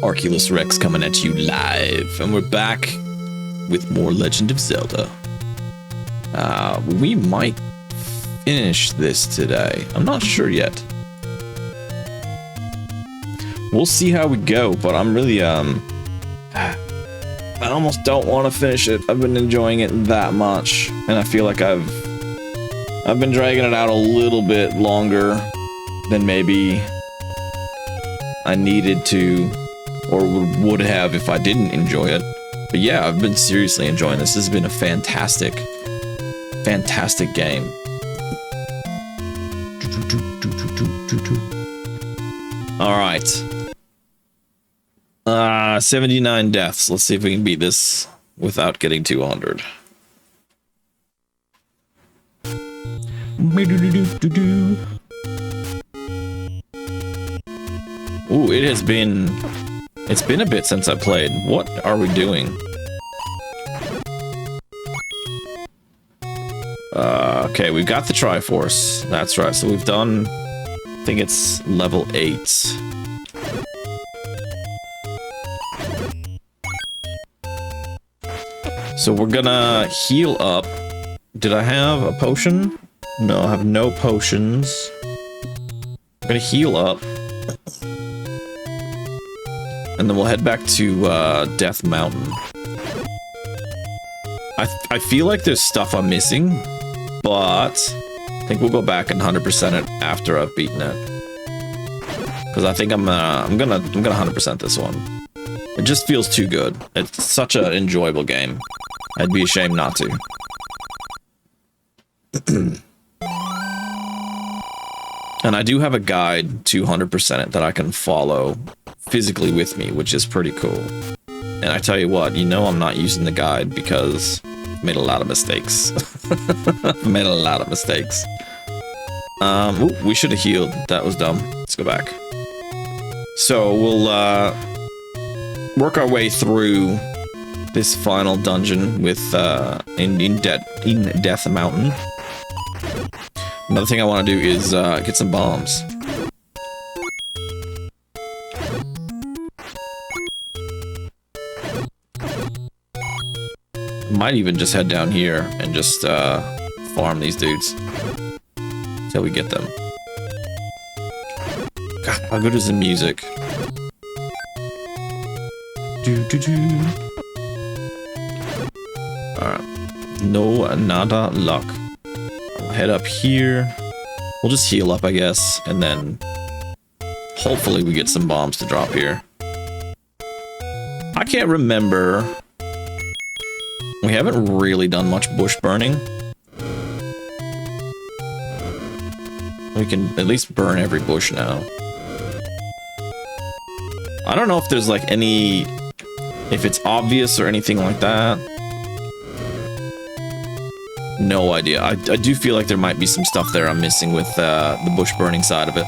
Arculus Rex coming at you live, and we're back with more Legend of Zelda. We might finish this today. I'm not sure yet. We'll see how we go, but I'm really, I almost don't want to finish it. I've been enjoying it that much, and I feel like I've been dragging it out a little bit longer than maybe I needed to, or would have if I didn't enjoy it. But yeah, I've been seriously enjoying this. This has been a fantastic game. Alright. 79 deaths. Let's see if we can beat this without getting 200. Ooh, it's been a bit since I played. What are we doing? Okay, we've got the Triforce. That's right. So we've done, I think it's level 8. So we're gonna heal up. Did I have a potion? No, I have no potions. We're gonna heal up. And then we'll head back to Death Mountain. I feel like there's stuff I'm missing, but I think we'll go back and 100% it after I've beaten it. Because I think I'm gonna 100% this one. It just feels too good. It's such an enjoyable game. I'd be ashamed not to. And I do have a guide to 100% it that I can follow physically with me, which is pretty cool. And I tell you what, you know I'm not using the guide because I've made a lot of mistakes. I've made a lot of mistakes. Ooh, we should have healed. That was dumb. Let's go back. So we'll work our way through this final dungeon with in Death Mountain. Another thing I want to do is get some bombs. Might even just head down here and just farm these dudes until we get them. God, how good is the music? Alright. No, nada luck. I'll head up here. We'll just heal up, I guess, and then hopefully we get some bombs to drop here. I can't remember. We haven't really done much bush burning. We can at least burn every bush now. I don't know if there's like any, if it's obvious or anything like that. No idea. I do feel like there might be some stuff there I'm missing with the bush burning side of it.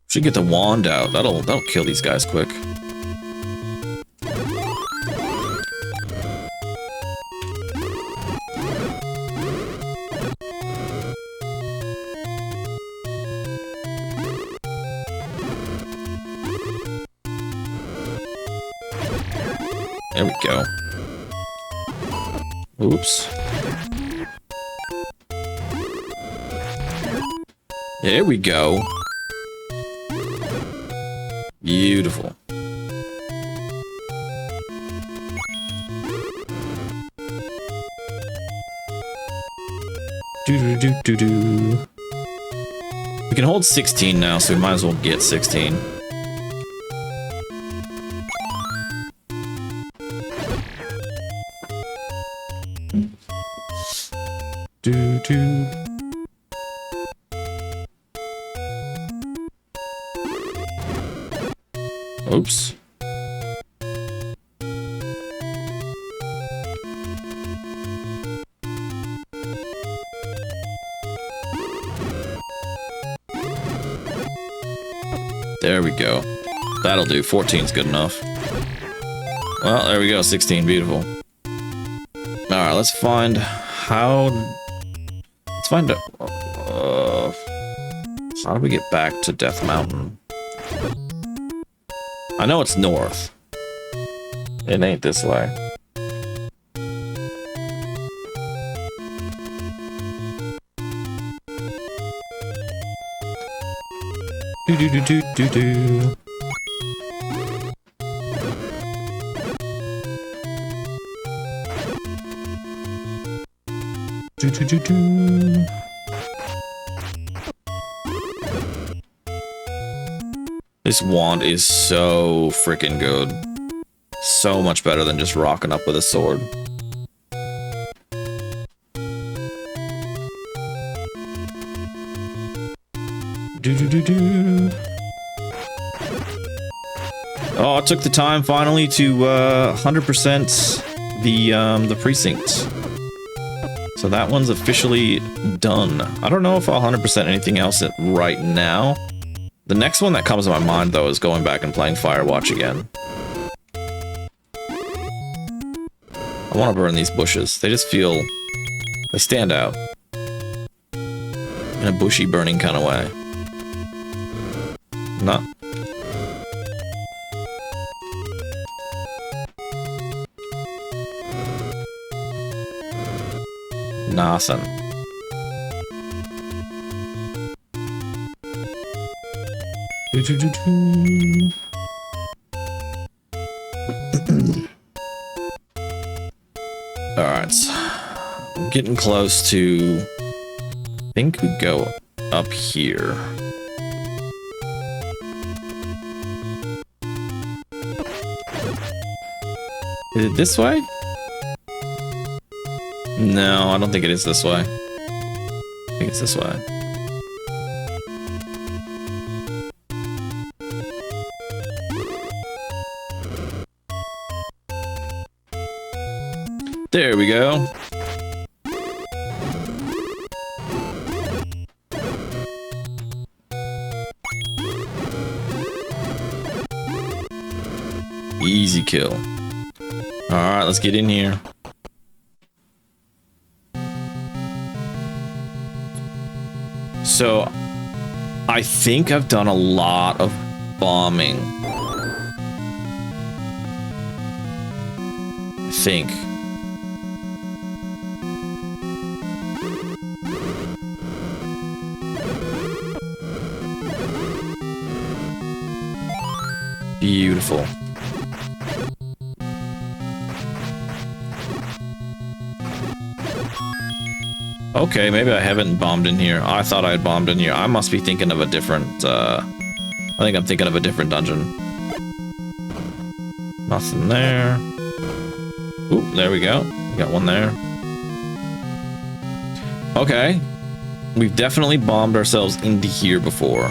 Should get the wand out. That'll kill these guys quick. There we go. Oops. There we go. Beautiful. Do-do-do-do-do. We can hold 16 now, so we might as well get 16. Do-do. Oops. There we go. That'll do. 14's good enough. Well, there we go. 16. Beautiful. Alright, let's find how... Let's find out... how do we get back to Death Mountain? I know it's north. It ain't this way. Do do do do do do. Do do do do. This wand is so freaking good. So much better than just rocking up with a sword. Do do do do. Oh, I took the time finally to 100% the precinct. So that one's officially done. I don't know if I'll 100% anything else right now. The next one that comes to my mind, though, is going back and playing Firewatch again. I want to burn these bushes. They just feel... they stand out. In a bushy, burning kind of way. Not... nothing. Alright. I'm getting close to... I think we go up here. Is it this way? No, I don't think it is this way. I think it's this way. There we go. Easy kill. Alright, let's get in here. So, I think I've done a lot of bombing. I think. Beautiful. Okay, maybe I haven't bombed in here. I thought I had bombed in here. I must be thinking of a different, I think I'm thinking of a different dungeon. Nothing there. Ooh, there we go. We got one there. Okay. We've definitely bombed ourselves into here before.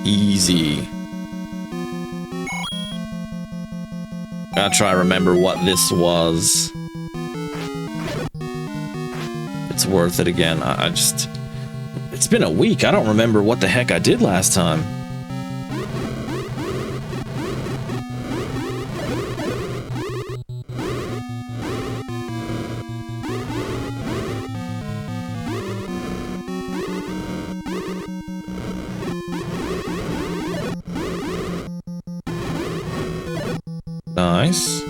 Easy. Gotta try to remember what this was. It's worth it again. I just... It's been a week. I don't remember what the heck I did last time. Nice.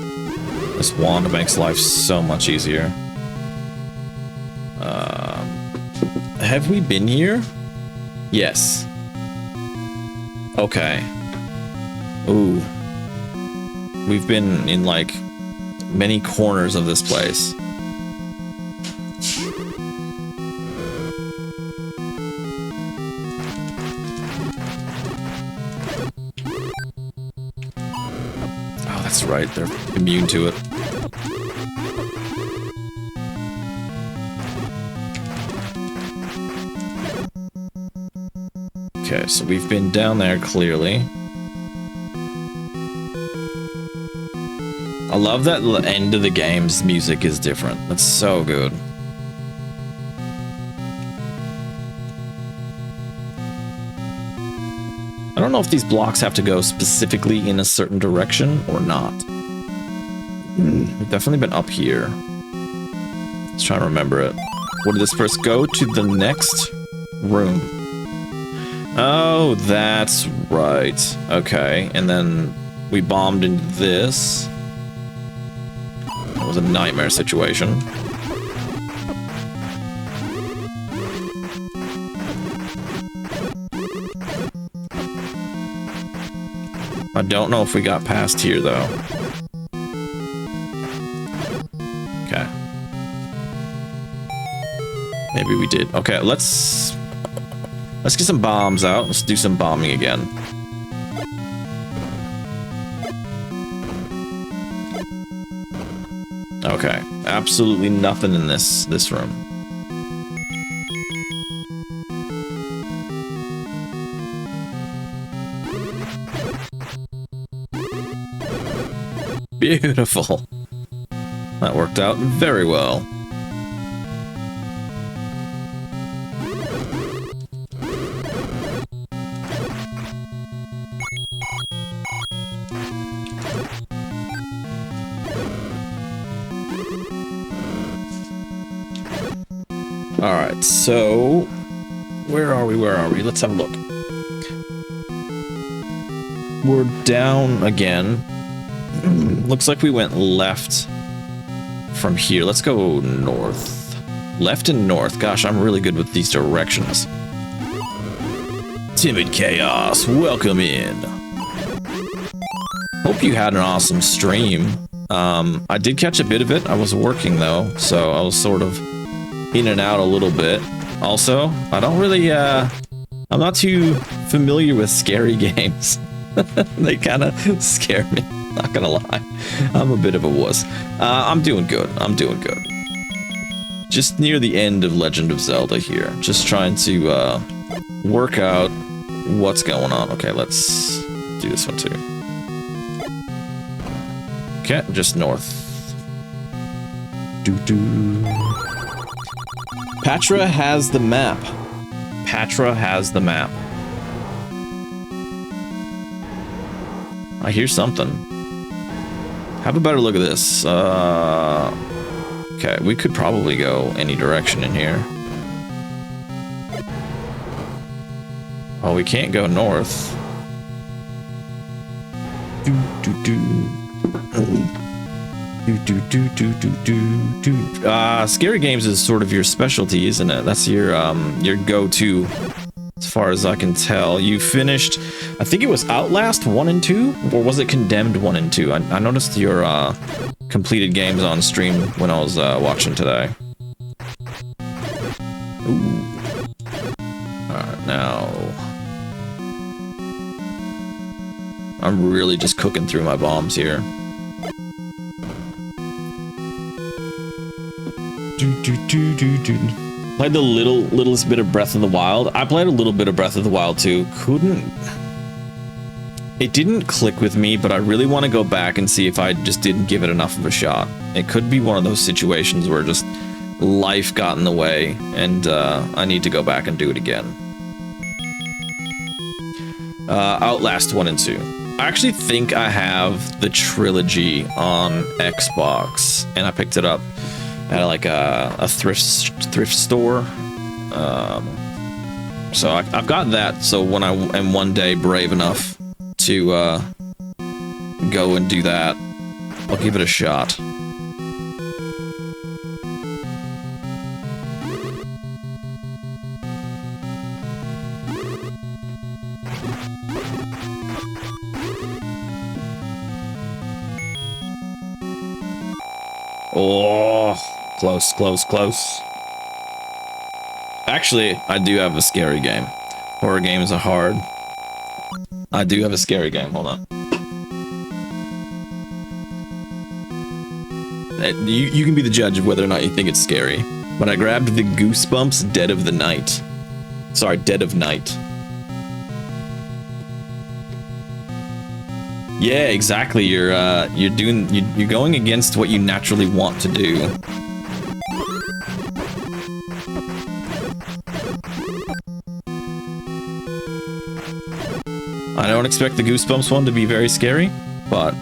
This wand makes life so much easier. Have we been here? Yes. Okay. Ooh. We've been in, like, many corners of this place. Oh, that's right. They're immune to it. Okay, so we've been down there, clearly. I love that the end of the game's music is different. That's so good. I don't know if these blocks have to go specifically in a certain direction or not. We've definitely been up here. Let's try to remember it. What did this first go to the next room? Oh, that's right. Okay, and then we bombed into this. That was a nightmare situation. I don't know if we got past here, though. Okay. Maybe we did. Okay, let's get some bombs out. Let's do some bombing again. Okay, absolutely nothing in this room. Beautiful. That worked out very well. Alright, so where are we? Let's have a look. We're down again. Looks like we went left from here. Let's go north. Left and north. Gosh, I'm really good with these directions. Timid Chaos, welcome in. Hope you had an awesome stream. I did catch a bit of it. I was working though, so I was sort of in and out a little bit. Also, I don't really, I'm not too familiar with scary games. They kind of scare me. Not gonna lie, I'm a bit of a wuss. I'm doing good. Just near the end of Legend of Zelda here. Just trying to work out what's going on. Okay, let's do this one too. Okay, just north. Patra has the map. I hear something. Have a better look at this. Okay, we could probably go any direction in here. Oh, we can't go north. Scary games is sort of your specialty, isn't it? That's your go-to, as far as I can tell. You finished, I think it was Outlast 1 and 2, or was it Condemned 1 and 2? I noticed your completed games on stream when I was watching today. Ooh. Alright, now I'm really just cooking through my bombs here. Played the littlest bit of Breath of the Wild. I played a little bit of Breath of the Wild too. It didn't click with me, but I really want to go back and see if I just didn't give it enough of a shot. It could be one of those situations where just life got in the way, and I need to go back and do it again. Outlast 1 and 2. I actually think I have the trilogy on Xbox, and I picked it up at like a thrift store. So I've got that, so when I am one day brave enough to go and do that, I'll give it a shot. Oh, close. Actually, I do have a scary game. Horror games are hard. I do have a scary game, hold on. You can be the judge of whether or not you think it's scary. But I grabbed the Goosebumps Dead of Night. Yeah, exactly. You're going against what you naturally want to do. I don't expect the Goosebumps one to be very scary, but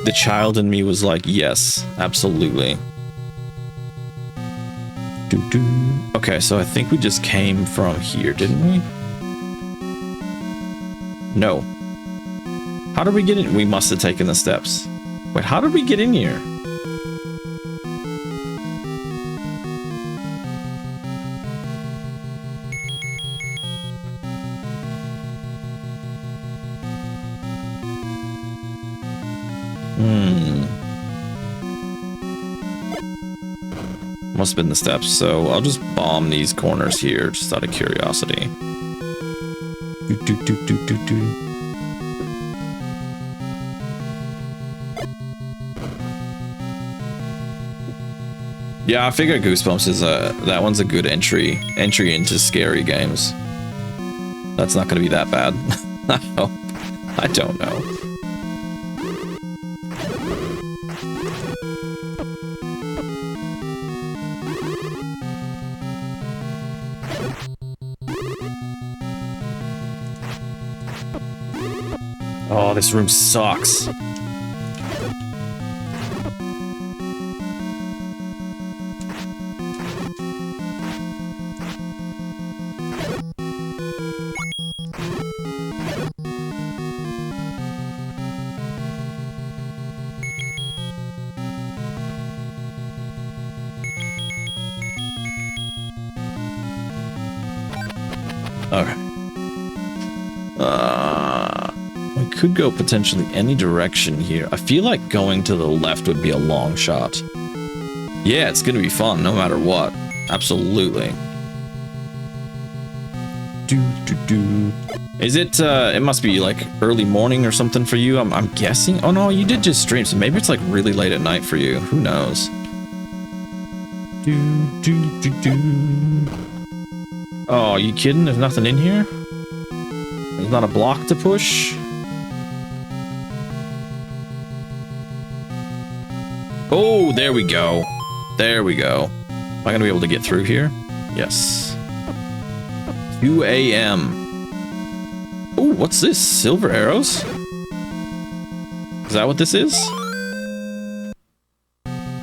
the child in me was like, yes, absolutely. Okay, so I think we just came from here, didn't we? No. How did we get in? We must have taken the steps. Wait, how did we get in here? Must have been the steps, so I'll just bomb these corners here, just out of curiosity. Yeah, I figure Goosebumps is that one's a good entry into scary games. That's not gonna be that bad. I don't know. Oh, this room sucks. Okay. We could go potentially any direction here. I feel like going to the left would be a long shot. Yeah, it's gonna be fun no matter what. Absolutely. Is it, it must be like early morning or something for you, I'm guessing? Oh no, you did just stream, so maybe it's like really late at night for you. Who knows? Oh, are you kidding? There's nothing in here? There's not a block to push? Oh, there we go. There we go. Am I gonna be able to get through here? Yes. 2 a.m. Oh, what's this? Silver arrows? Is that what this is?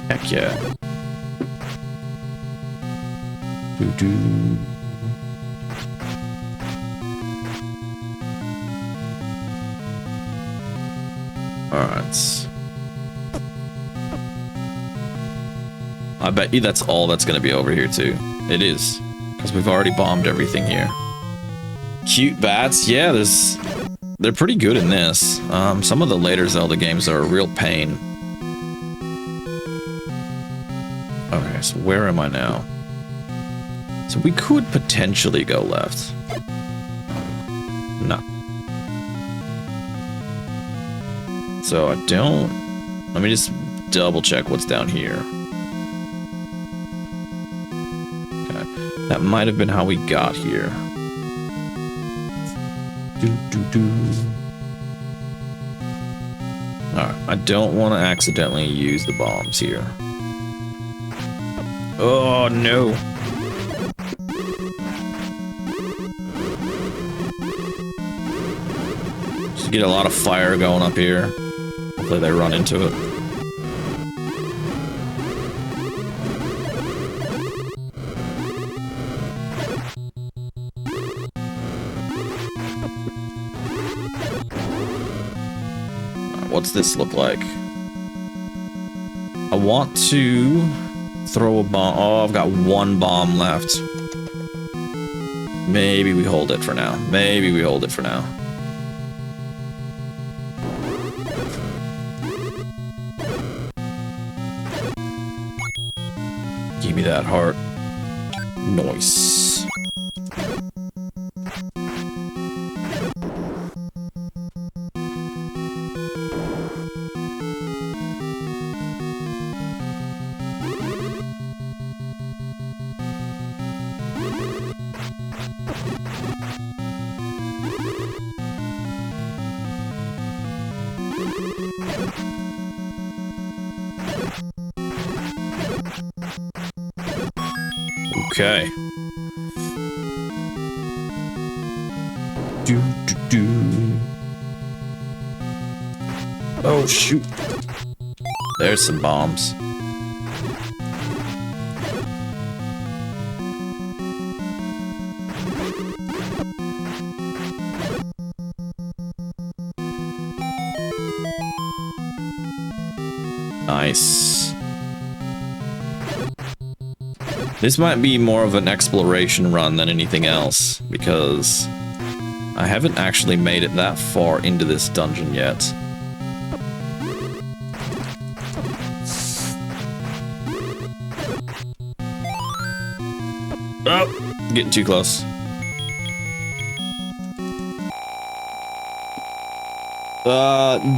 Heck yeah. Alright. I bet you that's all that's going to be over here too. It is. Because we've already bombed everything here. Cute bats. Yeah, they're pretty good in this. Some of the later Zelda games are a real pain. Okay, so where am I now? So we could potentially go left. No. So I don't... Let me just double check what's down here. Okay. That might have been how we got here. Alright, I don't want to accidentally use the bombs here. Oh no! Just get a lot of fire going up here. Hopefully they run into it. What's this look like? I want to throw a bomb. Oh, I've got one bomb left. Maybe we hold it for now. Maybe we hold it for now. Give me that heart. Nice. Okay. Do, do, do. Oh, shoot. There's some bombs. Nice. This might be more of an exploration run than anything else, because I haven't actually made it that far into this dungeon yet. Oh, getting too close.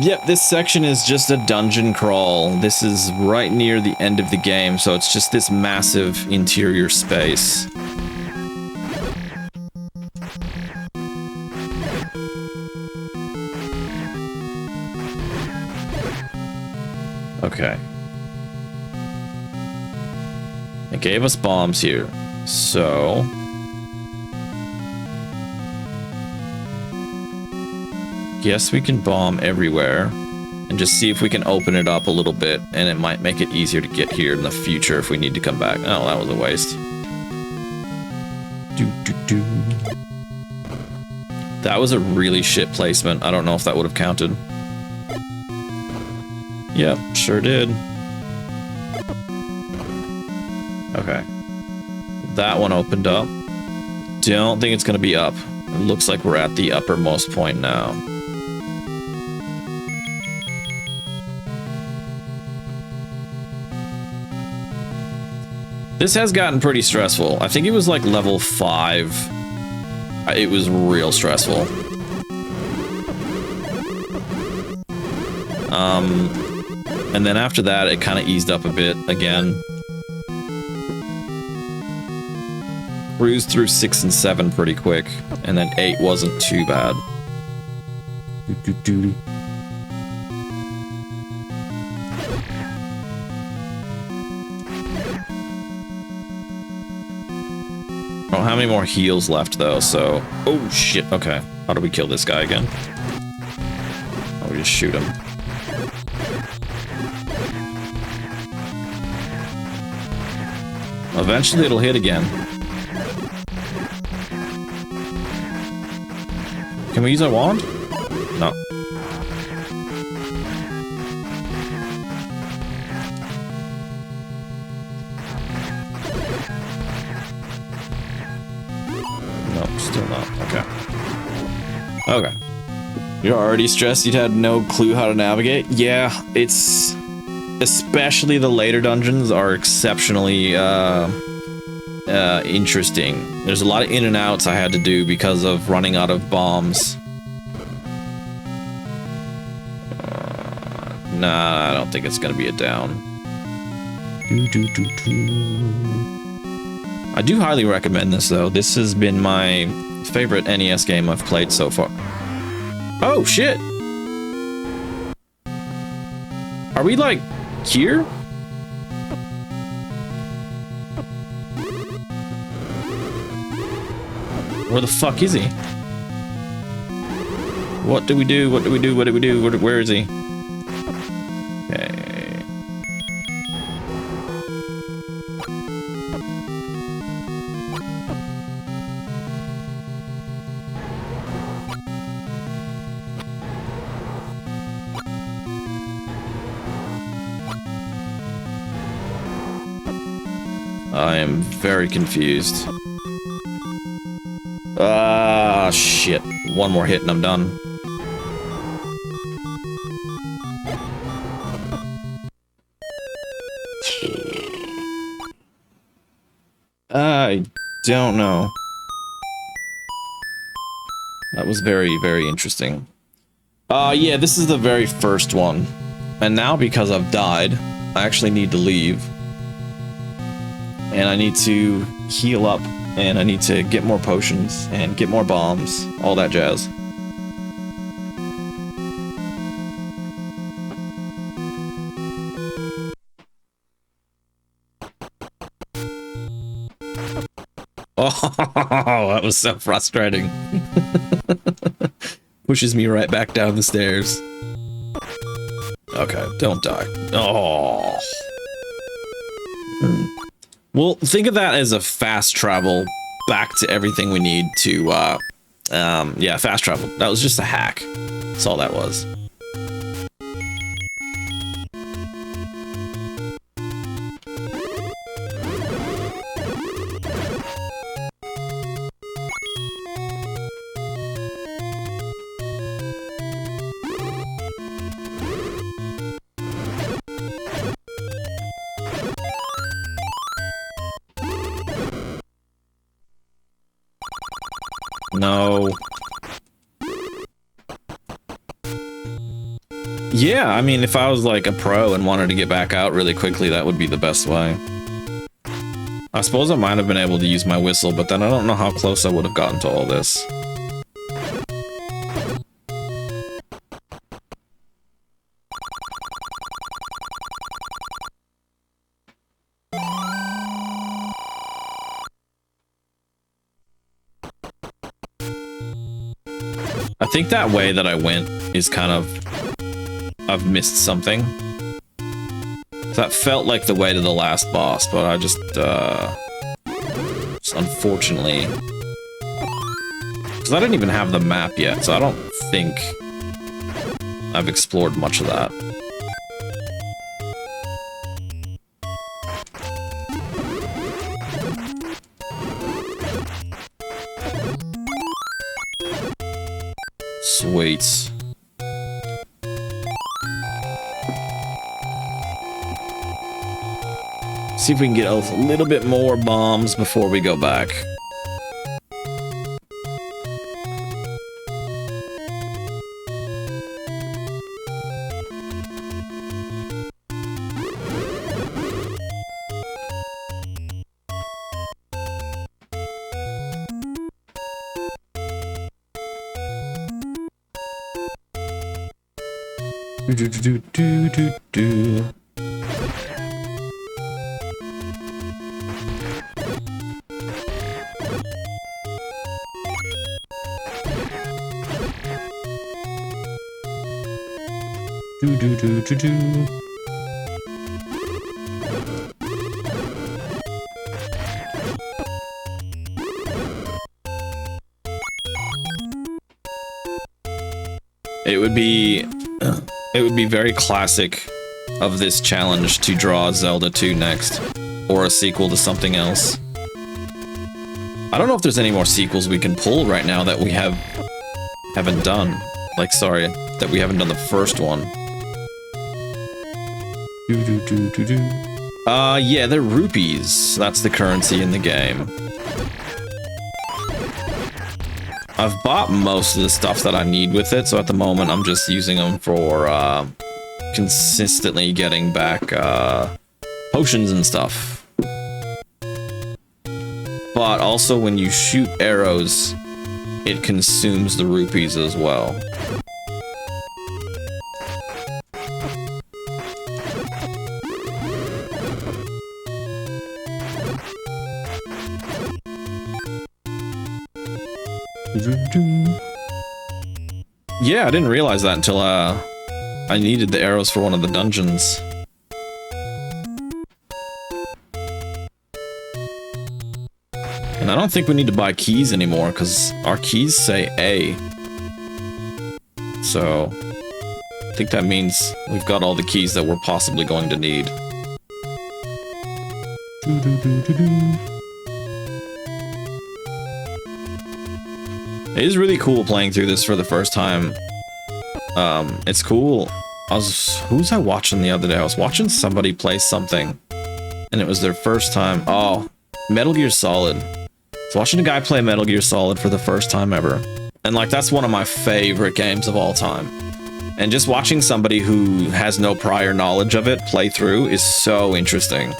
Yep, this section is just a dungeon crawl. This is right near the end of the game, so it's just this massive interior space. Okay. It gave us bombs here, so... guess we can bomb everywhere and just see if we can open it up a little bit, and it might make it easier to get here in the future if we need to come back. Oh, that was a waste. That was a really shit placement. I don't know if that would have counted. Yep, sure did. Okay. That one opened up. Don't think it's gonna be up. It looks like we're at the uppermost point now. This has gotten pretty stressful. I think it was like level 5. It was real stressful. And then after that, it kind of eased up a bit again. Cruised through 6 and 7 pretty quick, and then 8 wasn't too bad. I don't have any more heals left though, so... oh shit, okay. How do we kill this guy again? Oh, we just shoot him. Eventually it'll hit again. Can we use our wand? No. No, still not. Okay. Okay. You're already stressed you'd had no clue how to navigate? Yeah, it's... especially the later dungeons are exceptionally interesting. There's a lot of in and outs I had to do because of running out of bombs. Nah, I don't think it's gonna be a down. I do highly recommend this though. This has been my favorite NES game I've played so far. Oh shit! Are we like here? Where the fuck is he? What do we do? What do we do? What do we do? Where is he? Okay. I am very confused. Ah, shit. One more hit and I'm done. I don't know. That was very, very interesting. Yeah, this is the very first one. And now because I've died, I actually need to leave. And I need to heal up, and I need to get more potions, and get more bombs, all that jazz. Oh, that was so frustrating. Pushes me right back down the stairs. Okay, don't die. Oh. Well, think of that as a fast travel back to everything we need to, yeah, fast travel. That was just a hack. That's all that was. No. Yeah, I mean, if I was like a pro and wanted to get back out really quickly, that would be the best way. I suppose I might have been able to use my whistle, but then I don't know how close I would have gotten to all this. I think that way that I went is kind of... I've missed something. That felt like the way to the last boss, but I just unfortunately... Because I didn't even have the map yet, so I don't think I've explored much of that. Sweet. See if we can get a little bit more bombs before we go back. Do. It would be very classic of this challenge to draw Zelda 2 next, or a sequel to something else. I don't know if there's any more sequels we can pull right now that we haven't done. Like, sorry, that we haven't done the first one. Yeah, they're rupees. That's the currency in the game. I've bought most of the stuff that I need with it, so at the moment I'm just using them for consistently getting back potions and stuff. But also when you shoot arrows, it consumes the rupees as well. Yeah, I didn't realize that until I needed the arrows for one of the dungeons. And I don't think we need to buy keys anymore, because our keys say A. So, I think that means we've got all the keys that we're possibly going to need. It is really cool playing through this for the first time. It's cool. Who was I watching the other day? I was watching somebody play something, and it was their first time. Oh, Metal Gear Solid. I was watching a guy play Metal Gear Solid for the first time ever. And like, that's one of my favorite games of all time. And just watching somebody who has no prior knowledge of it play through is so interesting.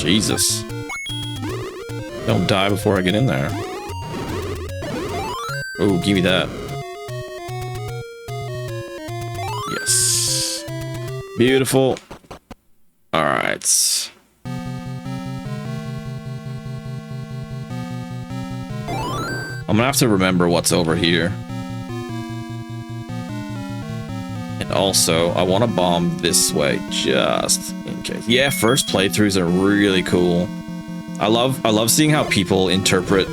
Jesus. Don't die before I get in there. Oh, give me that. Yes. Beautiful. Alright. I'm gonna have to remember what's over here. And also, I want to bomb this way just in case. Yeah, first playthroughs are really cool. I love seeing how people interpret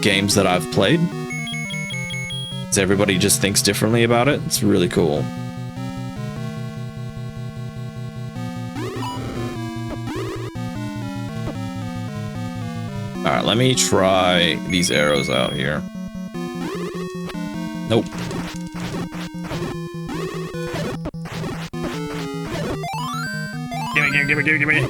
games that I've played. So everybody just thinks differently about it. It's really cool. Alright, let me try these arrows out here. Nope. Gimme.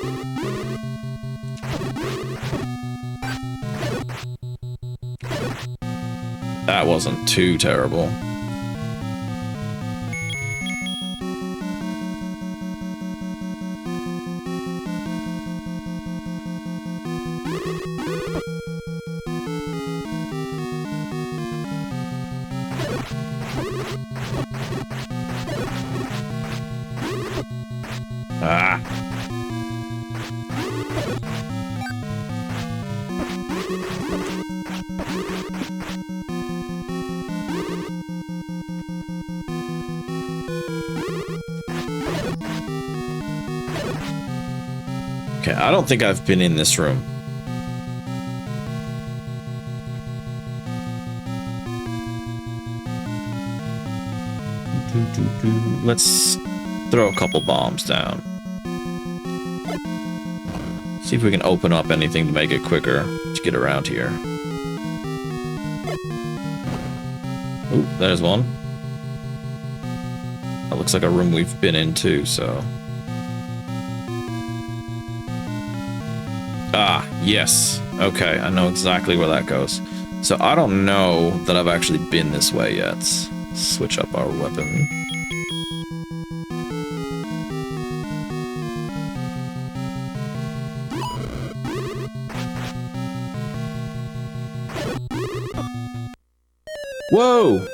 That wasn't too terrible. Ah. Okay, I don't think I've been in this room. Let's throw a couple bombs down. See if we can open up anything to make it quicker to get around here. Ooh, there's one. That looks like a room we've been in too, so... Ah, yes. Okay, I know exactly where that goes. So I don't know that I've actually been this way yet. Let's switch up our weapon. Whoa!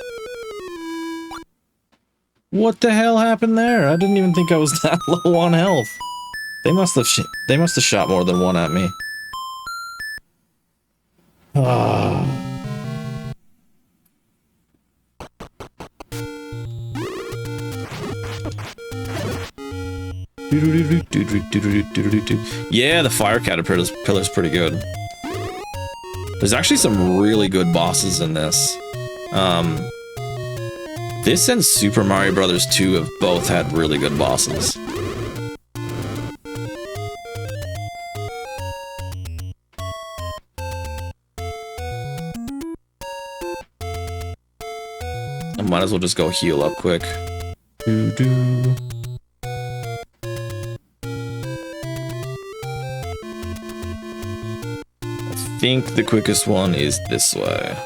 What the hell happened there? I didn't even think I was that low on health. They must have shot more than one at me. Ah. Yeah, the fire caterpillar's pretty good. There's actually some really good bosses in this. This and Super Mario Bros. 2 have both had really good bosses. I might as well just go heal up quick. I think the quickest one is this way.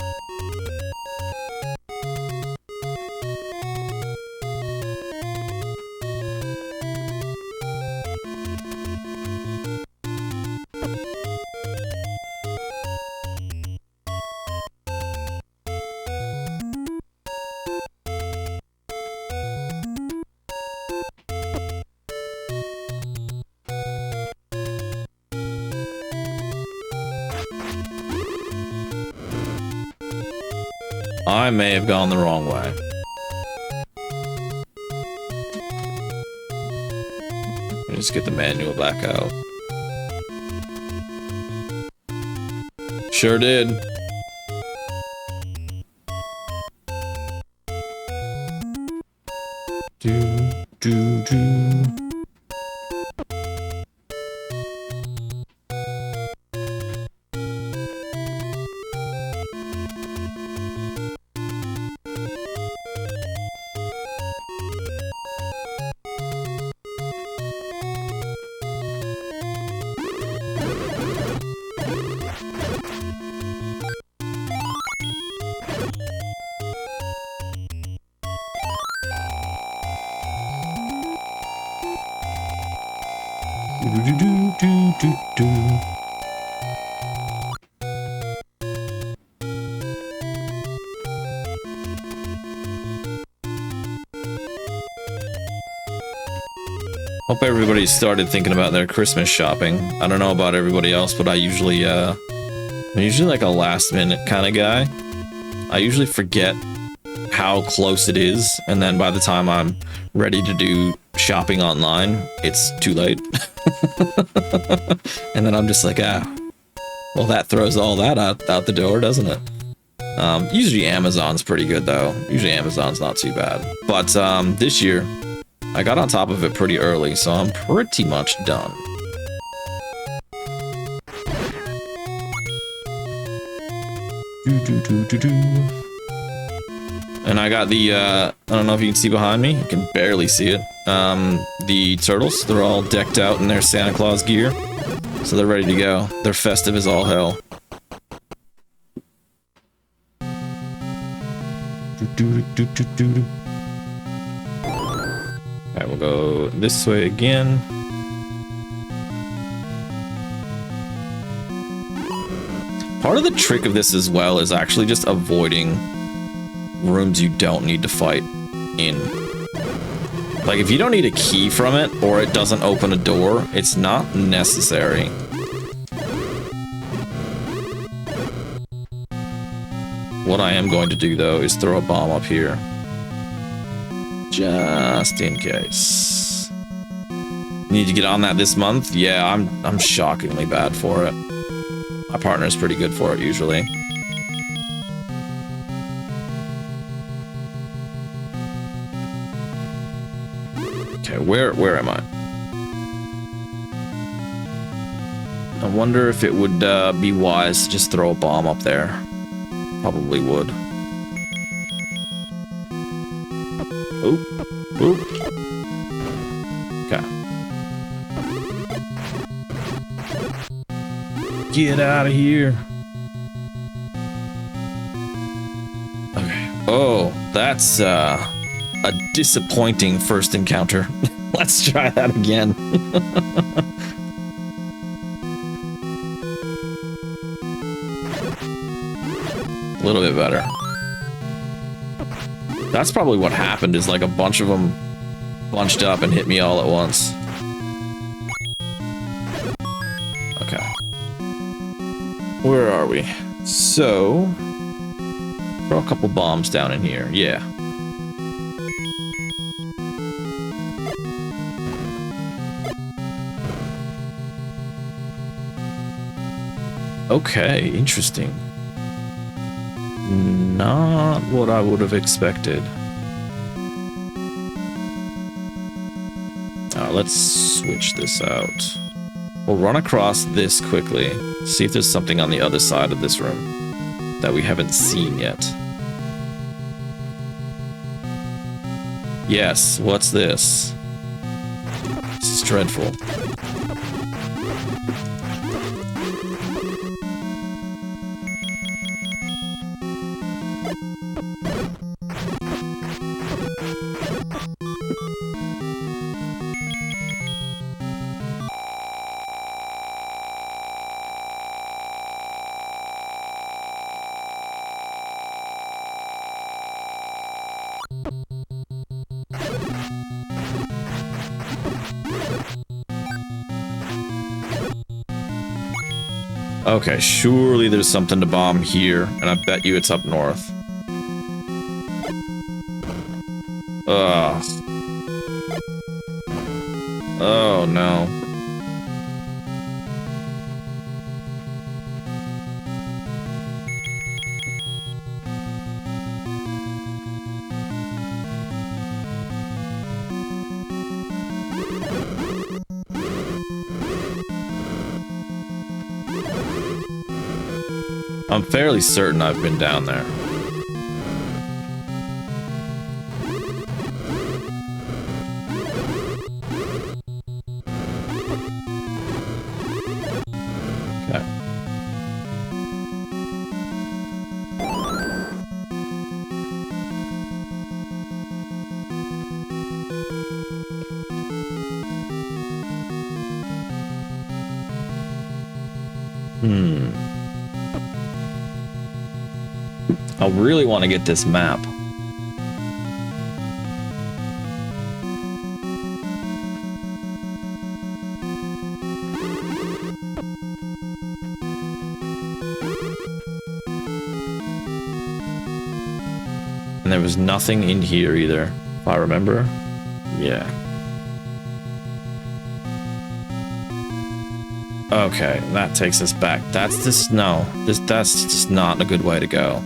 I may have gone the wrong way. Let me just get the manual back out. Sure did. Do. Hope everybody started thinking about their Christmas shopping. I don't know about everybody else, but I'm usually like a last minute kind of guy. I usually forget how close it is, and then by the time I'm ready to do shopping online, it's too late. And then I'm just like, well, that throws all that out the door, doesn't it? Usually Amazon's pretty good though. Usually Amazon's not too bad. But this year, I got on top of it pretty early, so I'm pretty much done. And I got the, I don't know if you can see behind me. You can barely see it. The turtles, they're all decked out in their Santa Claus gear. So they're ready to go. They're festive as all hell. Okay, we'll go this way again. Part of the trick of this as well is actually just avoiding rooms you don't need to fight in. Like, if you don't need a key from it, or it doesn't open a door, it's not necessary. What I am going to do, though, is throw a bomb up here. Just in case. Need to get on that this month? Yeah, I'm shockingly bad for it. My partner's pretty good for it, usually. Okay, where am I? I wonder if it would be wise to just throw a bomb up there. Probably would. Oop. Oop. Okay. Get out of here. Okay. Oh, that's a disappointing first encounter. Let's try that again. A little bit better. That's probably what happened, is like a bunch of them bunched up and hit me all at once. Okay. Where are we? So, throw a couple bombs down in here. Yeah. Okay, interesting. Not what I would have expected. Let's switch this out. We'll run across this quickly. See if there's something on the other side of this room that we haven't seen yet. Yes, what's this? This is dreadful. Okay, surely there's something to bomb here, and I bet you it's up north. Ugh. Oh, no. I'm fairly certain I've been down there. Okay. I really want to get this map. And there was nothing in here either, if I remember. Yeah. Okay, that takes us back. That's just that's just not a good way to go.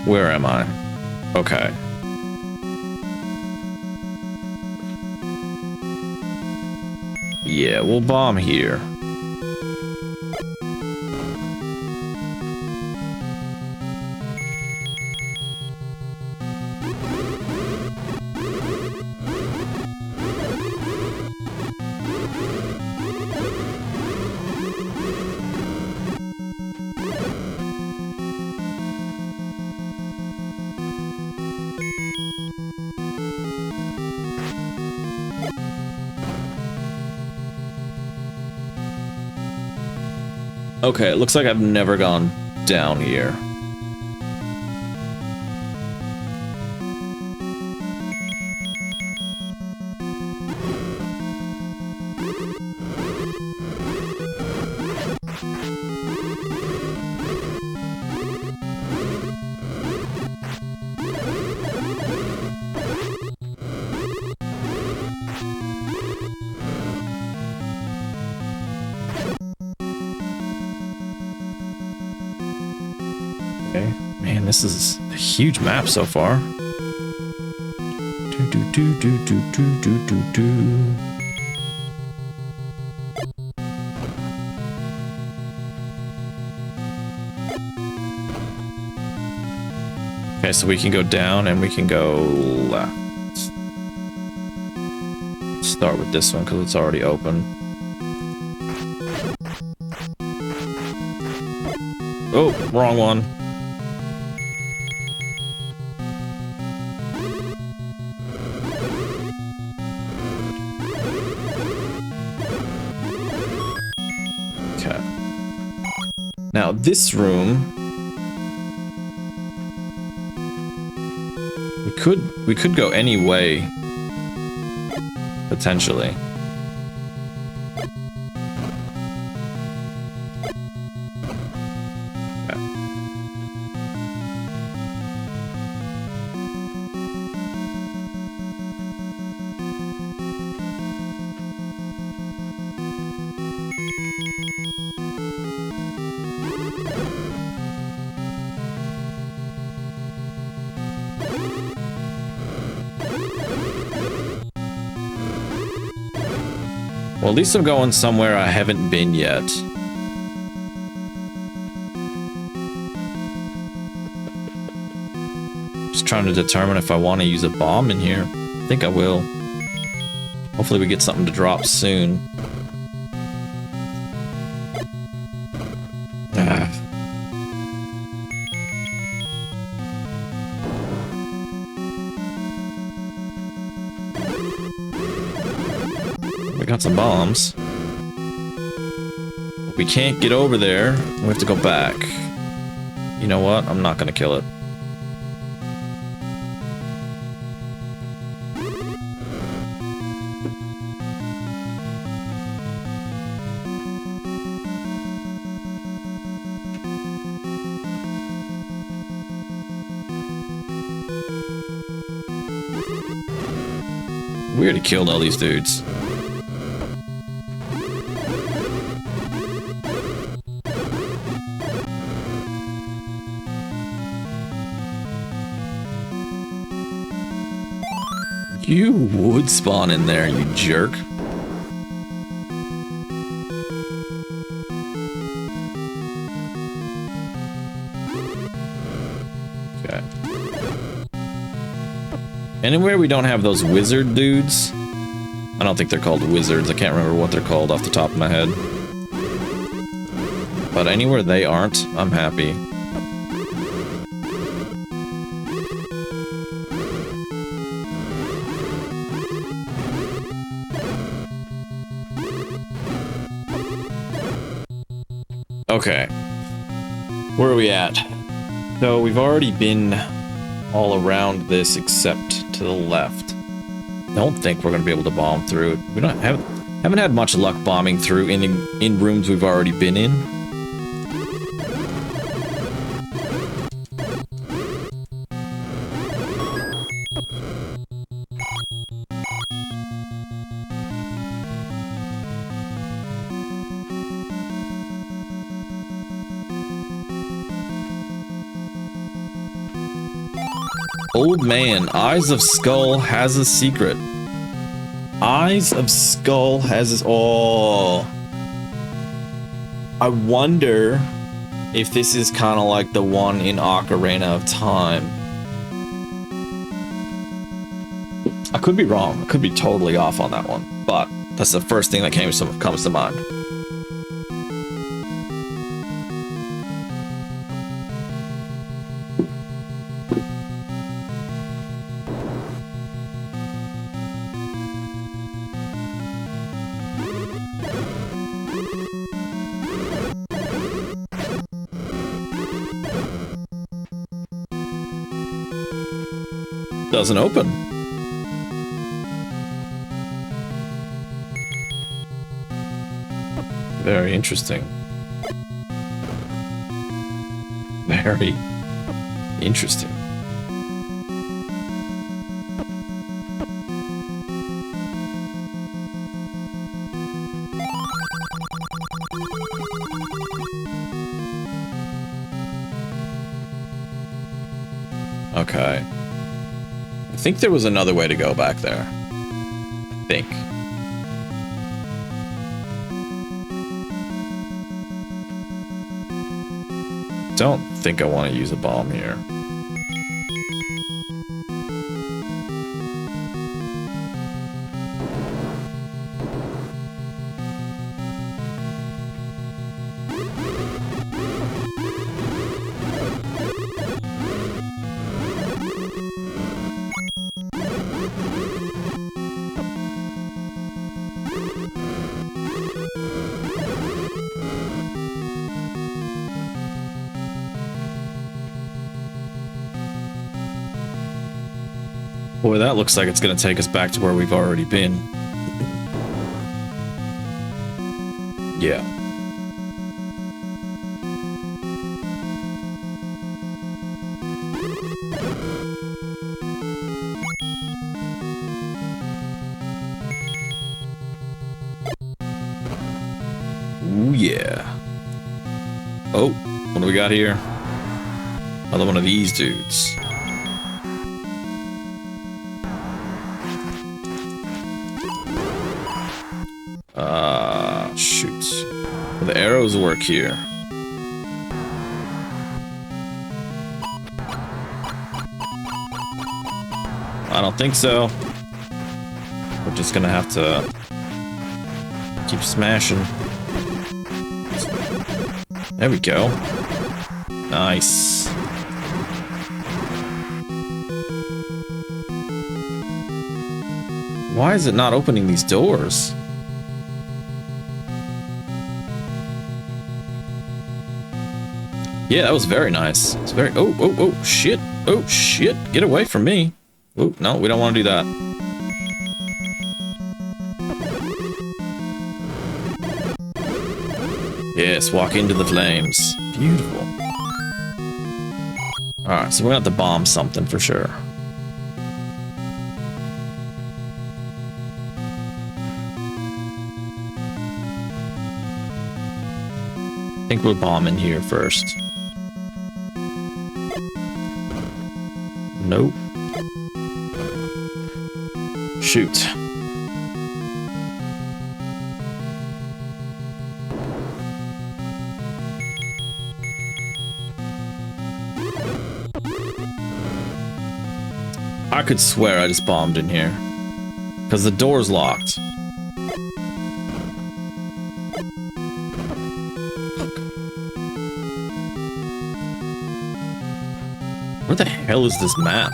Where am I? Okay. Yeah, we'll bomb here. Okay, it looks like I've never gone down here. Man, this is a huge map so far. Okay, so we can go down and we can go left. Let's start with this one because it's already open. Oh, wrong one. Now this room, we could go any way, potentially. Okay. Well, at least I'm going somewhere I haven't been yet. Just trying to determine if I want to use a bomb in here. I think I will. Hopefully we get something to drop soon. We got some bombs. We can't get over there. We have to go back. You know what? I'm not gonna kill it. We already killed all these dudes. You would spawn in there, you jerk. Okay. Anywhere we don't have those wizard dudes. I don't think they're called wizards. I can't remember what they're called off the top of my head. But anywhere they aren't, I'm happy. Okay. Where are we at? So we've already been all around this except to the left. Don't think we're gonna be able to bomb through it. We haven't had much luck bombing through in rooms we've already been in. Old man, Eyes of Skull has a secret. Eyes of Skull has a... Oh. I wonder if this is kind of like the one in Ocarina of Time. I could be wrong. I could be totally off on that one. But that's the first thing that comes to mind. Doesn't open. Very interesting. Very interesting. Okay. I think there was another way to go back there. I think. Don't think I want to use a bomb here. Boy, that looks like it's going to take us back to where we've already been. Yeah. Ooh, yeah. Oh, what do we got here? Another one of these dudes. Shoot. Will the arrows work here? I don't think so. We're just gonna have to keep smashing. There we go. Nice. Why is it not opening these doors? Yeah, that was very nice. It's very... Oh, shit. Oh, shit. Get away from me. Oh, no, we don't want to do that. Yes, walk into the flames. Beautiful. Alright, so we're gonna have to bomb something for sure. I think we'll bomb in here first. Nope. Shoot. I could swear I just bombed in here. Because the door's locked. Where the hell is this map?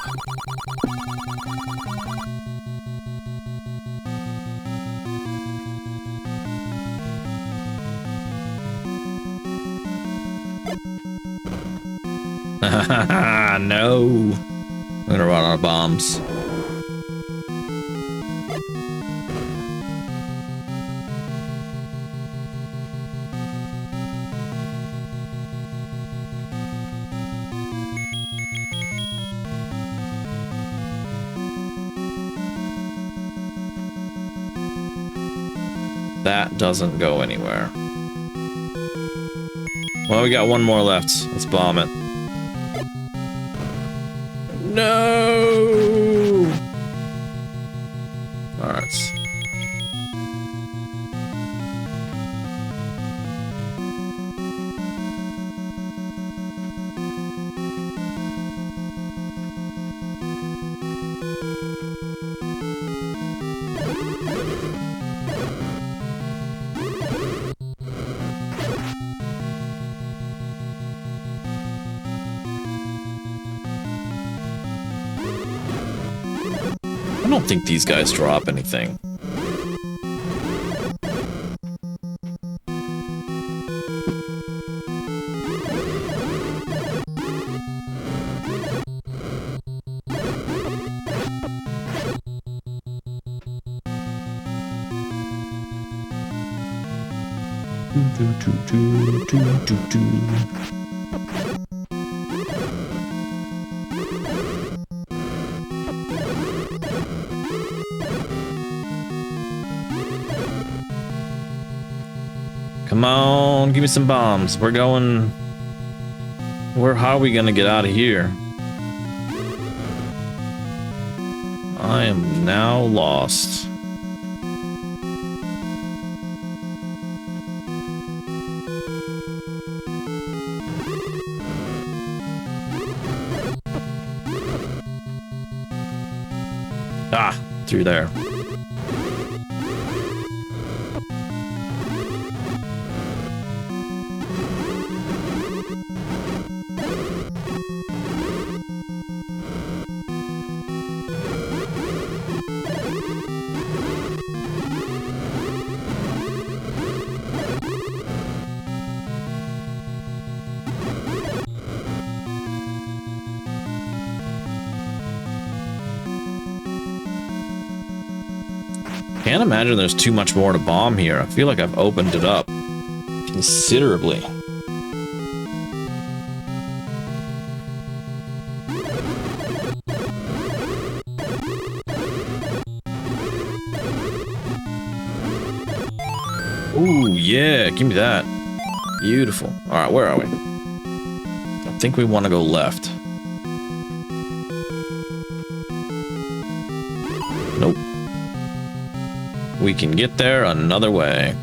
No. I'm gonna run out of bombs. That doesn't go anywhere. Well, we got one more left. Let's bomb it. No! Alright. I don't think these guys drop anything. Come on, give me some bombs. We're going... How are we gonna get out of here? I am now lost. Ah, through there. Can't imagine there's too much more to bomb here. I feel like I've opened it up considerably. Ooh, yeah, give me that. Beautiful. All right, where are we? I think we want to go left. Nope. We can get there another way.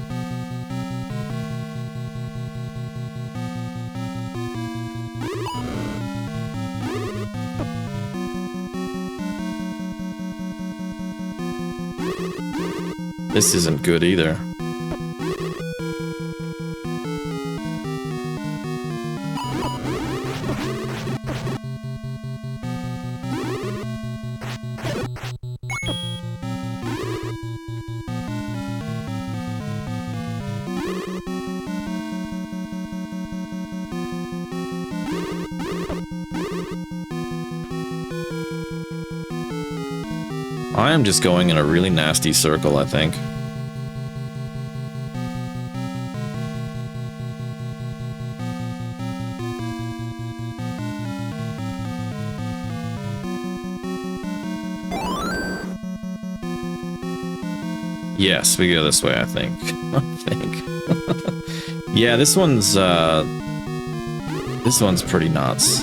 This isn't good either. I am just going in a really nasty circle, I think. Yes, we go this way, I think. Yeah, this one's pretty nuts.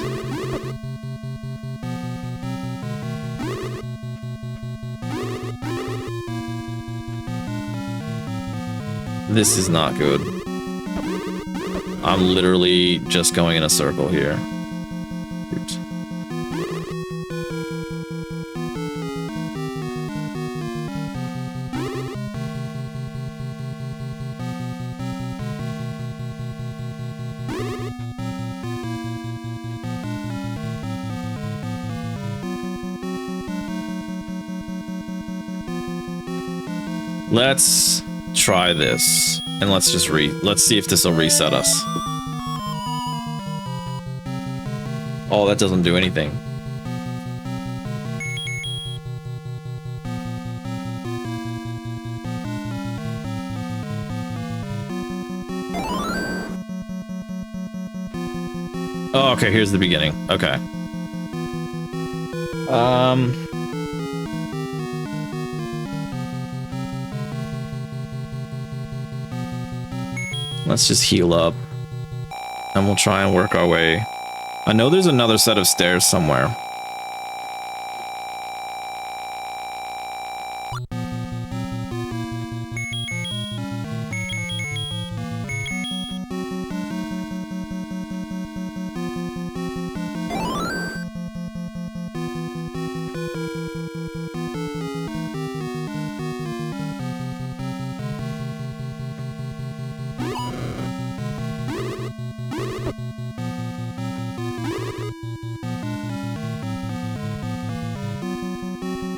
This is not good. I'm literally just going in a circle here. Oops. Let's try this, and let's see if this will reset us. Oh, that doesn't do anything. Oh, okay, here's the beginning. Okay. Let's just heal up, and we'll try and work our way. I know there's another set of stairs somewhere.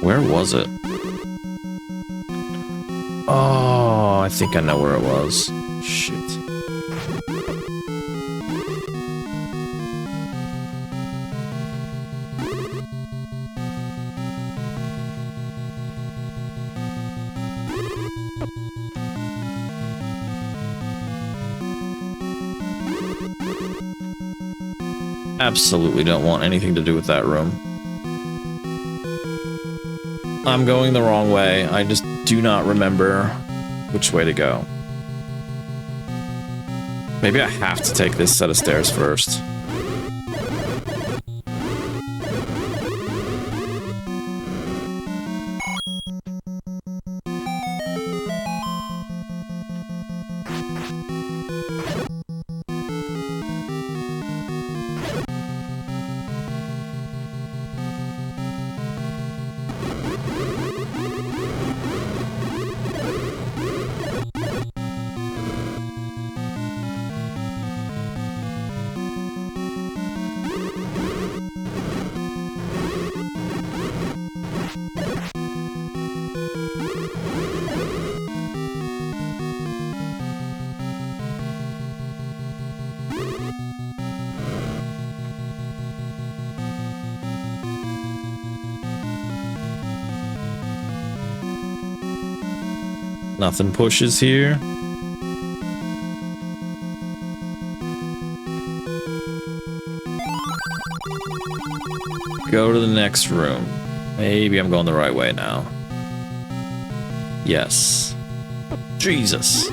Where was it? Oh, I think I know where it was. Shit. Absolutely don't want anything to do with that room. I'm going the wrong way. I just do not remember which way to go. Maybe I have to take this set of stairs first. Nothing pushes here. Go to the next room. Maybe I'm going the right way now. Yes. Jesus.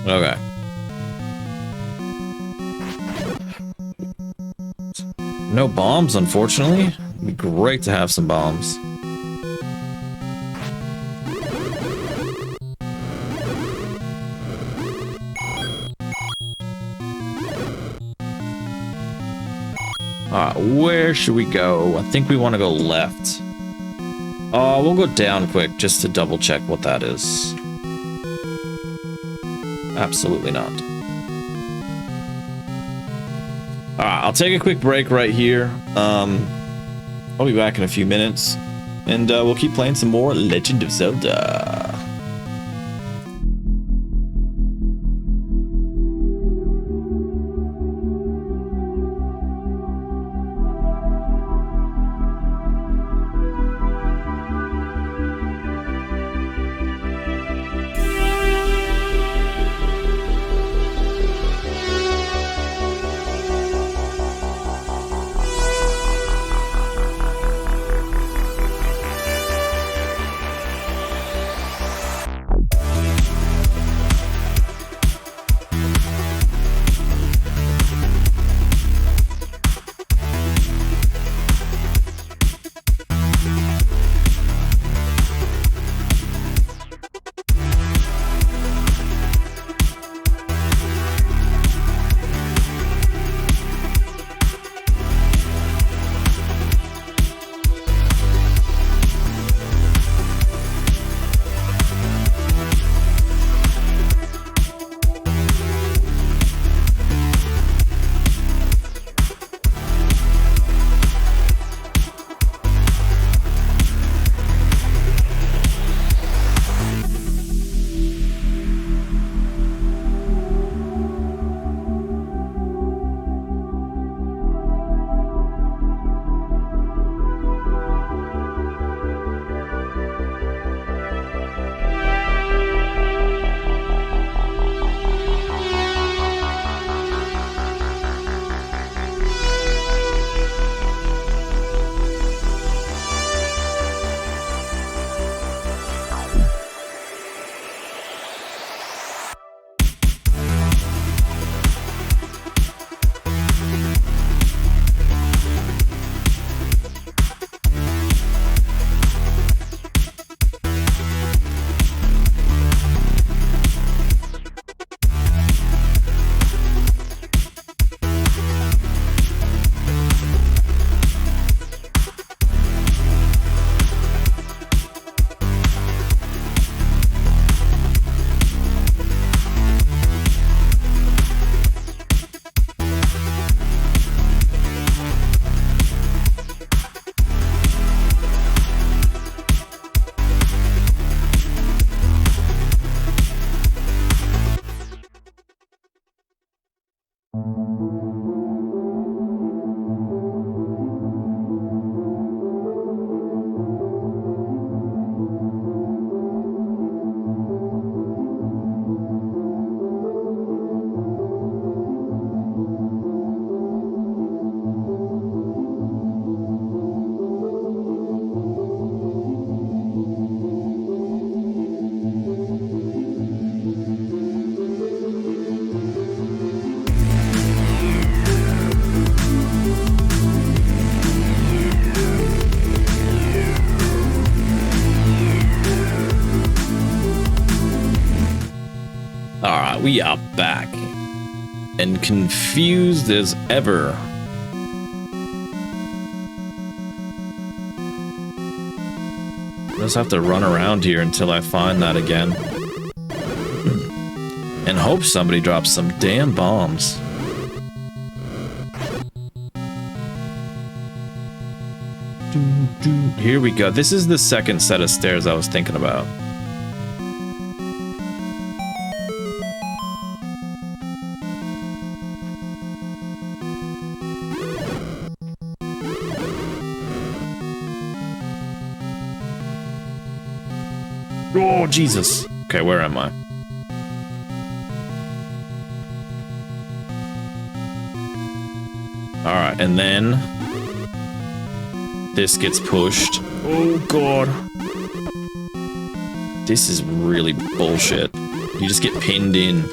Okay. No bombs, unfortunately. It'd be great to have some bombs. Alright, where should we go? I think we want to go left. We'll go down quick just to double check what that is. Absolutely not. Alright, I'll take a quick break right here. I'll be back in a few minutes. And we'll keep playing some more Legend of Zelda. Alright, we are back. And confused as ever. Just have to run around here until I find that again. And hope somebody drops some damn bombs. Here we go. This is the second set of stairs I was thinking about. Oh, Jesus. Okay, where am I? Alright, and then this gets pushed. Oh, God. This is really bullshit. You just get pinned in.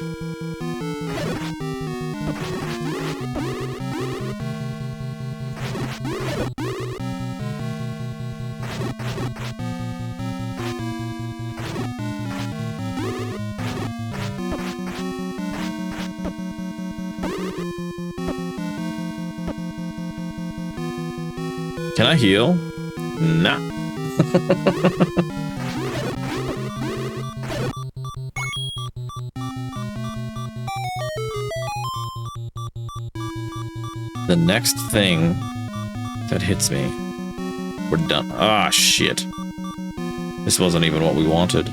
Can I heal? Nah. The next thing that hits me. We're done. Ah, shit. This wasn't even what we wanted.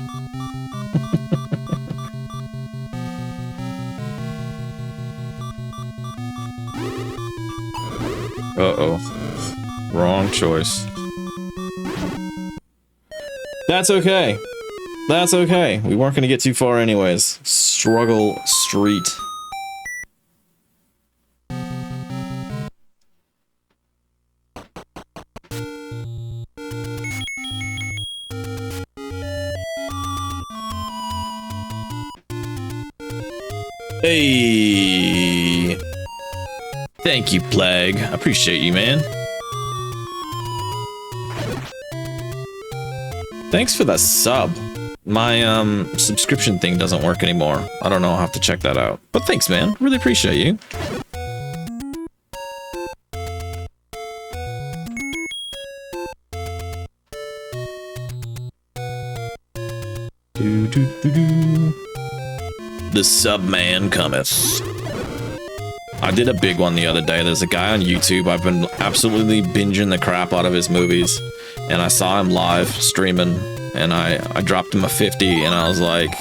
Uh-oh. Wrong choice. That's okay. That's okay. We weren't going to get too far anyways. Struggle Street. Hey. Thank you, Plague. I appreciate you, man. Thanks for the sub. My subscription thing doesn't work anymore. I don't know, I'll have to check that out. But thanks, man. Really appreciate you. The sub man cometh. I did a big one the other day. There's a guy on YouTube. I've been absolutely binging the crap out of his movies. And I saw him live streaming, and I dropped him a 50, and I was like,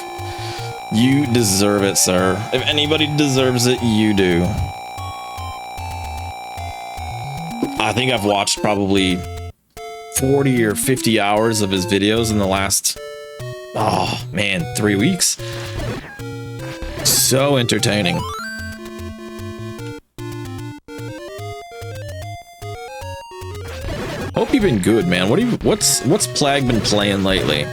you deserve it, sir. If anybody deserves it, you do. I think I've watched probably 40 or 50 hours of his videos in the last, oh man, 3 weeks. So entertaining. Hope you've been good, man. What's Plague been playing lately?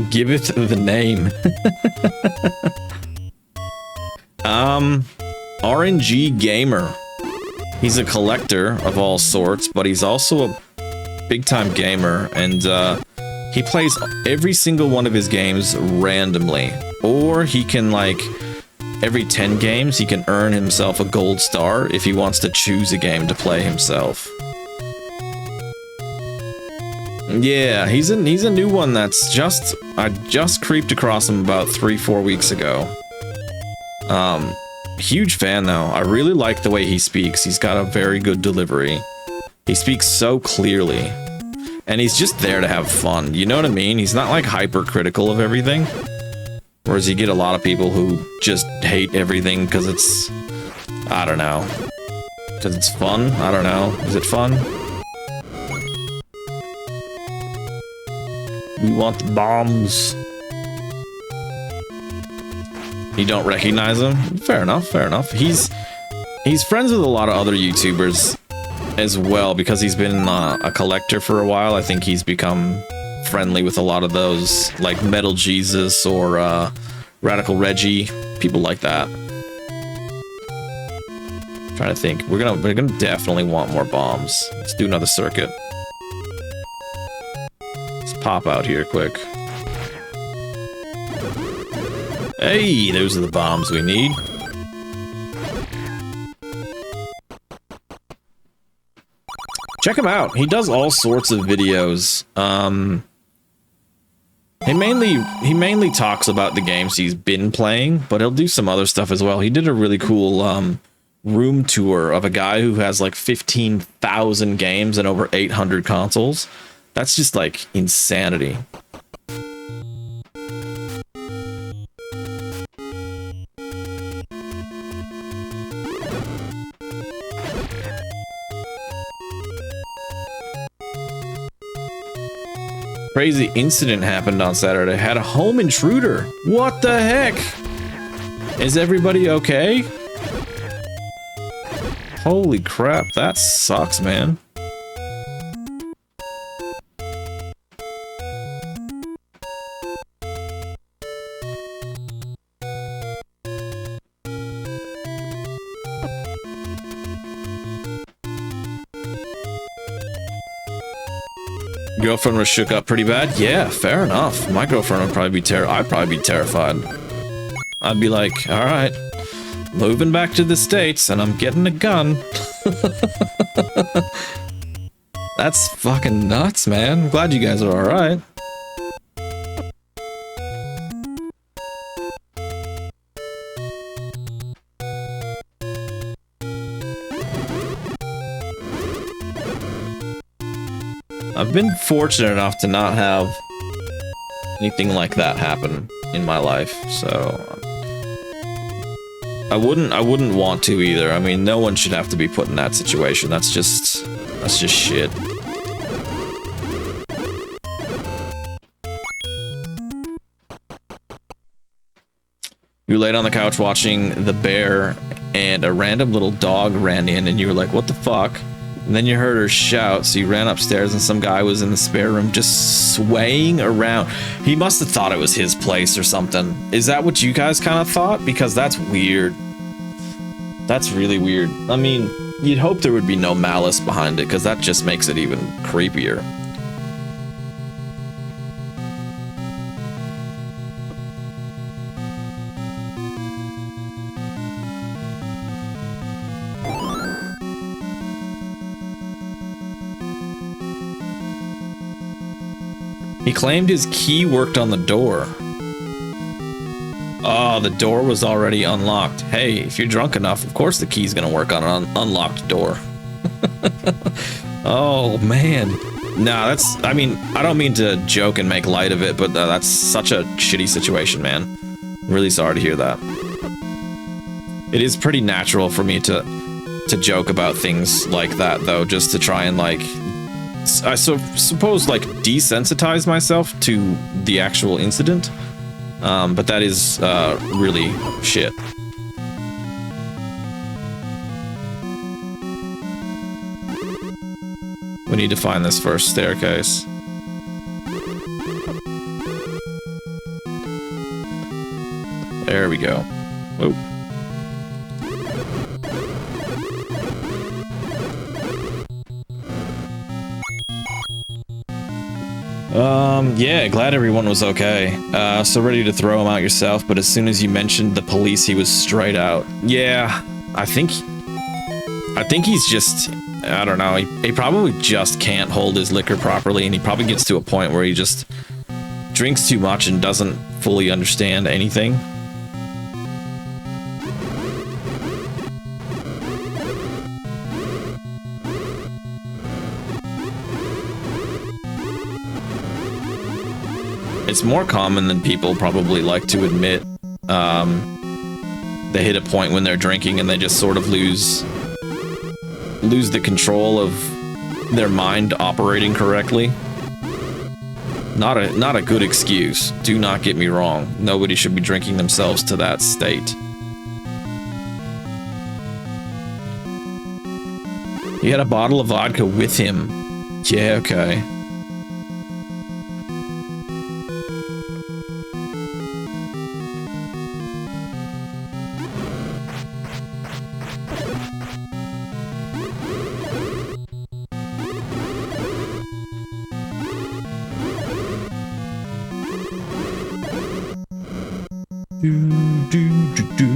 Give it the name. RNG Gamer. He's a collector of all sorts, but he's also a big-time gamer, and he plays every single one of his games randomly. Or he can, like, every 10 games, he can earn himself a gold star if he wants to choose a game to play himself. Yeah, he's a new one that's I just creeped across him about 3-4 weeks ago. Huge fan though. I really like the way he speaks. He's got a very good delivery. He speaks so clearly. And he's just there to have fun. You know what I mean? He's not like hypercritical of everything. Whereas you get a lot of people who just hate everything because it's, I don't know. Because it's fun? I don't know. Is it fun? We want the bombs. You don't recognize him? Fair enough, fair enough. He's friends with a lot of other YouTubers as well because he's been a collector for a while. I think he's become friendly with a lot of those, like Metal Jesus or Radical Reggie, people like that. Trying to think. We're gonna definitely want more bombs. Let's do another circuit. Let's pop out here quick. Hey, those are the bombs we need. Check him out. He does all sorts of videos. He mainly talks about the games he's been playing, but he'll do some other stuff as well. He did a really cool room tour of a guy who has like 15,000 games and over 800 consoles. That's just like insanity. Crazy incident happened on Saturday. Had a home intruder. What the heck? Is everybody okay? Holy crap, that sucks, man. Girlfriend was shook up pretty bad. Yeah, fair enough. My girlfriend would probably be I'd probably be terrified. I'd be like, all right, moving back to the States and I'm getting a gun. That's fucking nuts, man. I'm glad you guys are all right. I've been fortunate enough to not have anything like that happen in my life, so I wouldn't want to either. I mean, no one should have to be put in that situation. That's just shit. You laid on the couch watching The Bear and a random little dog ran in and you were like, what the fuck? And then you heard her shout, so you ran upstairs and some guy was in the spare room just swaying around. He must have thought it was his place or something. Is that what you guys kind of thought? Because that's weird. That's really weird. I mean, you'd hope there would be no malice behind it, because that just makes it even creepier. He claimed his key worked on the door. Oh, the door was already unlocked. Hey, if you're drunk enough, of course the key's gonna work on an unlocked door. Oh, man. Nah, that's... I mean, I don't mean to joke and make light of it, but that's such a shitty situation, man. I'm really sorry to hear that. It is pretty natural for me to joke about things like that, though, just to try and, like... I suppose, like, desensitize myself to the actual incident, but that is really shit. We need to find this first staircase. There we go. Whoa. Yeah, glad everyone was okay. So ready to throw him out yourself, but as soon as you mentioned the police, he was straight out. Yeah, I think he's just, I don't know, he probably just can't hold his liquor properly, and he probably gets to a point where he just drinks too much and doesn't fully understand anything. It's more common than people probably like to admit. They hit a point when they're drinking and they just sort of lose the control of their mind operating correctly. Not a good excuse. Do not get me wrong. Nobody should be drinking themselves to that state. He had a bottle of vodka with him. Yeah, okay. Do, do, do, do.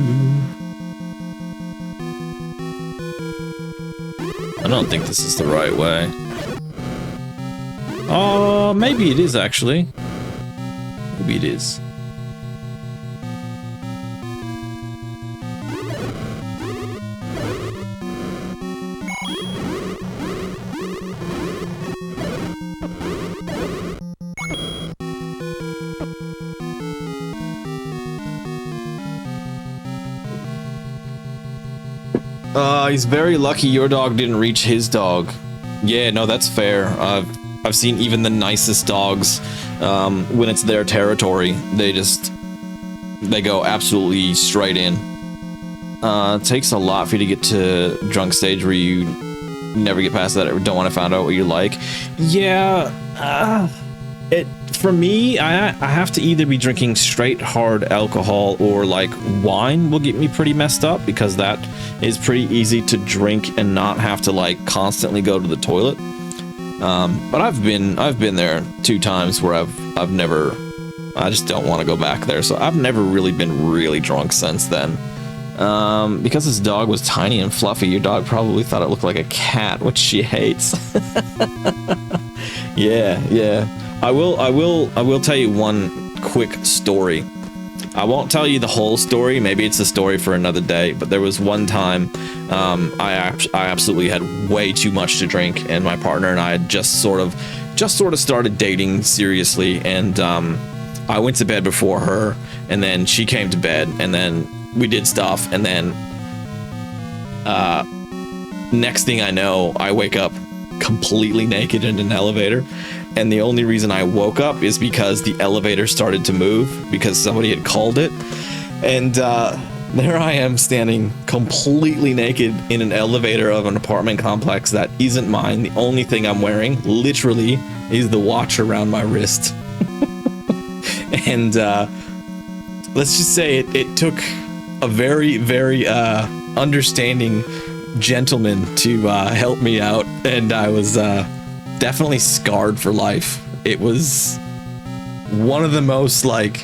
I don't think this is the right way. Oh, maybe it is actually. Maybe it is. He's very lucky your dog didn't reach his dog. Yeah, no, that's fair. I've seen even the nicest dogs, when it's their territory, they go absolutely straight in. It takes a lot for you to get to drunk stage where you never get past that or don't want to find out what you like. Yeah, for me, I have to either be drinking straight hard alcohol or like wine will get me pretty messed up, because that is pretty easy to drink and not have to like constantly go to the toilet. But I've been there 2 times where I just don't want to go back there. So I've never really been really drunk since then. Because this dog was tiny and fluffy, your dog probably thought it looked like a cat, which she hates. Yeah. I will tell you one quick story. I won't tell you the whole story. Maybe it's a story for another day. But there was one time, I absolutely had way too much to drink, and my partner and I had just sort of started dating seriously. And I went to bed before her, and then she came to bed, and then we did stuff, and then next thing I know, I wake up completely naked in an elevator. And the only reason I woke up is because the elevator started to move because somebody had called it. And there I am standing completely naked in an elevator of an apartment complex that isn't mine. The only thing I'm wearing, literally, is the watch around my wrist. And let's just say it took a very, very understanding gentleman to help me out. And I was definitely scarred for life. It was one of the most like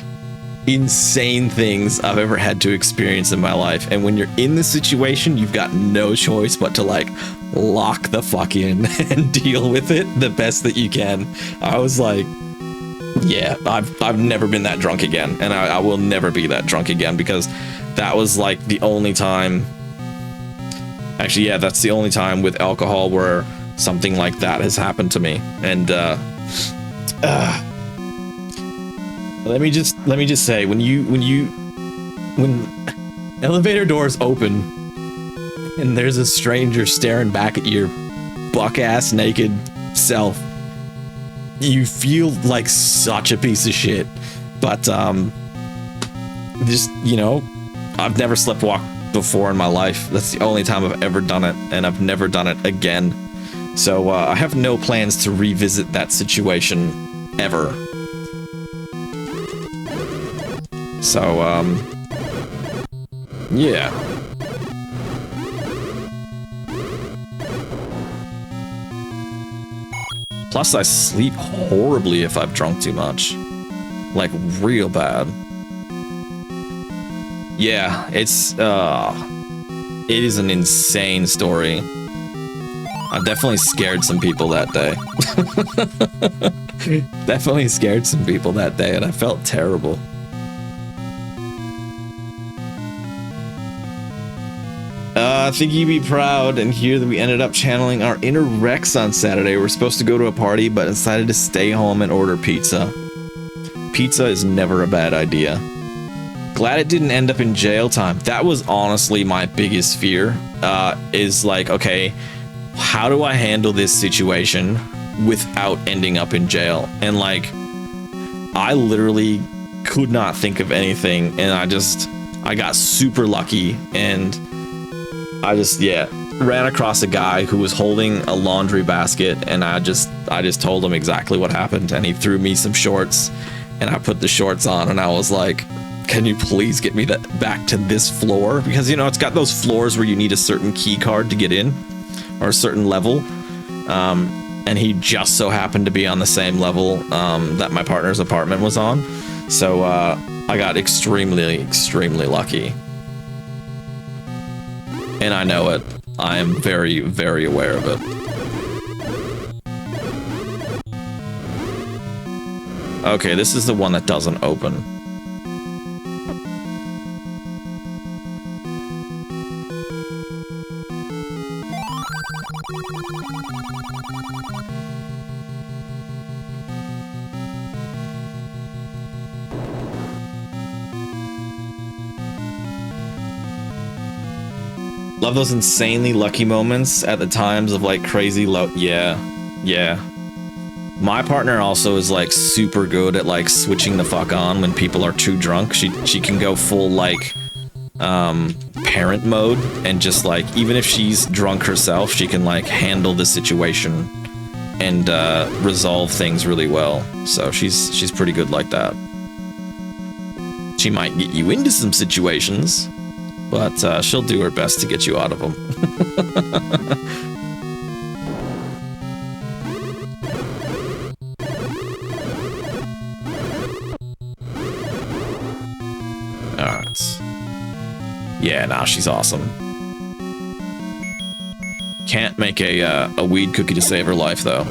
insane things I've ever had to experience in my life. And when you're in this situation, you've got no choice but to like lock the fuck in and deal with it the best that you can. I was like, yeah, I've never been that drunk again, and I will never be that drunk again, because that was like the only time. Actually, yeah, that's the only time with alcohol where something like that has happened to me. And let me just say, when elevator doors open and there's a stranger staring back at your buck-ass naked self, you feel like such a piece of shit. But just, you know, I've never sleptwalked before in my life. That's the only time I've ever done it, and I've never done it again. So I have no plans to revisit that situation ever. So yeah. Plus I sleep horribly if I've drunk too much. Like real bad. Yeah, it is an insane story. I definitely scared some people that day. Definitely scared some people that day, and I felt terrible. I think you'd be proud and hear that we ended up channeling our inner Rex on Saturday. We're supposed to go to a party, but decided to stay home and order pizza. Pizza is never a bad idea. Glad it didn't end up in jail time. That was honestly my biggest fear, is like, okay, how do I handle this situation without ending up in jail? And like, I literally could not think of anything, and I got super lucky, and I just, yeah, ran across a guy who was holding a laundry basket, and I just told him exactly what happened, and he threw me some shorts, and I put the shorts on, and I was like, can you please get me that back to this floor? Because, you know, it's got those floors where you need a certain key card to get in, or a certain level, and he just so happened to be on the same level that my partner's apartment was on. So I got extremely, extremely lucky. And I know it. I am very, very aware of it. Okay, this is the one that doesn't open. Love those insanely lucky moments at the times of like crazy low. Yeah, yeah. My partner also is like super good at like switching the fuck on when people are too drunk. She can go full like parent mode and just like, even if she's drunk herself, she can like handle the situation and resolve things really well. So she's pretty good like that. She might get you into some situations, but she'll do her best to get you out of them. Alright. Yeah, nah, she's awesome. Can't make a weed cookie to save her life, though.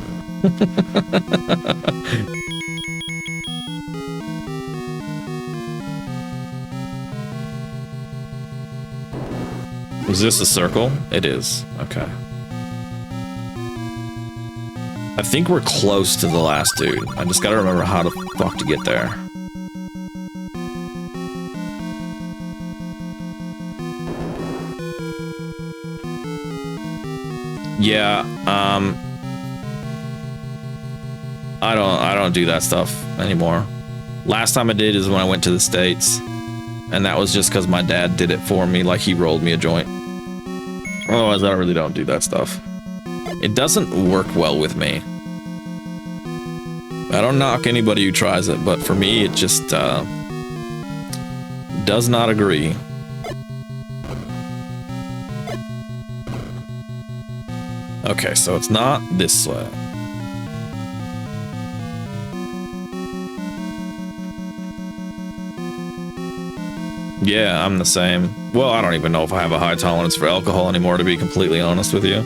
Is this a circle? It is. Okay. I think we're close to the last dude. I just gotta remember how the fuck to get there. Yeah, I don't do that stuff anymore. Last time I did is when I went to the States, and that was just because my dad did it for me, like he rolled me a joint. Otherwise, I really don't do that stuff. It doesn't work well with me. I don't knock anybody who tries it, but for me, it just does not agree. Okay, so it's not this way. Yeah, I'm the same. Well, I don't even know if I have a high tolerance for alcohol anymore, to be completely honest with you.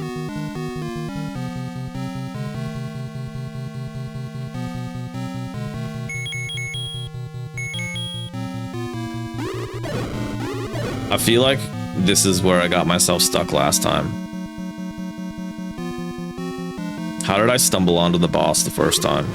I feel like this is where I got myself stuck last time. How did I stumble onto the boss the first time?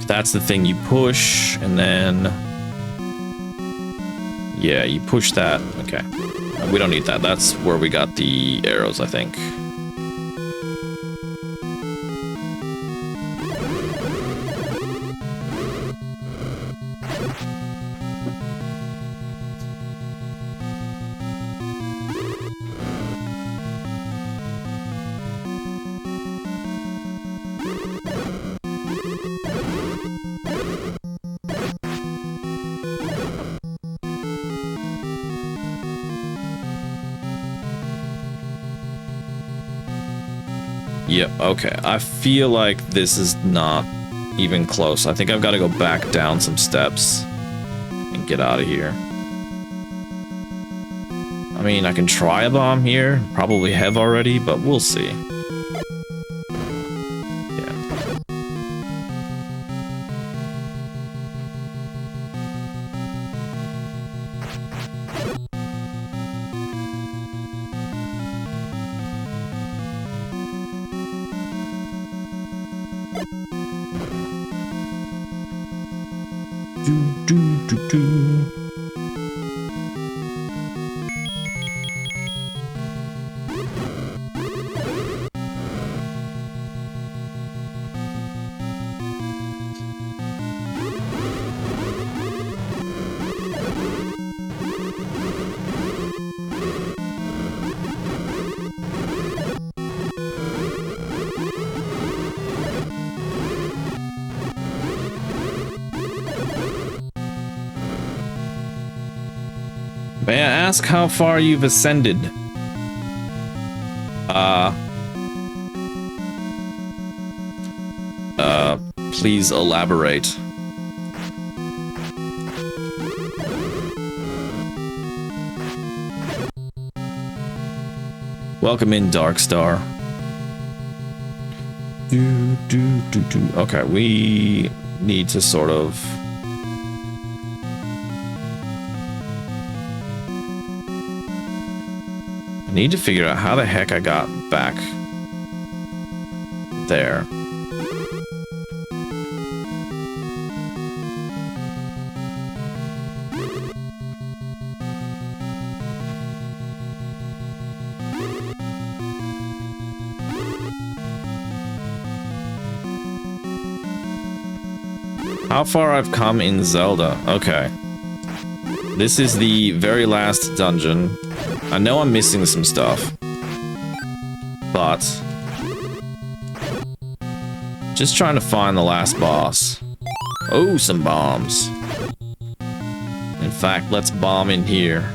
That's the thing, you push, and then... Yeah, you push that. Okay. We don't need that. That's where we got the arrows, I think. Yep, okay. I feel like this is not even close. I think I've got to go back down some steps and get out of here. I mean, I can try a bomb here. Probably have already, but we'll see. May I ask how far you've ascended? Please elaborate. Welcome in, Darkstar. Okay, we need to sort of... I need to figure out how the heck I got back there. How far I've come in Zelda. Okay. This is the very last dungeon. I know I'm missing some stuff. But... just trying to find the last boss. Oh, some bombs. In fact, let's bomb in here.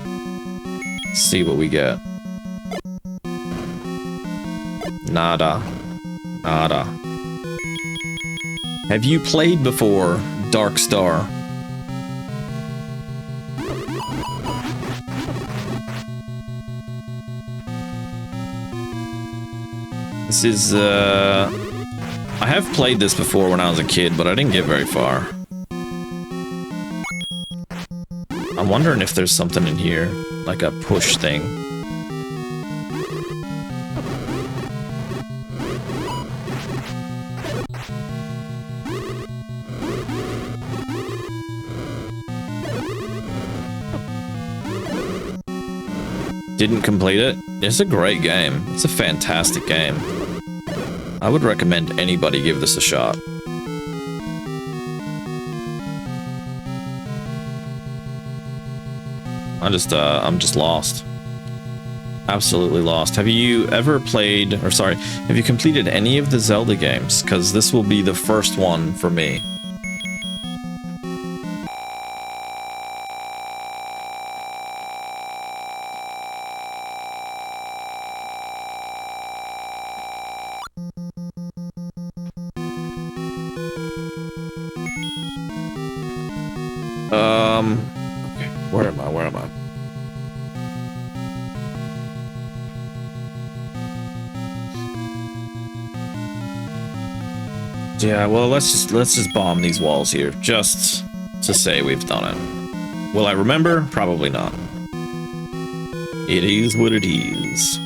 See what we get. Nada. Nada. Have you played before, Darkstar? This is, I have played this before when I was a kid, but I didn't get very far. I'm wondering if there's something in here, like a push thing. Didn't complete it. It's a great game. It's a fantastic game. I would recommend anybody give this a shot. I'm just lost. Absolutely lost. Have you ever played, or sorry, have you completed any of the Zelda games? Because this will be the first one for me. Okay, where am I? Yeah, well, let's just bomb these walls here, just to say we've done it. Will I remember? Probably not. It is what it is.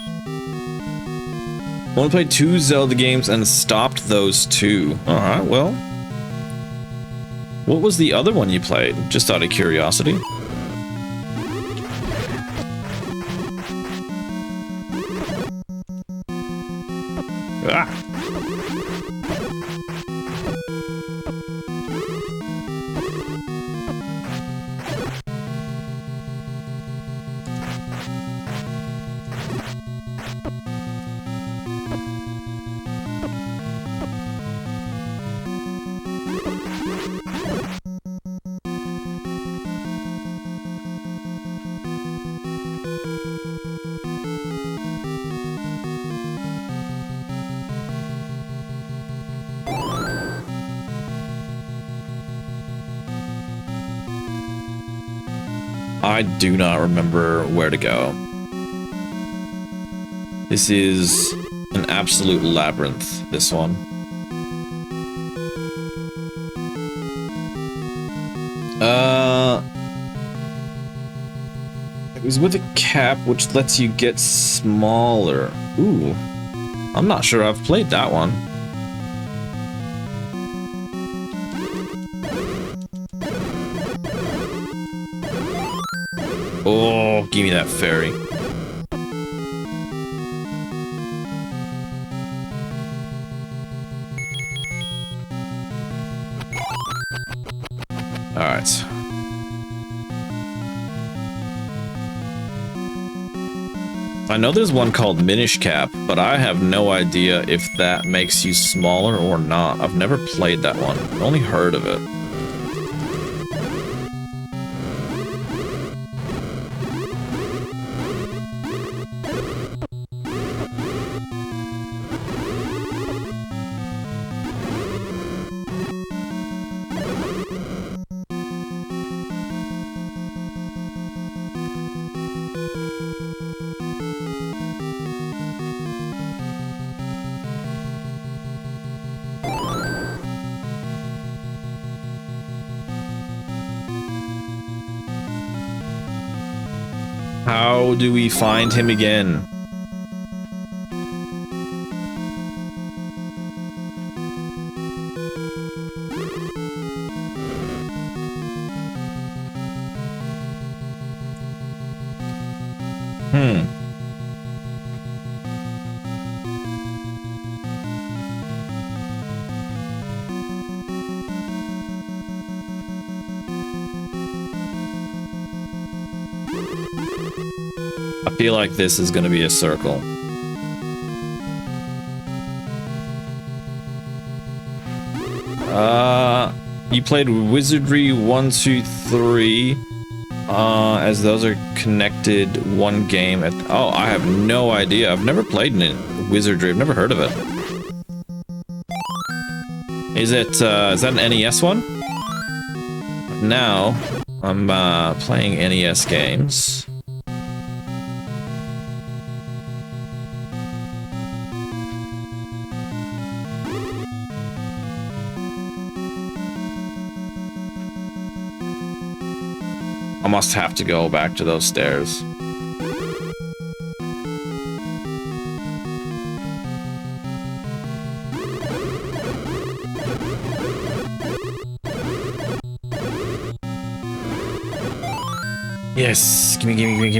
Only played 2 Zelda games and stopped those 2. Alright, well. What was the other one you played? Just out of curiosity. Ah! I do not remember where to go. This is an absolute labyrinth, this one. It was with a cap which lets you get smaller. Ooh. I'm not sure I've played that one. Oh, give me that fairy. Alright. I know there's one called Minish Cap, but I have no idea if that makes you smaller or not. I've never played that one. I've only heard of it. How do we find him again? I feel like this is going to be a circle. You played Wizardry 1, 2, 3, as those are connected one game at... Oh, I have no idea. I've never played Wizardry. I've never heard of it. Is that an NES one? Now, I'm playing NES games. I must have to go back to those stairs. Yes, gimme.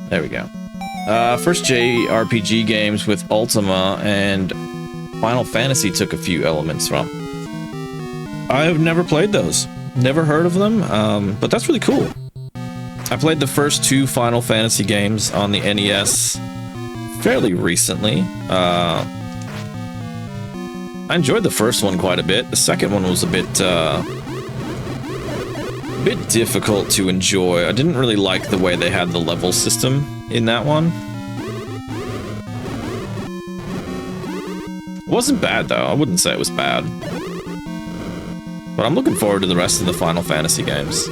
There we go. First JRPG games with Ultima and Final Fantasy took a few elements from. I have never played those. Never heard of them, but that's really cool. I played the first 2 Final Fantasy games on the NES fairly recently. I enjoyed the first one quite a bit. The second one was a bit difficult to enjoy. I didn't really like the way they had the level system in that one. It wasn't bad though. I wouldn't say it was bad. But I'm looking forward to the rest of the Final Fantasy games.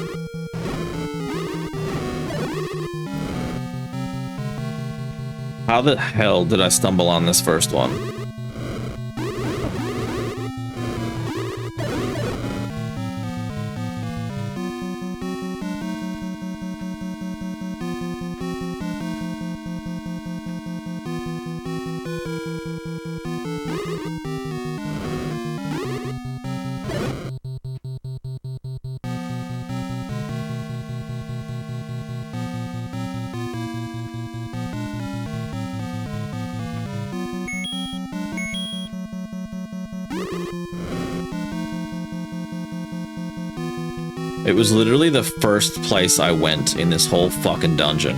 How the hell did I stumble on this first one? It was literally the first place I went in this whole fucking dungeon.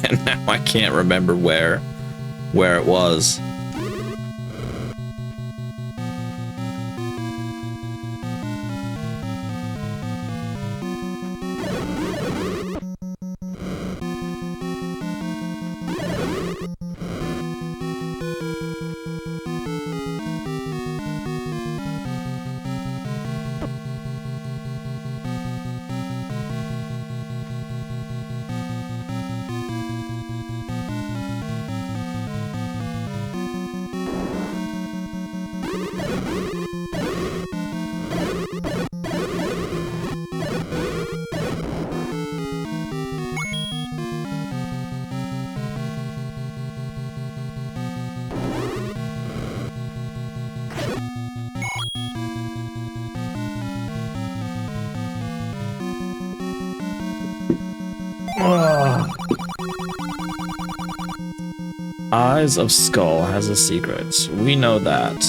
And now I can't remember where it was. Eyes of Skull has a secret. We know that.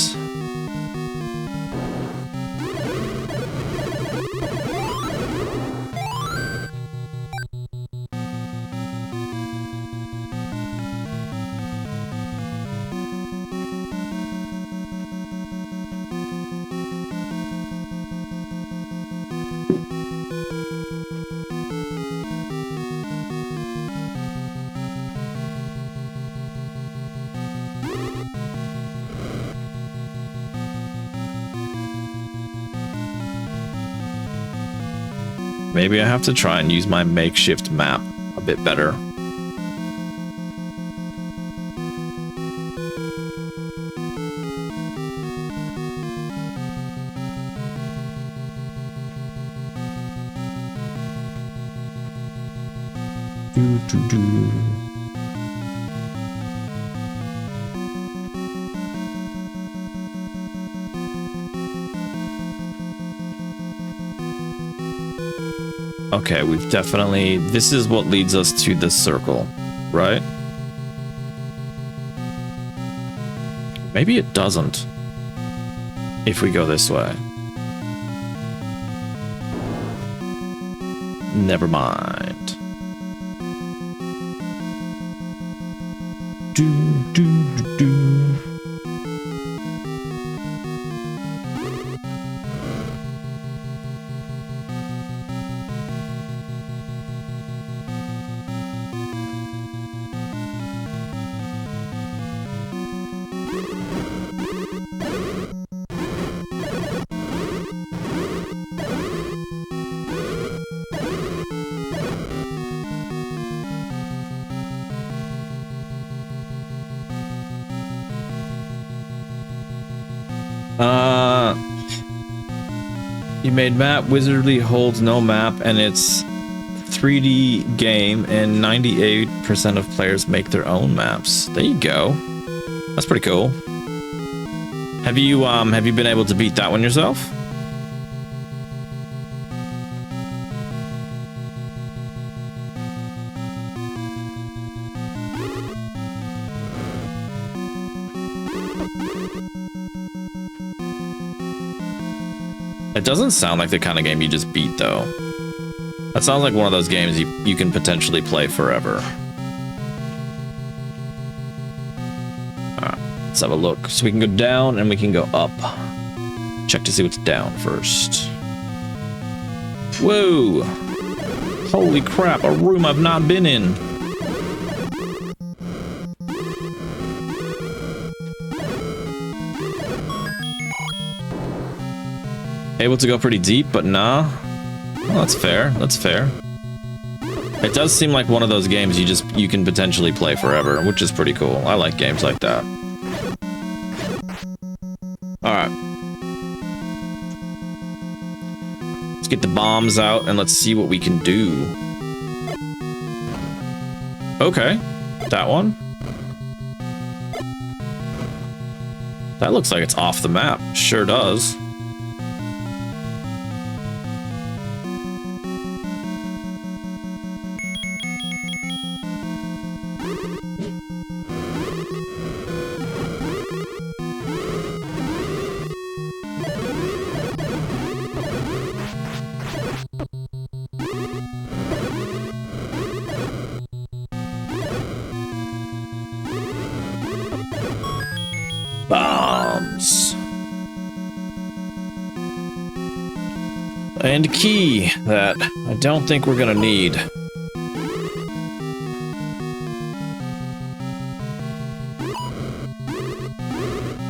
Maybe I have to try and use my makeshift map a bit better. Do, do, do. Okay, we've definitely... This is what leads us to this circle, right? Maybe it doesn't. If we go this way. Never mind. Do, do, do, do. You made map, Wizardly holds no map, and it's 3D game, and 98% of players make their own maps. There you go. That's pretty cool. Have you been able to beat that one yourself? It doesn't sound like the kind of game you just beat, though. That sounds like one of those games you can potentially play forever. Alright, let's have a look. So we can go down and we can go up. Check to see what's down first. Whoa! Holy crap, a room I've not been in. Able to go pretty deep, but nah. Well, that's fair. That's fair. It does seem like one of those games you can potentially play forever, which is pretty cool. I like games like that. Alright. Let's get the bombs out and let's see what we can do. Okay. That one. That looks like it's off the map. Sure does. Bombs. And a key that I don't think we're gonna need.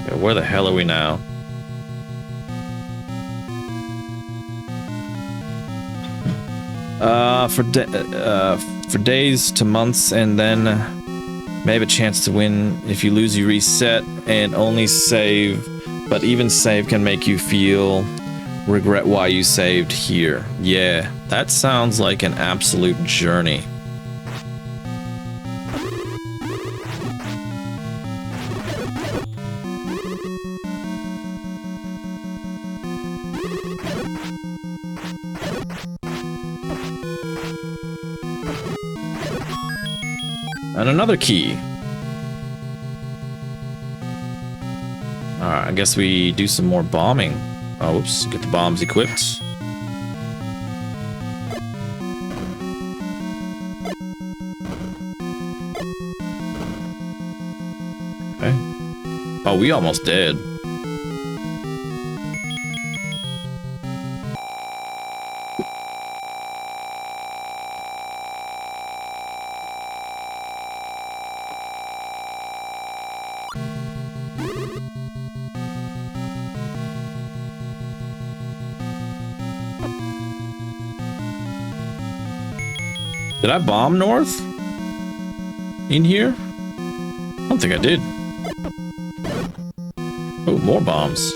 Okay, where the hell are we now? For days to months, and then may have a chance to win. If you lose, you reset and only save, but even save can make you feel regret why you saved here. Yeah, that sounds like an absolute journey. And another key. Alright, I guess we do some more bombing. Oh, whoops, get the bombs equipped. Okay. Oh, we almost did. Did I bomb north? In here? I don't think I did. Oh, more bombs.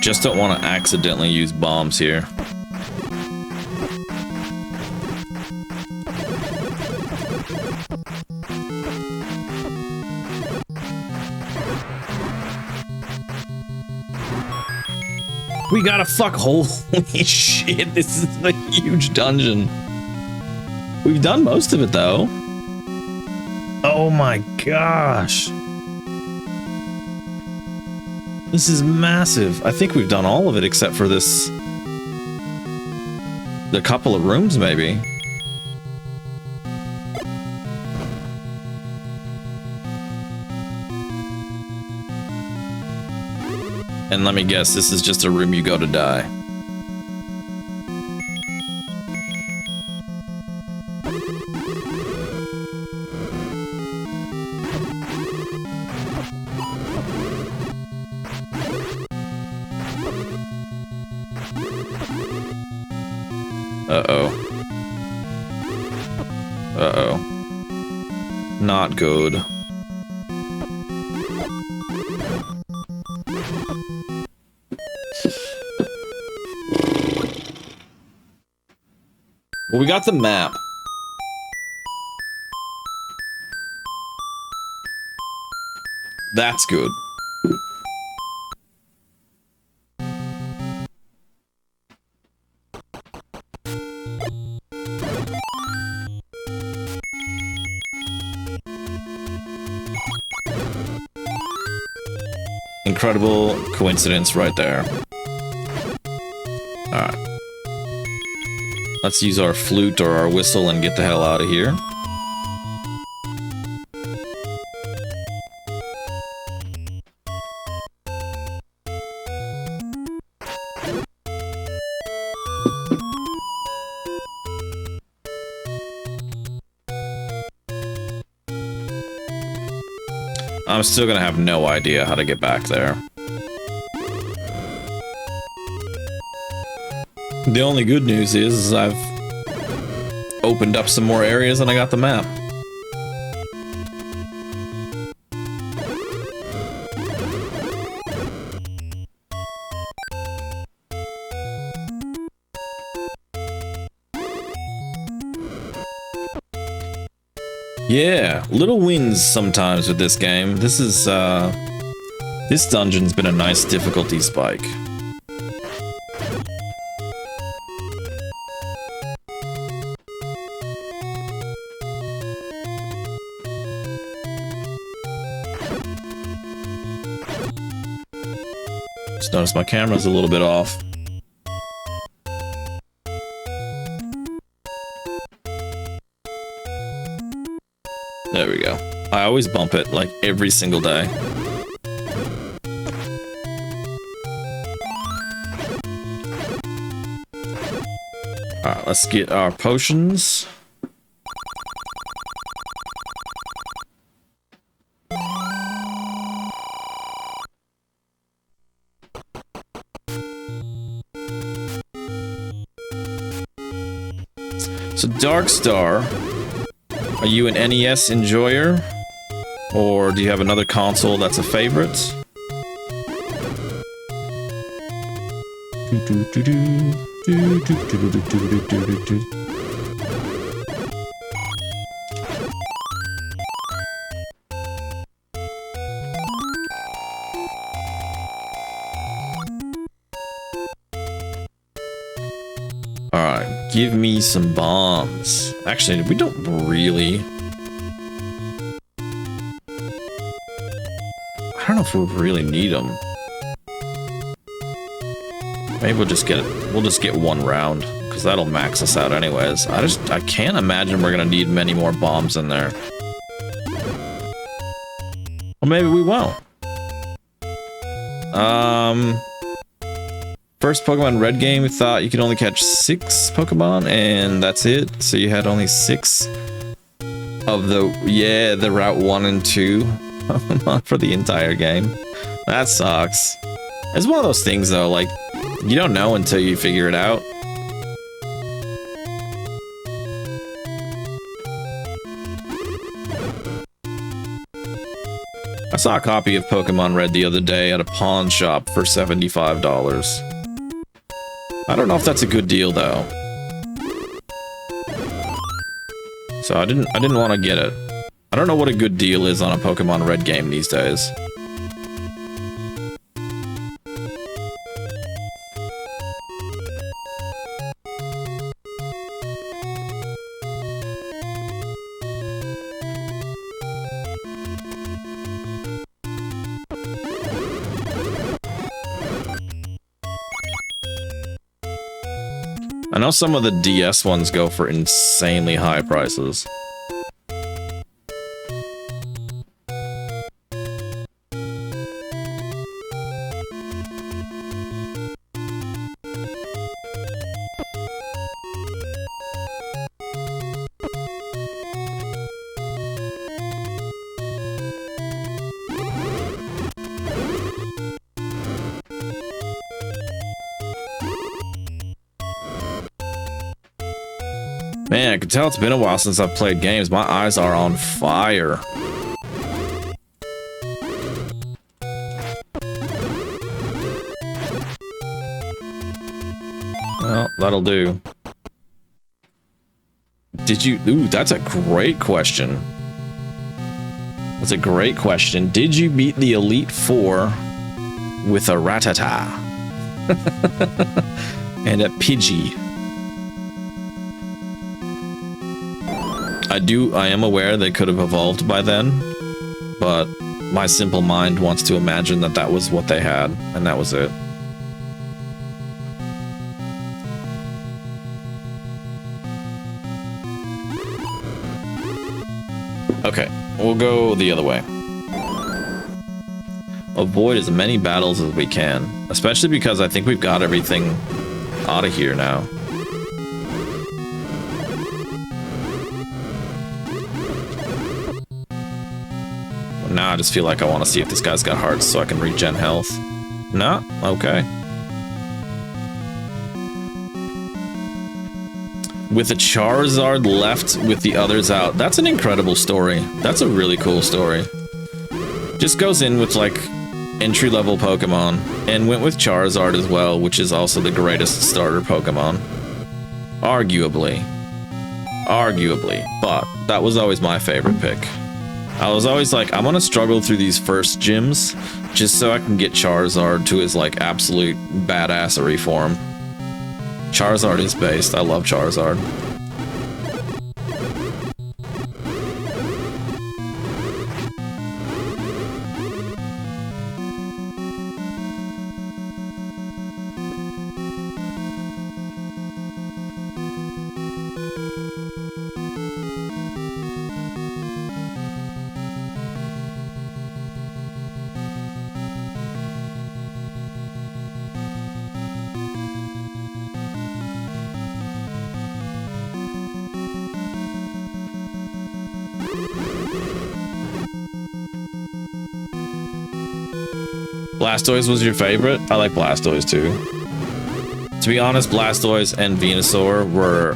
Just don't want to accidentally use bombs here. We got a fuck. Holy shit, this is a huge dungeon. We've done most of it though. Oh my gosh. This is massive. I think we've done all of it except for this. The couple of rooms maybe. And let me guess, this is just a room you go to die. Uh-oh. Uh-oh. Not good. Well, we got the map. That's good. Incredible coincidence right there. Alright. Let's use our flute or our whistle and get the hell out of here. I'm still gonna have no idea how to get back there. The only good news is I've opened up some more areas and I got the map. Yeah, little wins sometimes with this game. This is, this dungeon's been a nice difficulty spike. Just noticed my camera's a little bit off. There we go. I always bump it, like, every single day. Alright, let's get our potions. So, Dark Star. Are you an NES enjoyer? Or do you have another console that's a favorite? Alright, give me some bombs. Actually, we don't really... I don't know if we really need them. Maybe we'll just get one round, because that'll max us out anyways. I can't imagine we're gonna need many more bombs in there. Or maybe we won't. First Pokemon Red game, we thought you could only catch 6 Pokemon, and that's it. So you had only 6 of the Route 1 and 2 Pokemon for the entire game. That sucks. It's one of those things though, like, you don't know until you figure it out. I saw a copy of Pokemon Red the other day at a pawn shop for $75. I don't know if that's a good deal though. So I didn't want to get it. I don't know what a good deal is on a Pokemon Red game these days. I know some of the DS ones go for insanely high prices. Man, I can tell it's been a while since I've played games. My eyes are on fire. Well, that'll do. Did you... Ooh, that's a great question. That's a great question. Did you beat the Elite Four with a Rattata? And a Pidgey? I am aware they could have evolved by then, but my simple mind wants to imagine that that was what they had, and that was it. Okay, we'll go the other way. Avoid as many battles as we can, especially because I think we've got everything out of here now. Now I just feel like I want to see if this guy's got hearts so I can regen health. No? Okay. With a Charizard left with the others out. That's an incredible story. That's a really cool story. Just goes in with like entry-level Pokemon and went with Charizard as well, which is also the greatest starter Pokemon. Arguably. But that was always my favorite pick. I was always like, I'm gonna struggle through these first gyms just so I can get Charizard to his like absolute badassery form. Charizard is based. I love Charizard. Blastoise was your favorite? I like Blastoise too. To be honest, Blastoise and Venusaur were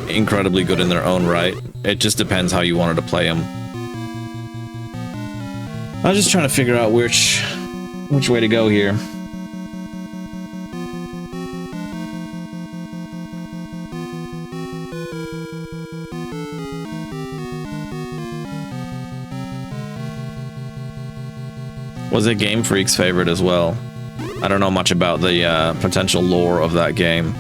incredibly good in their own right. It just depends how you wanted to play them. I was just trying to figure out which way to go here. Was it Game Freak's favorite as well? I don't know much about the potential lore of that game.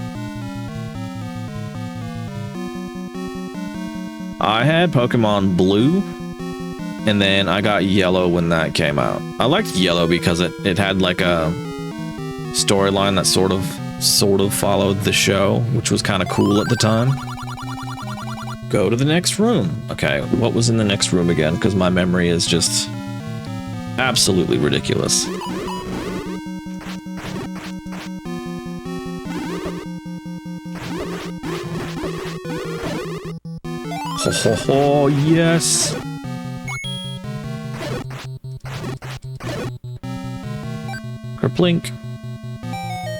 I had Pokemon Blue, and then I got Yellow when that came out. I liked Yellow because it had like a storyline that sort of followed the show, which was kind of cool at the time. Go to the next room. Okay, what was in the next room again? Because my memory is just absolutely ridiculous. Ho ho ho, yes! Kerplink.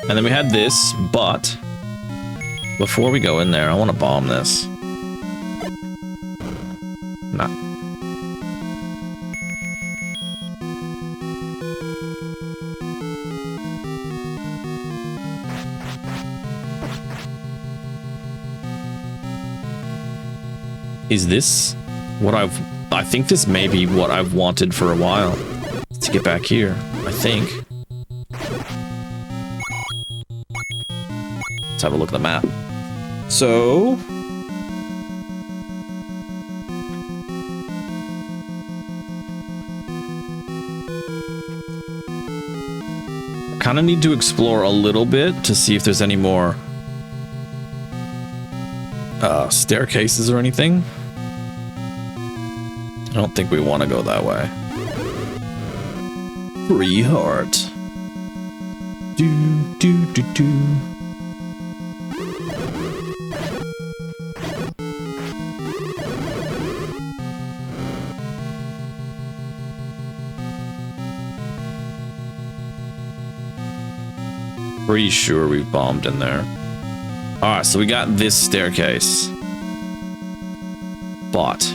And then we had this, but before we go in there, I want to bomb this. Nah. Is this what I think this may be what I've wanted for a while. To get back here, I think. Let's have a look at the map. So... kind of need to explore a little bit to see if there's any more staircases or anything. I don't think we want to go that way. Free heart. Do do do do. Pretty sure we bombed in there. Alright, so we got this staircase. But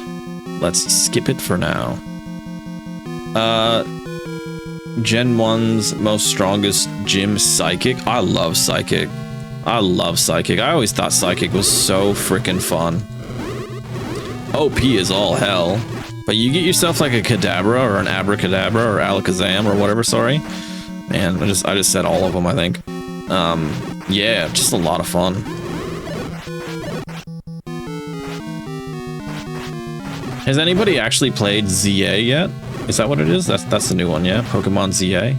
let's skip it for now. Gen 1's most strongest gym, Psychic. I love Psychic. I love Psychic. I always thought Psychic was so freaking fun. OP is all hell. But you get yourself like a Kadabra or an Abracadabra or Alakazam or whatever, sorry. Man, I just said all of them, I think. Yeah, just a lot of fun. Has anybody actually played ZA yet? Is that what it is? That's the new one, yeah? Pokemon ZA?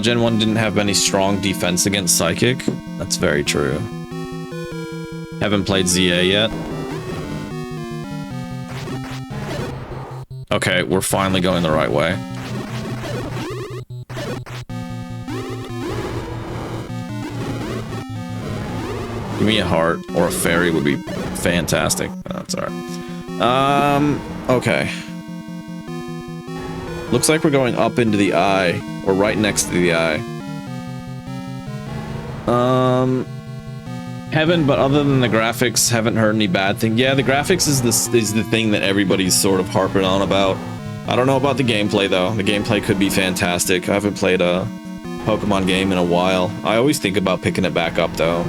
Gen 1 didn't have any strong defense against Psychic. That's very true. Haven't played ZA yet. Okay, we're finally going the right way. Give me a heart or a fairy would be fantastic. That's alright. Okay. Looks like we're going up into the eye, or right next to the eye. Heaven, but other than the graphics, haven't heard any bad thing. Yeah, the graphics is the thing that everybody's sort of harping on about. I don't know about the gameplay though. The gameplay could be fantastic. I haven't played a Pokemon game in a while. I always think about picking it back up though.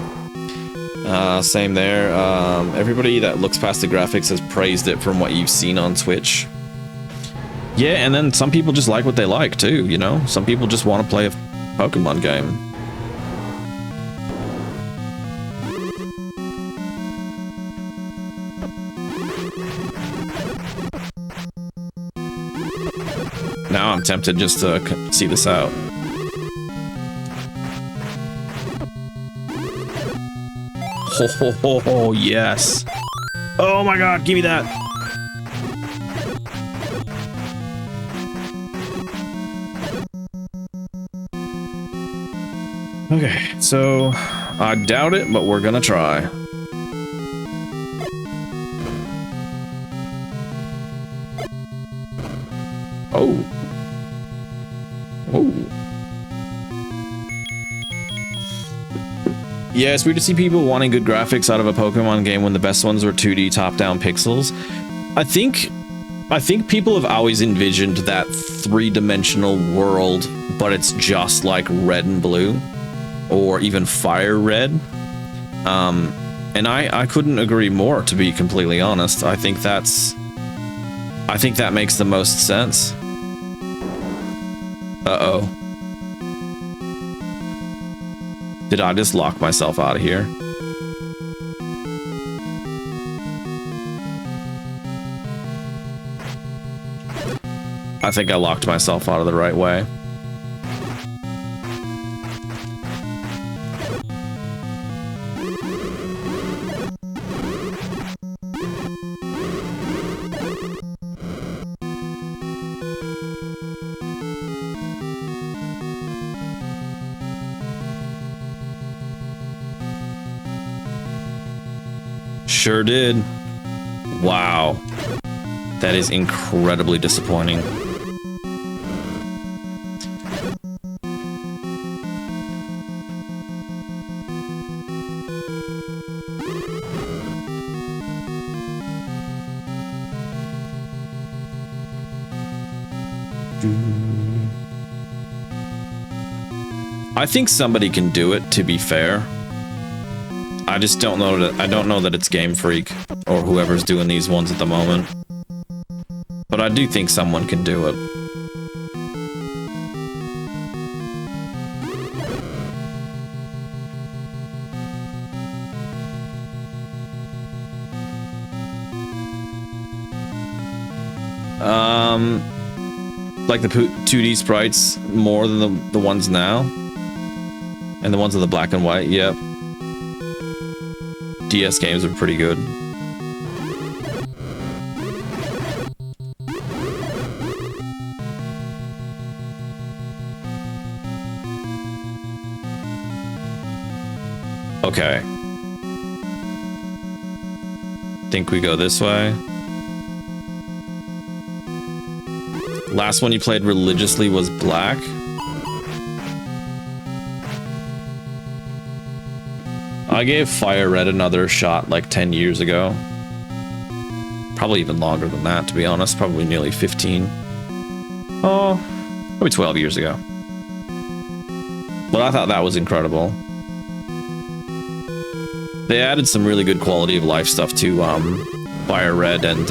Same there. Everybody that looks past the graphics has praised it from what you've seen on Twitch. Yeah, and then some people just like what they like too, you know? Some people just want to play a Pokemon game. Now I'm tempted just to see this out. Ho ho ho ho, yes. Oh my god, give me that. Okay, so I doubt it, but we're gonna try. Oh. Oh. Yeah, it's weird to see people wanting good graphics out of a Pokemon game when the best ones were 2D top-down pixels. I think people have always envisioned that three-dimensional world, but it's just like red and blue, or even fire red. And I couldn't agree more, to be completely honest. I think that makes the most sense. Uh-oh. Did I just lock myself out of here? I think I locked myself out of the right way. Sure did. Wow. That is incredibly disappointing. I think somebody can do it, to be fair. I just don't know that I don't know that it's Game Freak or whoever's doing these ones at the moment. But I do think someone can do it. Like the 2D sprites more than the ones now. And the ones with the black and white, yep. DS games are pretty good. Okay. Think we go this way. Last one you played religiously was black. I gave Fire Red another shot like 10 years ago. Probably even longer than that, to be honest. Probably nearly 15. Oh, probably 12 years ago. But I thought that was incredible. They added some really good quality of life stuff to Fire Red and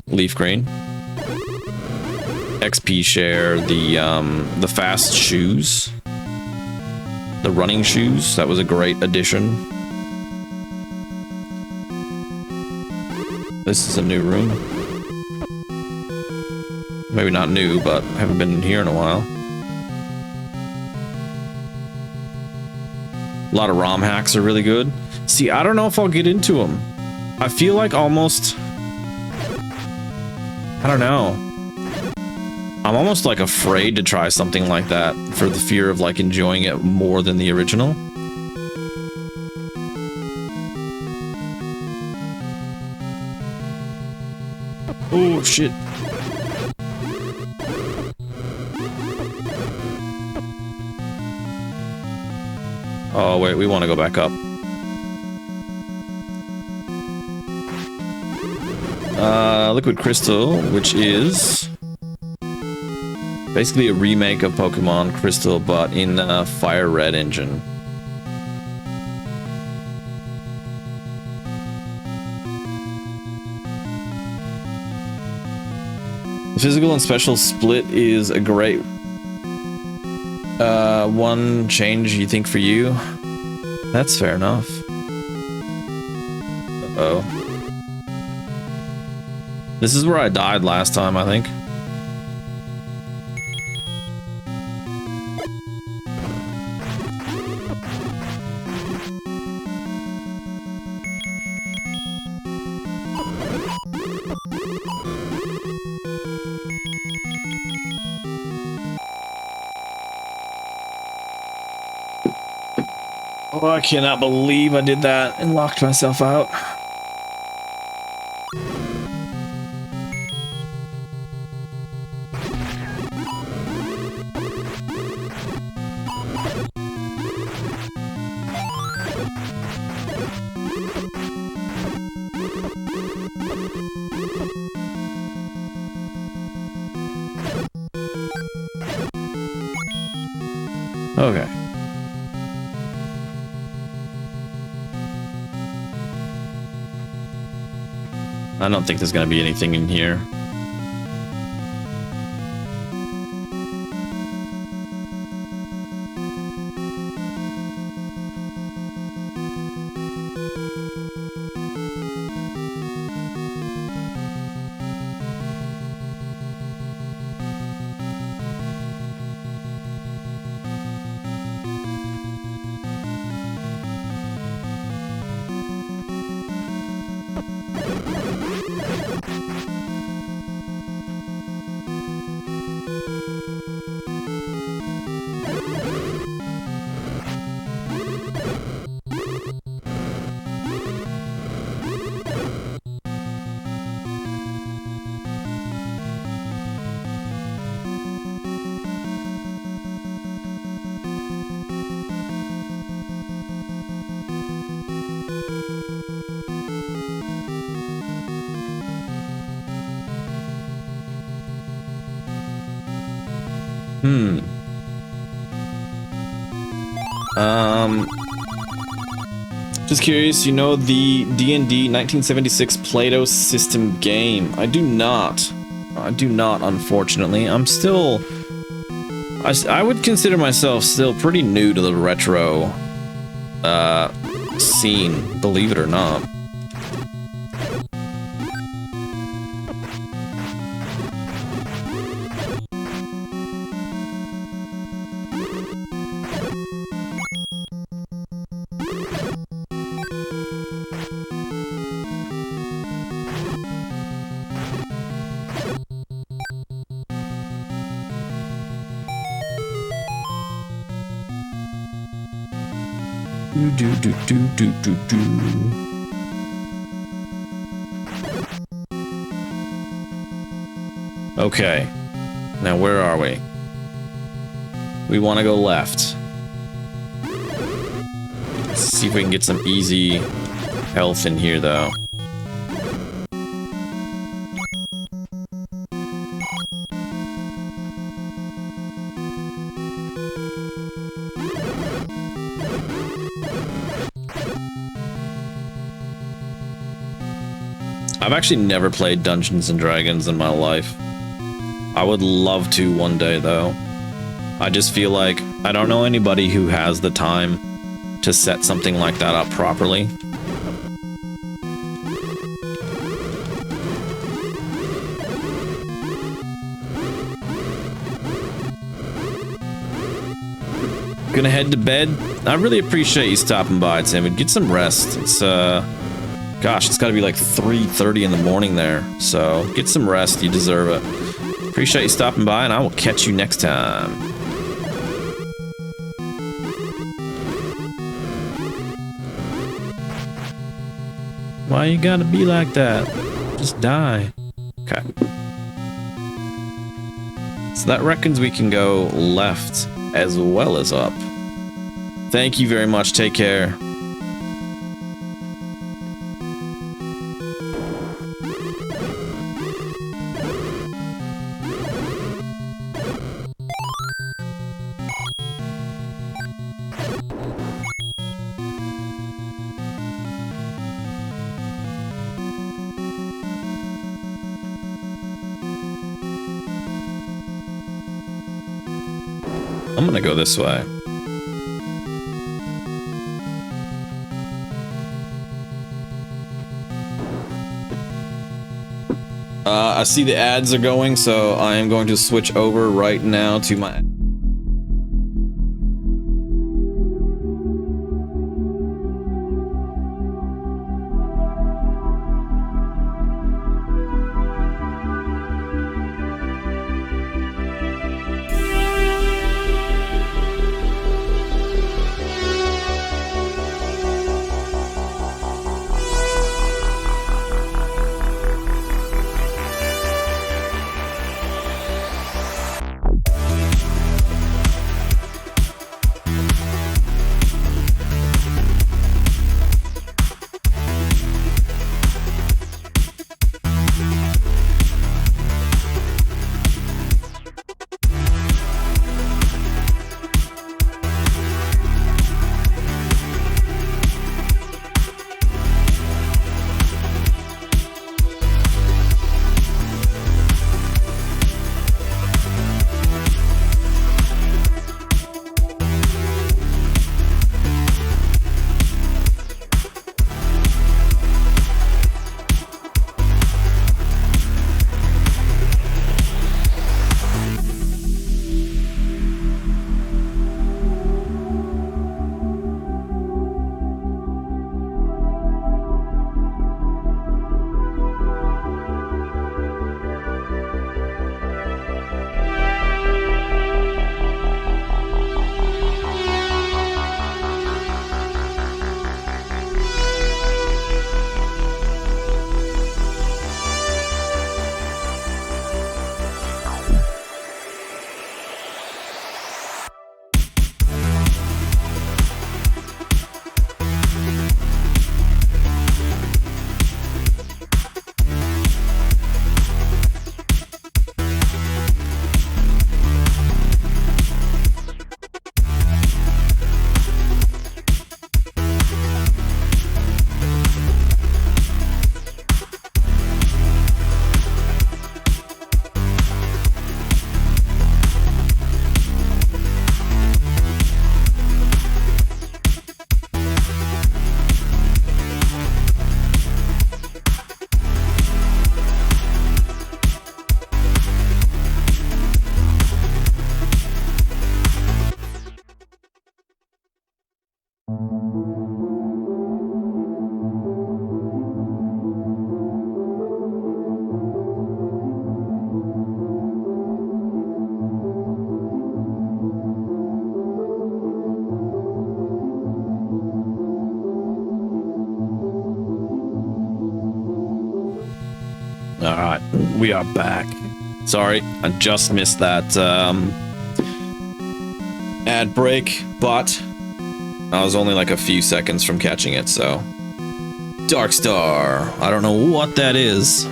Leaf Green. XP share, the fast shoes. The running shoes, that was a great addition. This is a new room. Maybe not new, but I haven't been in here in a while. A lot of ROM hacks are really good. See, I don't know if I'll get into them. I feel like almost... I don't know. I'm almost like afraid to try something like that for the fear of like enjoying it more than the original. Oh shit. Oh wait, we want to go back up. Liquid Crystal, which is basically a remake of Pokemon Crystal, but in a Fire Red engine. The physical and special split is a great one change you think for you. That's fair enough. Uh-oh. This is where I died last time, I think. Oh, I cannot believe I did that and locked myself out. Okay. I don't think there's gonna be anything in here. Just curious, you know the D&D 1976 Play-Doh system game? I do not. I do not, unfortunately. I'm still... I would consider myself still pretty new to the retro scene, believe it or not. Okay, now where are we? We want to go left. Let's see if we can get some easy health in here, though. I've actually never played Dungeons and Dragons in my life. I would love to one day, though. I just feel like I don't know anybody who has the time to set something like that up properly. Gonna head to bed. I really appreciate you stopping by, Tim. Get some rest. It's gosh, it's gotta be like 3:30 in the morning there. So get some rest. You deserve it. Appreciate you stopping by, and I will catch you next time. Why you gotta be like that? Just die. Okay. So that reckons we can go left as well as up. Thank you very much. Take care. I'm gonna go this way. I see the ads are going, so I am going to switch over right now to my... All right, we are back. Sorry, I just missed that ad break, but I was only like a few seconds from catching it, so. Dark Star, I don't know what that is.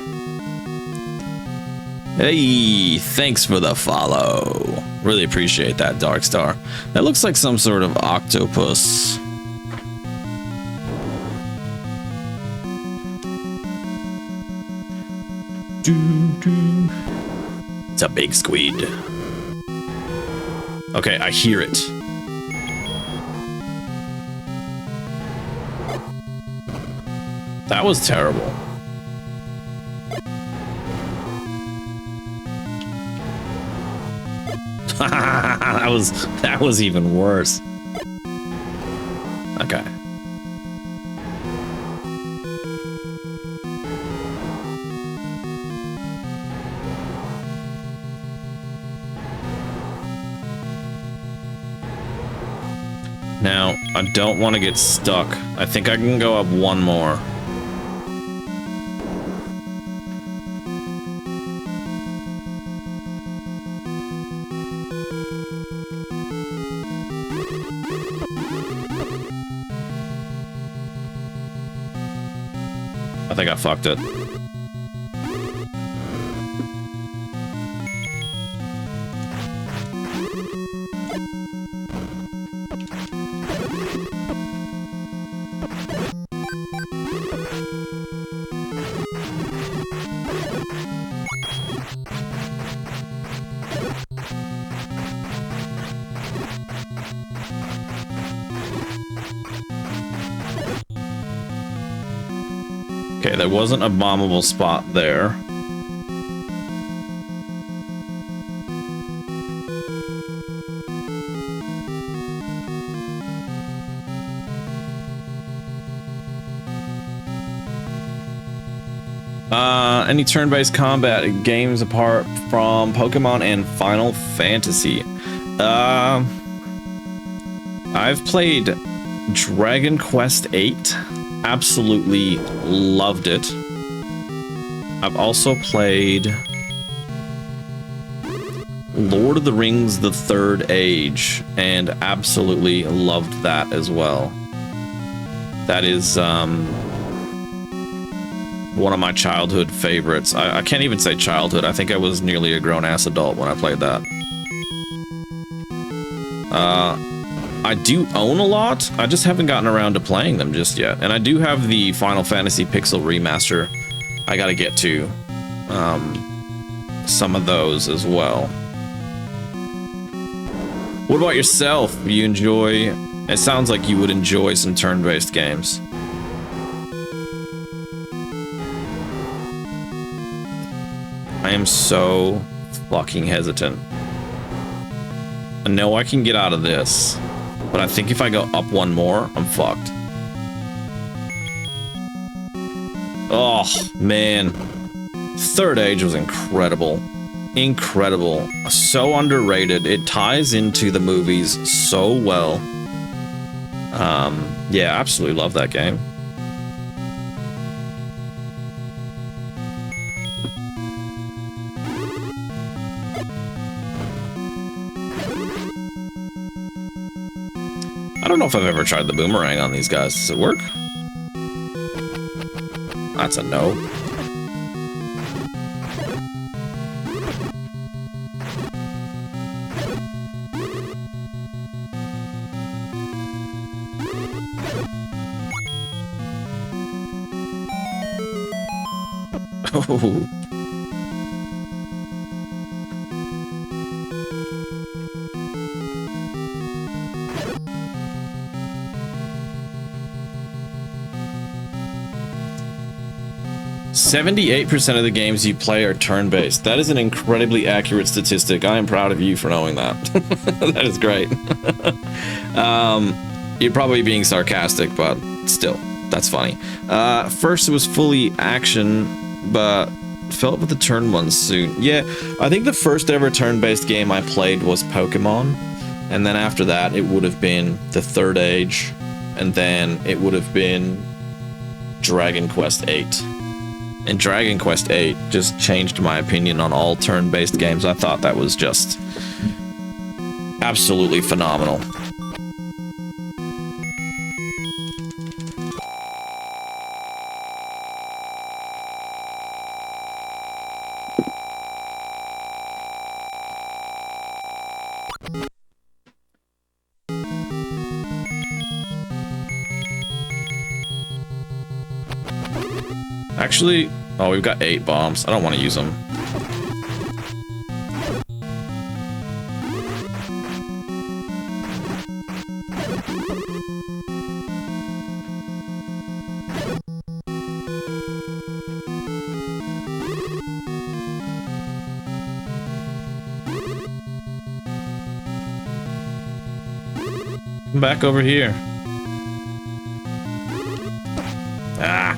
Hey, thanks for the follow. Really appreciate that, Dark Star. That looks like some sort of octopus. It's a big squid. Okay, I hear it. That was terrible. that was even worse. Okay. Now, I don't want to get stuck. I think I can go up one more. I think I fucked it. Okay, there wasn't a bombable spot there. Any turn-based combat games apart from Pokemon and Final Fantasy? I've played Dragon Quest VIII. Absolutely loved it. I've also played Lord of the Rings: The Third Age and absolutely loved that as well. That is one of my childhood favorites. I can't even say childhood. I think I was nearly a grown-ass adult when I played that. I do own a lot. I just haven't gotten around to playing them just yet. And I do have the Final Fantasy Pixel Remaster. I gotta get to some of those as well. What about yourself? You enjoy... It sounds like you would enjoy some turn-based games. I am so fucking hesitant. I know I can get out of this, but I think if I go up one more, I'm fucked. Oh, man. Third Age was incredible. Incredible. So underrated. It ties into the movies so well. Yeah, absolutely love that game. I don't know if I've ever tried the boomerang on these guys. Does it work? That's a no. Oh. 78% of the games you play are turn-based. That is an incredibly accurate statistic. I am proud of you for knowing that. That is great. You're probably being sarcastic, but still, that's funny. First it was fully action, but felt with the turn one soon. Yeah, I think the first ever turn-based game I played was Pokemon, and then after that it would have been the Third Age, and then it would have been Dragon Quest VIII. And Dragon Quest VIII just changed my opinion on all turn-based games. I thought that was just absolutely phenomenal. Actually, oh, we've got 8 bombs. I don't want to use them. Come back over here. Ah.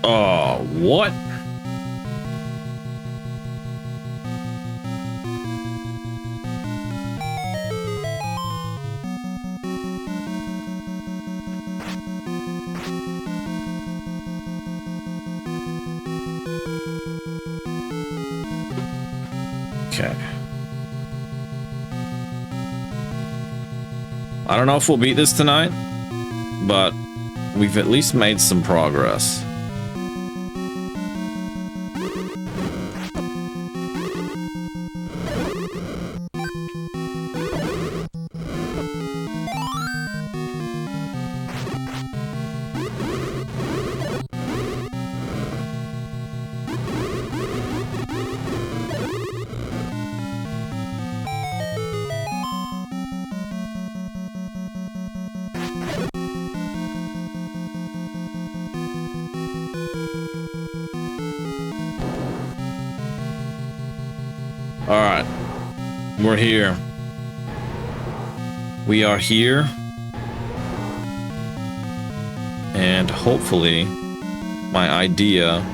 Oh, what? Okay. I don't know if we'll beat this tonight, but we've at least made some progress. All right, we're here. We are here. And hopefully my idea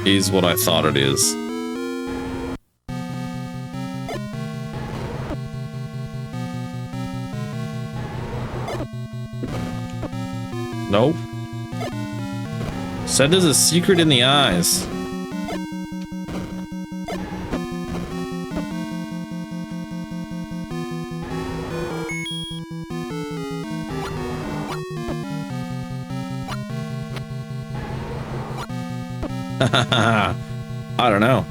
is what I thought it is. Nope. Said there's a secret in the eyes. I don't know.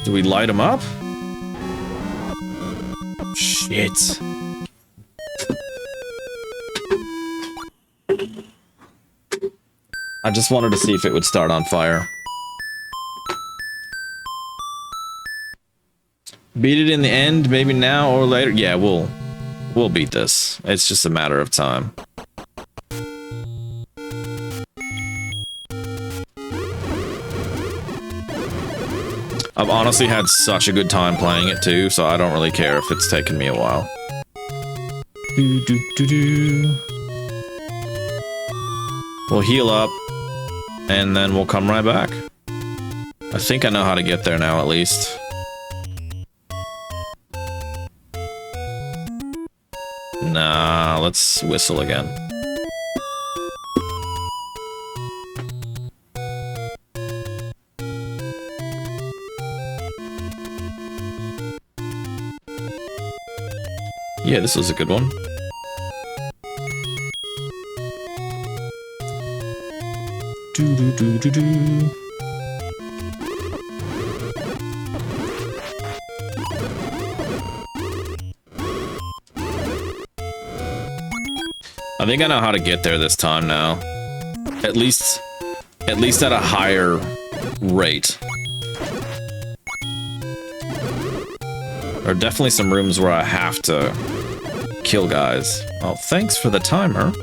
Do we light him up? Shit. I just wanted to see if it would start on fire. Beat it in the end, maybe now or later. Yeah, we'll beat this. It's just a matter of time. I've honestly had such a good time playing it too, so I don't really care if it's taken me a while. We'll heal up, and then we'll come right back. I think I know how to get there now, at least. Nah, let's whistle again. Yeah, this was a good one. I think I know how to get there this time now. At least at a higher rate. There are definitely some rooms where I have to kill guys. Oh, thanks for the timer.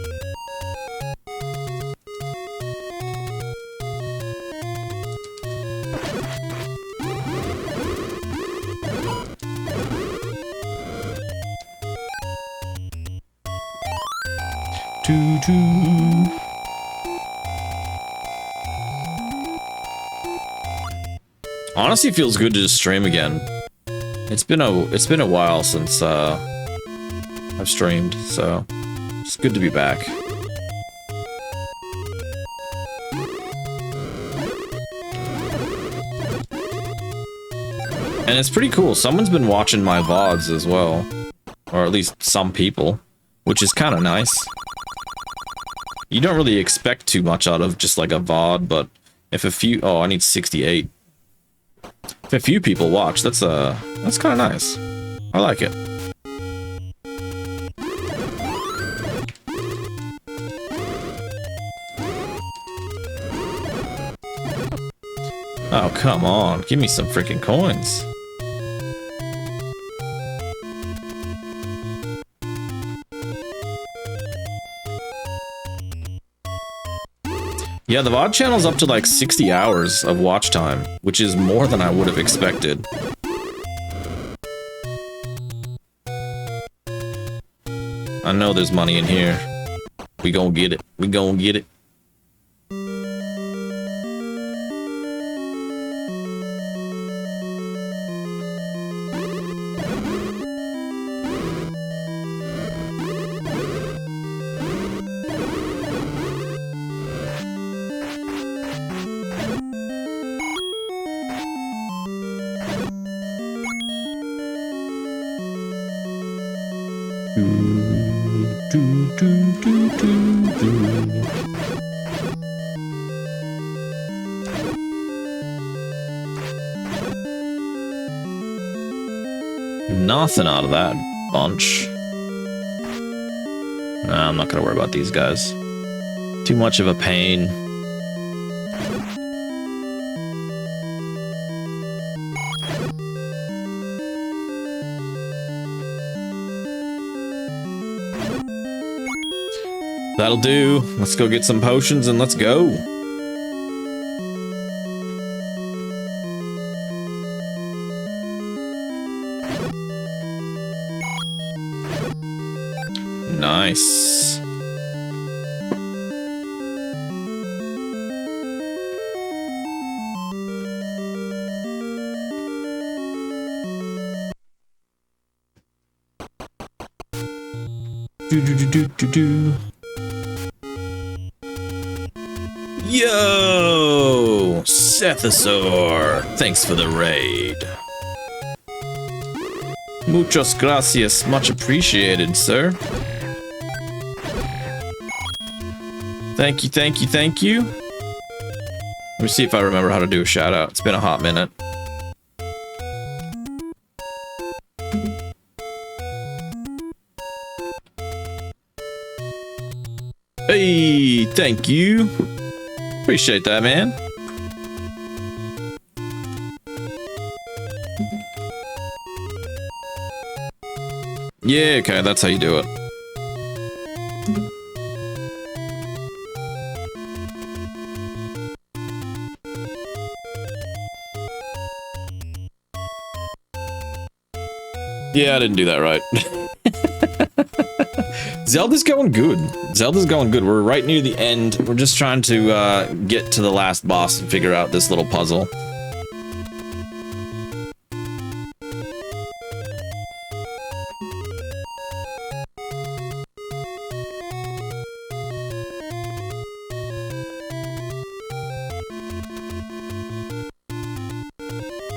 Honestly, feels good to just stream again. It's been a while since I've streamed, so it's good to be back. And it's pretty cool. Someone's been watching my VODs as well, or at least some people, which is kind of nice. You don't really expect too much out of just like a VOD, but if a few, oh, I need 68. If a few people watch, that's kind of nice. I like it. Oh, come on. Give me some freaking coins. Yeah, the VOD channel's up to like 60 hours of watch time, which is more than I would have expected. I know there's money in here. We gonna get it. We gonna get it. Nothing out of that bunch. Nah, I'm not gonna worry about these guys. Too much of a pain. That'll do. Let's go get some potions and let's go. Nice. Do. Yo, Sethosaur, thanks for the raid. Muchas gracias, much appreciated, sir. Thank you, thank you, thank you. Let me see if I remember how to do a shout out. It's been a hot minute. Hey, thank you. Appreciate that, man. Yeah, okay, that's how you do it. Yeah, I didn't do that right. Zelda's going good. Zelda's going good. We're right near the end. We're just trying to get to the last boss and figure out this little puzzle.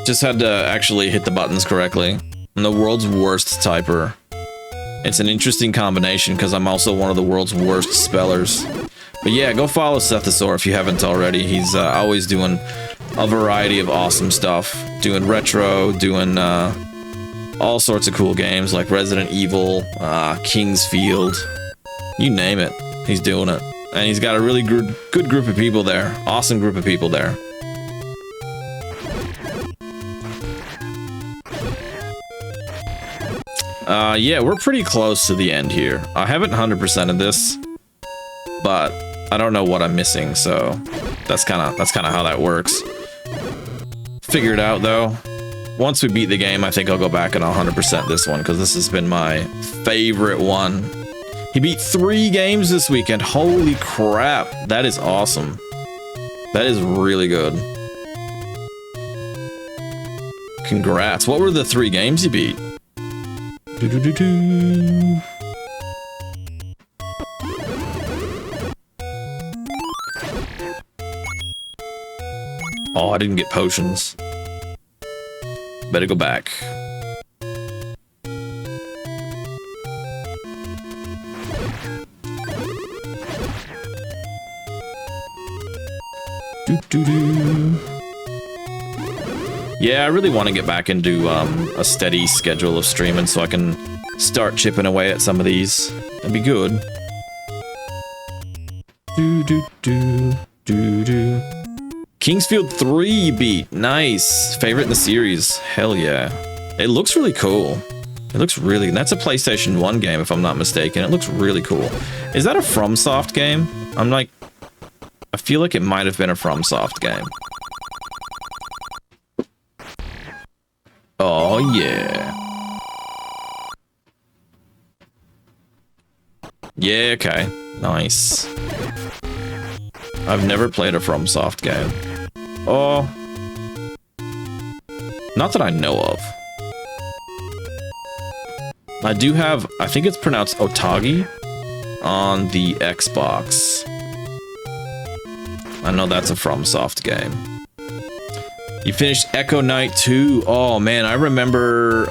Just had to actually hit the buttons correctly. I'm the world's worst typer. It's an interesting combination because I'm also one of the world's worst spellers. But yeah, go follow Sethosaur if you haven't already. He's always doing a variety of awesome stuff. Doing retro, doing all sorts of cool games like Resident Evil, King's Field. You name it, he's doing it. And he's got a really good group of people there. Awesome group of people there. Yeah, we're pretty close to the end here. I haven't 100%ed this, but I don't know what I'm missing, so that's kind of how that works. Figure it out though. Once we beat the game, I think I'll go back and I'll 100% this one because this has been my favorite one. He beat 3 games this weekend. Holy crap. That is awesome. That is really good. Congrats. What were the 3 games you beat? Oh, I didn't get potions. Better go back. Yeah, I really want to get back into a steady schedule of streaming so I can start chipping away at some of these. That'd be good. Kingsfield 3 you beat. Nice. Favorite in the series. Hell yeah. It looks really cool. It looks really... That's a PlayStation 1 game, if I'm not mistaken. It looks really cool. Is that a FromSoft game? I'm like... I feel like it might have been a FromSoft game. Oh, yeah. Yeah, okay. Nice. I've never played a FromSoft game. Oh. Not that I know of. I do have, I think it's pronounced Otage on the Xbox. I know that's a FromSoft game. You finished Echo Knight 2. Oh man, I remember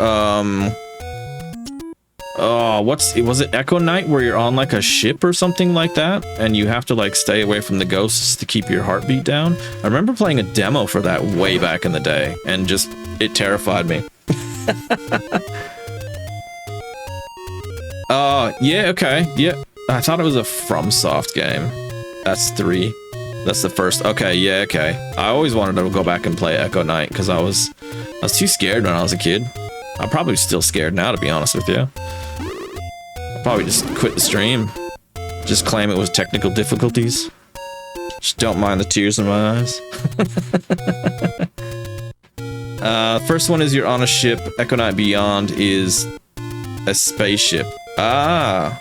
was it Echo Knight where you're on like a ship or something like that and you have to like stay away from the ghosts to keep your heartbeat down? I remember playing a demo for that way back in the day and just it terrified me. Yeah, okay. Yeah. I thought it was a FromSoft game. That's 3. That's the first. Okay, yeah, okay. I always wanted to go back and play Echo Knight because I was too scared when I was a kid. I'm probably still scared now, to be honest with you. I'll probably just quit the stream. Just claim it was technical difficulties. Just don't mind the tears in my eyes. First one is you're on a ship. Echo Knight Beyond is a spaceship. Ah.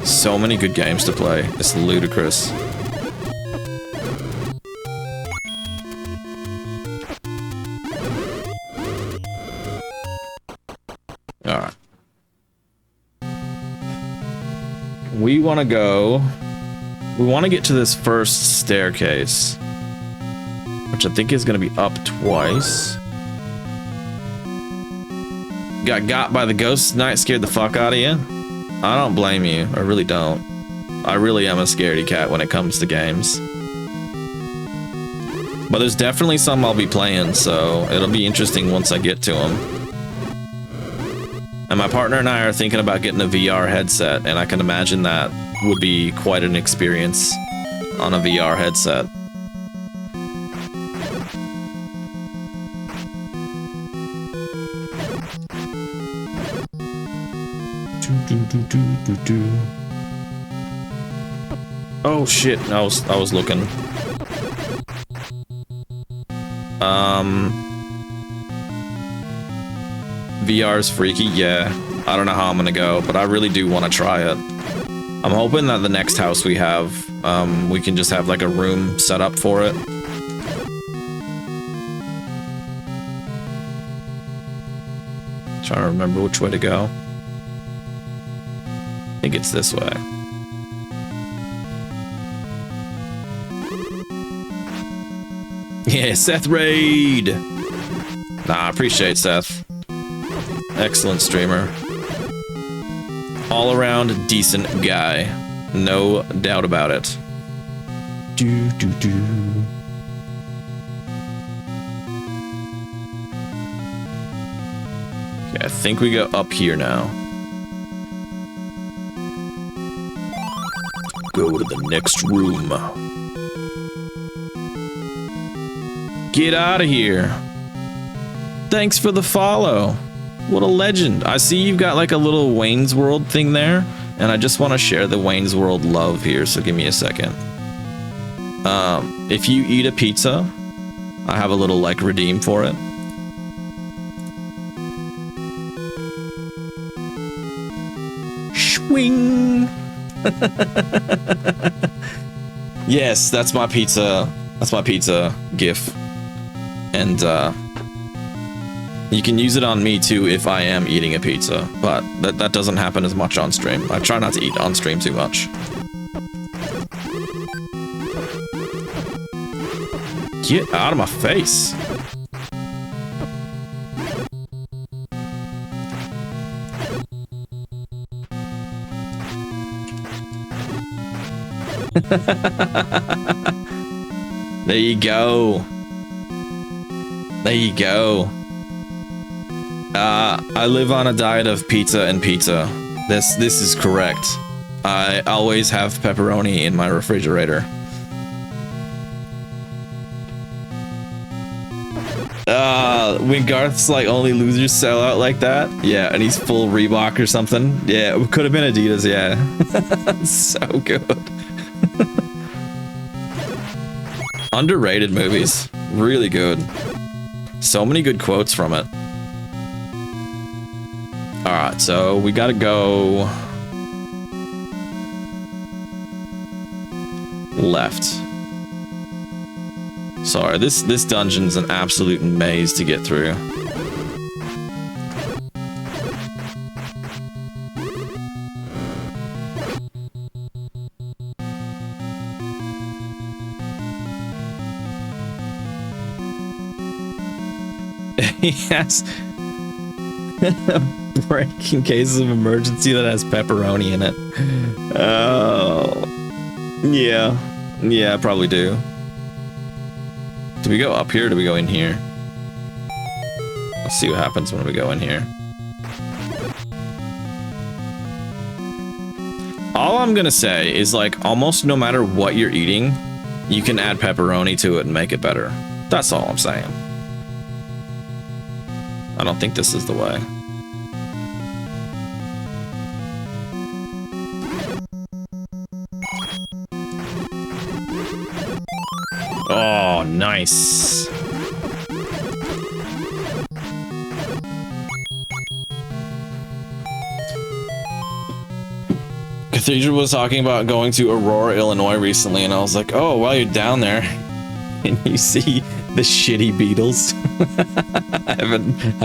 So many good games to play. It's ludicrous. Alright. We want to go... We want to get to this first staircase. Which I think is going to be up twice. Got by the ghost tonight, scared the fuck out of you? I don't blame you. I really don't. I really am a scaredy cat when it comes to games. But there's definitely some I'll be playing, so it'll be interesting once I get to them. And my partner and I are thinking about getting a VR headset, and I can imagine that would be quite an experience on a VR headset. Oh shit, I was looking. VR's freaky, yeah. I don't know how I'm gonna go, but I really do want to try it. I'm hoping that the next house we have, we can just have like a room set up for it. Trying to remember which way to go. I think it's this way. Yeah, Seth Raid! Nah, I appreciate Seth. Excellent streamer. All around decent guy. No doubt about it. Okay, I think we go up here now. Go to the next room. Get out of here. Thanks for the follow. What a legend. I see you've got like a little Wayne's World thing there, and I just want to share the Wayne's World love here, so give me a second. If you eat a pizza, I have a little like redeem for it. Wing. Yes, that's my pizza. That's my pizza gif. And you can use it on me too if I am eating a pizza, but that doesn't happen as much on stream. I try not to eat on stream too much. Get out of my face. There you go. There you go. I live on a diet of pizza and pizza. This is correct. I always have pepperoni in my refrigerator. When Garth's like only losers sell out like that, yeah, and he's full Reebok or something. Yeah, it could have been Adidas, yeah. So good. Underrated movies. Really good. So many good quotes from it. Alright, so we gotta go left. Sorry, this dungeon's an absolute maze to get through. He has a break in case of emergency that has pepperoni in it. Oh. Yeah. Yeah, I probably do. Do we go up here or do we go in here? Let's see what happens when we go in here. All I'm gonna say is, like, almost no matter what you're eating, you can add pepperoni to it and make it better. That's all I'm saying. I don't think this is the way. Oh, nice. Cathedral was talking about going to Aurora, Illinois recently, and I was like, oh, while you're down there, and you see the shitty Beatles. I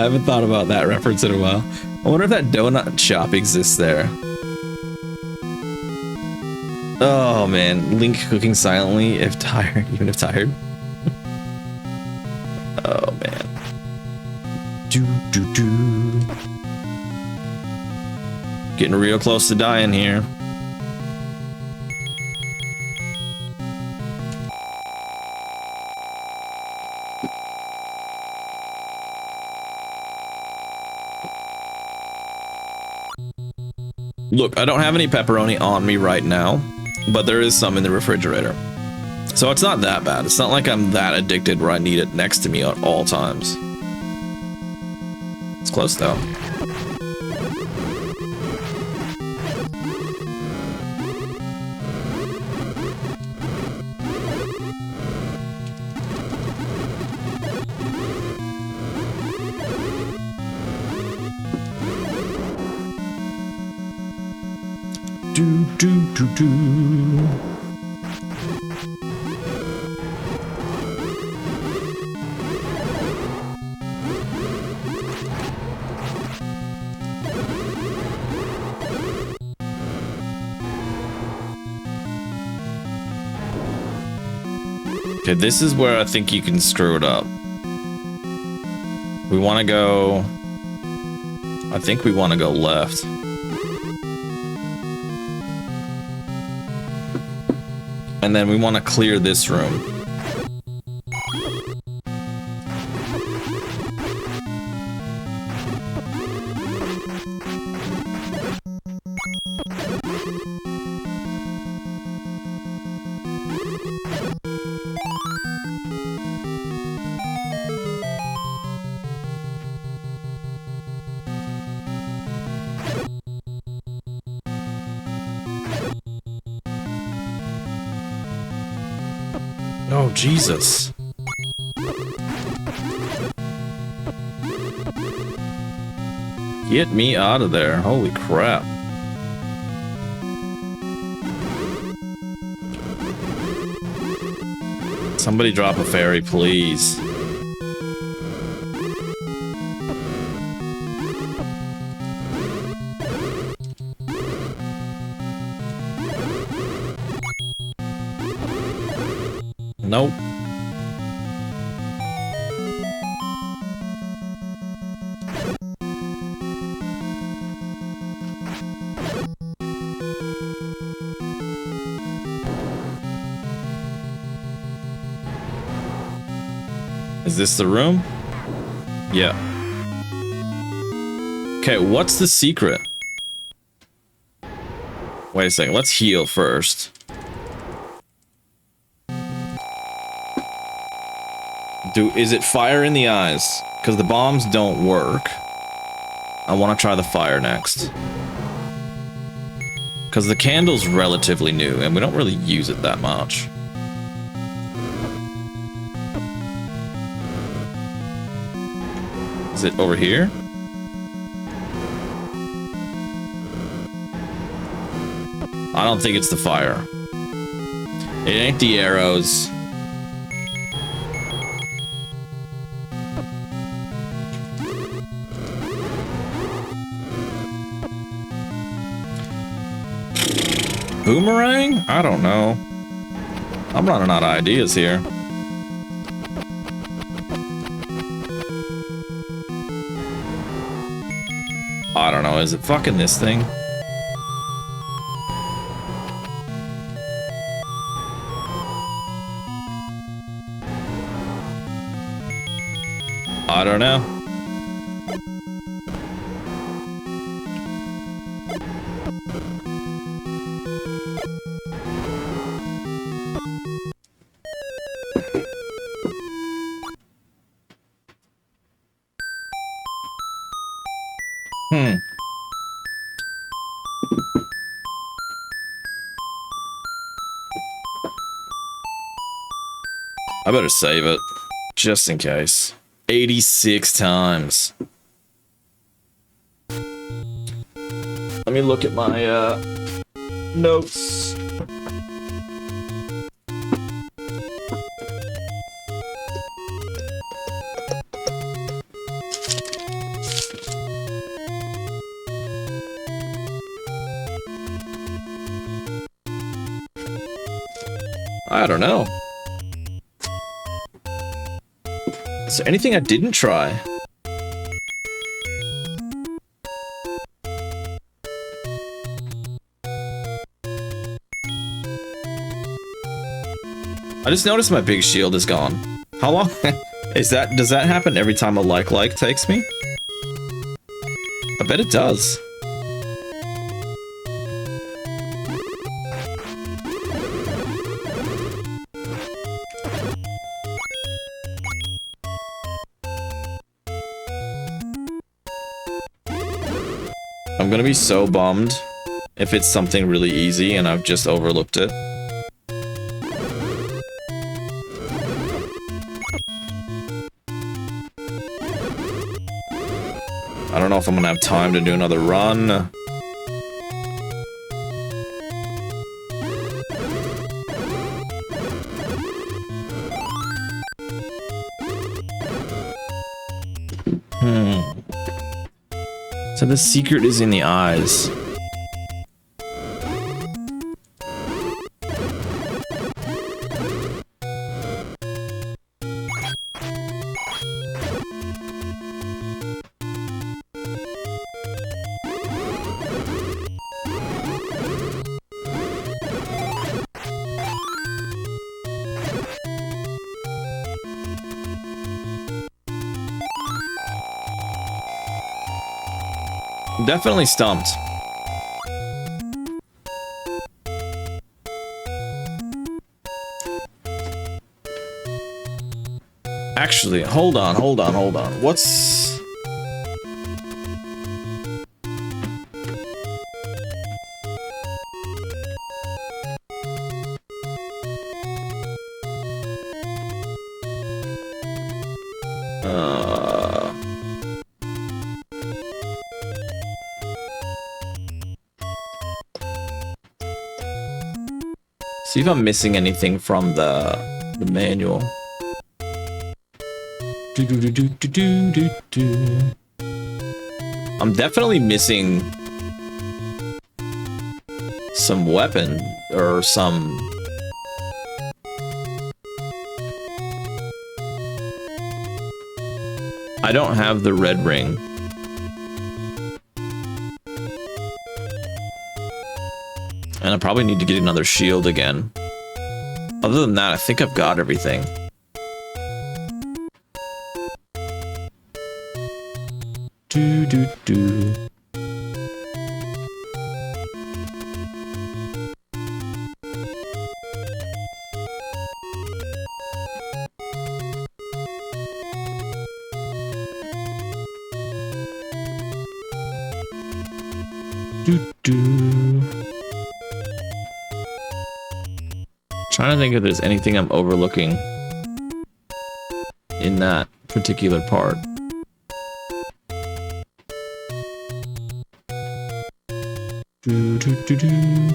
haven't thought about that reference in a while. I wonder if that donut shop exists there. Oh man, Link cooking silently if tired, even if tired. Oh man. Getting real close to dying here. Look, I don't have any pepperoni on me right now, but there is some in the refrigerator. So it's not that bad. It's not like I'm that addicted where I need it next to me at all times. It's close though. Okay, this is where I think you can screw it up. We want to go... I think we want to go left. And then we want to clear this room. Oh, Jesus. Get me out of there. Holy crap. Somebody drop a fairy, please. Nope. Is this the room? Yeah. Okay, what's the secret? Wait a second, let's heal first. Is it fire in the eyes? Because the bombs don't work. I want to try the fire next. Because the candle's relatively new, and we don't really use it that much. Is it over here? I don't think it's the fire. It ain't the arrows. Boomerang? I don't know. I'm running out of ideas here. I don't know. Is it fucking this thing? I don't know. I better save it, just in case. 86 times. Let me look at my notes. I don't know. Is there anything I didn't try? I just noticed my big shield is gone. How long is that? Does that happen every time a like takes me? I bet it does. I'm gonna be so bummed if it's something really easy and I've just overlooked it. I don't know if I'm gonna have time to do another run. So the secret is in the eyes. Definitely stumped. Actually, hold on. What's... See if I'm missing anything from the the manual. I'm definitely missing some weapon or some... I don't have the red ring. And I probably need to get another shield again. Other than that, I think I've got everything. Do do do. Trying to think if there's anything I'm overlooking in that particular part. Do, do, do, do.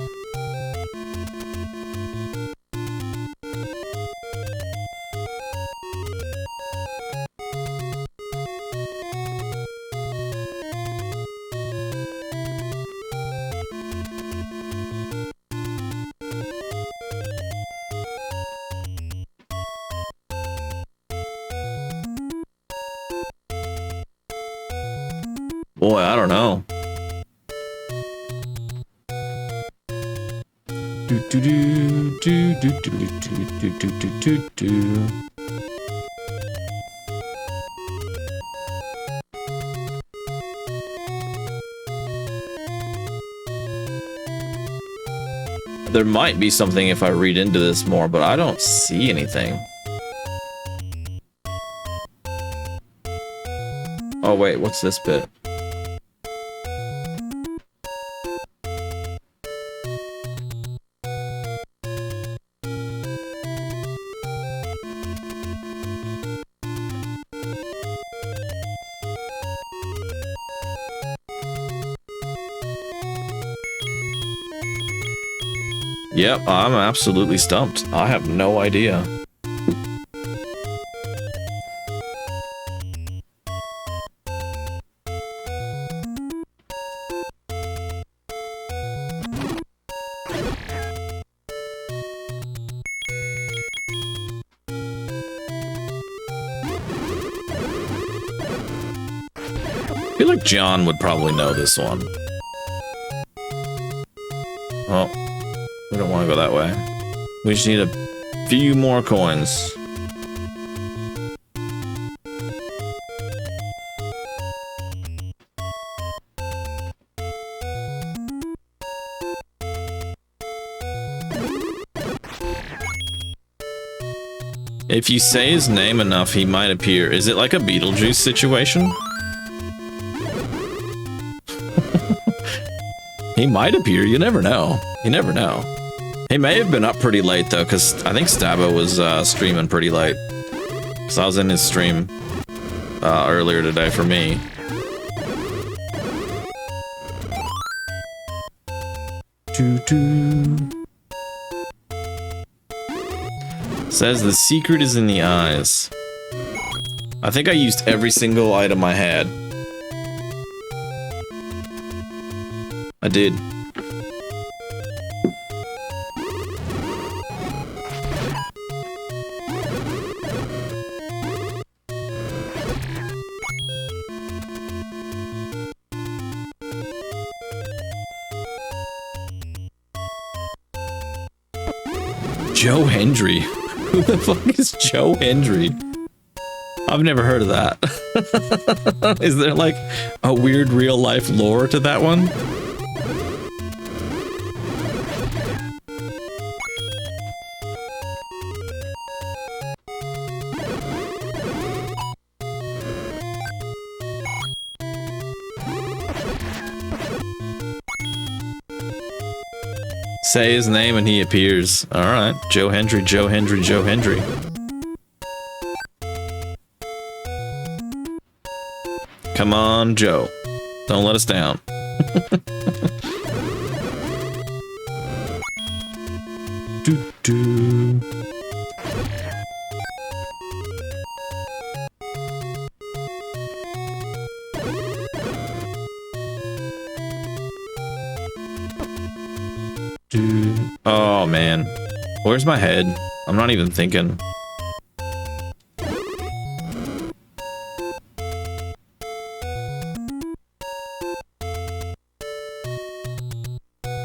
Boy, I don't know. Do do do do do do do do do do do. There might be something if I read into this more, but I don't see anything. Oh wait, what's this bit? Yep, I'm absolutely stumped. I have no idea. I feel like John would probably know this one. Oh. We don't want to go that way. We just need a few more coins. If you say his name enough, he might appear. Is it like a Beetlejuice situation? He might appear, you never know. You never know. He may have been up pretty late though, because I think Stabo was streaming pretty late. Because I was in his stream earlier today for me. Says the secret is in the eyes. I think I used every single item I had. I did. Joe Hendry. Who the fuck is Joe Hendry? I've never heard of that. Is there like a weird real life lore to that one? Say his name and he appears. Alright. Joe Hendry, Joe Hendry, Joe Hendry. Come on, Joe. Don't let us down. Do, do. Oh, man. Where's my head? I'm not even thinking.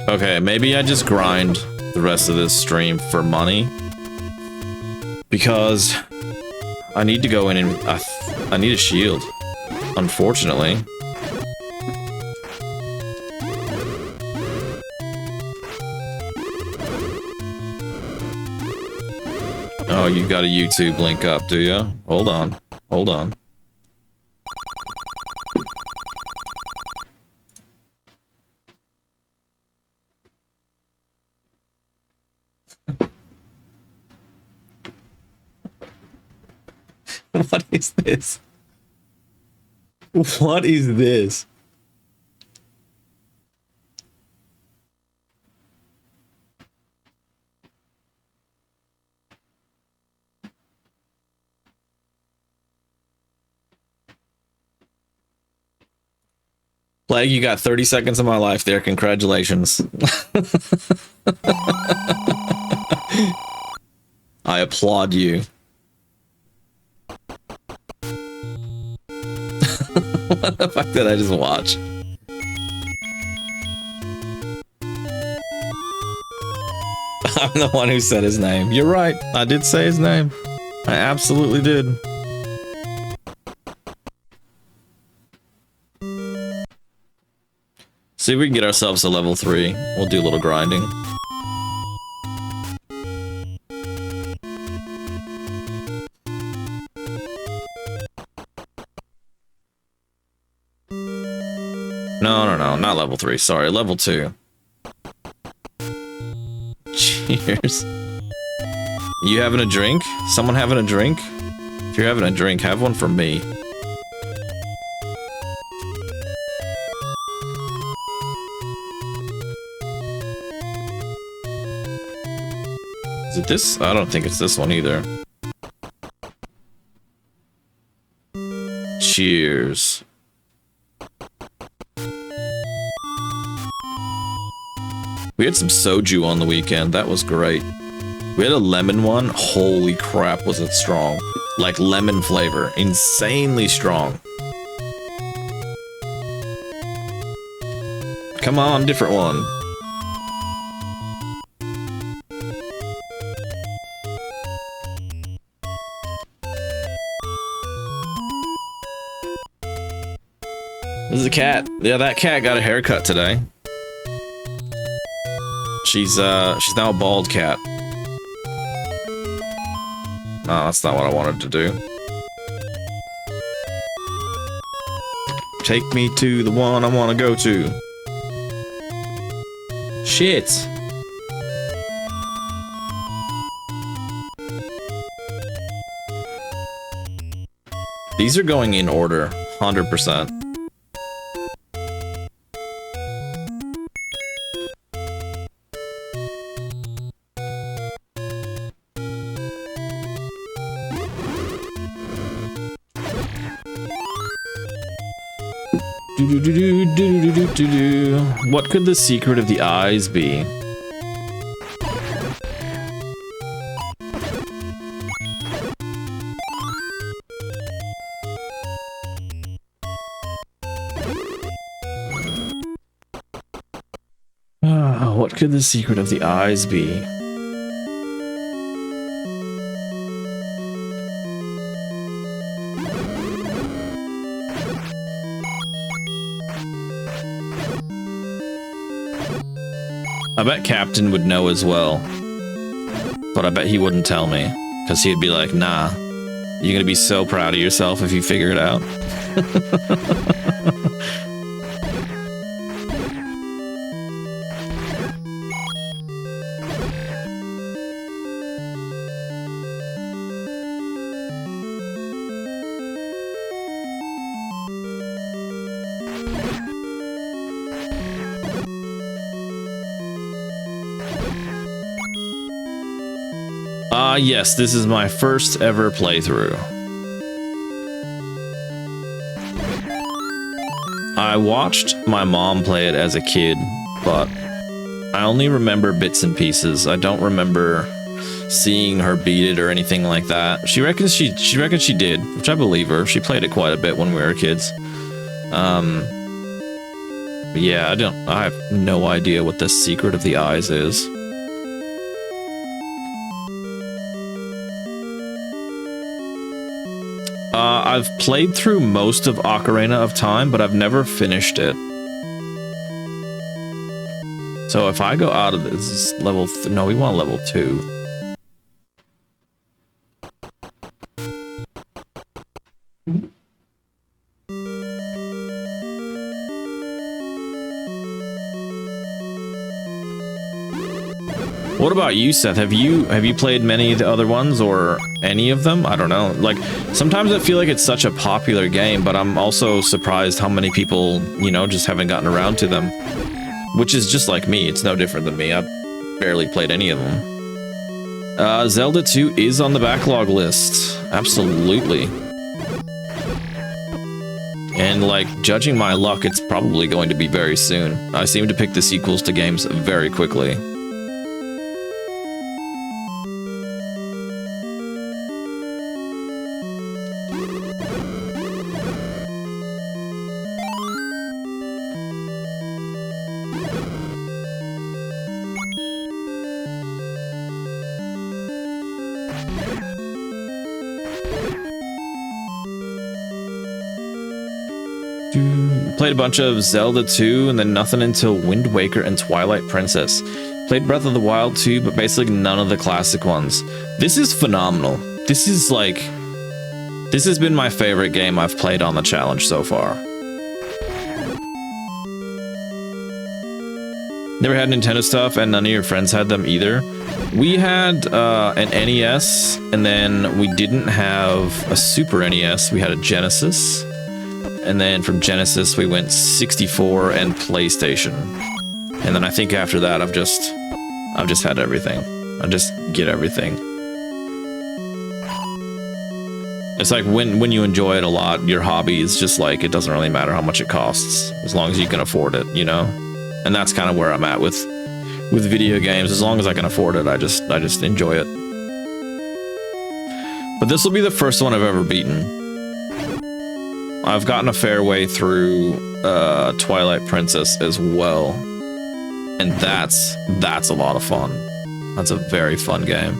Okay, maybe I just grind the rest of this stream for money. Because I need to go in and I need a shield, unfortunately. Oh, you got a YouTube link up, do you? Hold on. Hold on. What is this? What is this? Plague, you got 30 seconds of my life there. Congratulations. I applaud you. What the fuck did I just watch? I'm the one who said his name. You're right. I did say his name. I absolutely did. See if we can get ourselves to level 3. We'll do a little grinding. No, not level 3. Sorry, level 2. Cheers. You having a drink? Someone having a drink? If you're having a drink, have one for me. Is it this? I don't think it's this one either. Cheers. We had some soju on the weekend. That was great. We had a lemon one. Holy crap, was it strong. Like lemon flavor. Insanely strong. Come on, different one. This is a cat. Yeah, that cat got a haircut today. She's now a bald cat. No, that's not what I wanted to do. Take me to the one I want to go to. Shit. These are going in order, 100%. What could the secret of the eyes be? What could the secret of the eyes be? I bet Captain would know as well, but I bet he wouldn't tell me, because he'd be like, nah, you're gonna be so proud of yourself if you figure it out. Yes, this is my first ever playthrough. I watched my mom play it as a kid, but I only remember bits and pieces. I don't remember seeing her beat it or anything like that. She reckons she did, which I believe her. She played it quite a bit when we were kids. But yeah, I have no idea what the Secret of the Eyes is. I've played through most of Ocarina of Time, but I've never finished it. So if I go out of this level, no, we want level 2. What about you, Seth? Have you played many of the other ones or any of them? I don't know. Like, sometimes I feel like it's such a popular game, but I'm also surprised how many people, you know, just haven't gotten around to them. Which is just like me. It's no different than me. I've barely played any of them. Zelda 2 is on the backlog list. Absolutely. And, like, judging my luck, it's probably going to be very soon. I seem to pick the sequels to games very quickly. Played a bunch of Zelda 2 and then nothing until Wind Waker and Twilight Princess. Played Breath of the Wild 2, but basically none of the classic ones. This is phenomenal. This is like... This has been my favorite game I've played on the challenge so far. Never had Nintendo stuff and none of your friends had them either. We had an NES and then we didn't have a Super NES. We had a Genesis. And then from Genesis, we went 64 and PlayStation. And then I think after that, I've just had everything. I just get everything. It's like when you enjoy it a lot, your hobby is just like, it doesn't really matter how much it costs, as long as you can afford it, you know? And that's kind of where I'm at with video games. As long as I can afford it, I just enjoy it. But this will be the first one I've ever beaten. I've gotten a fair way through Twilight Princess as well, and that's a lot of fun. That's a very fun game.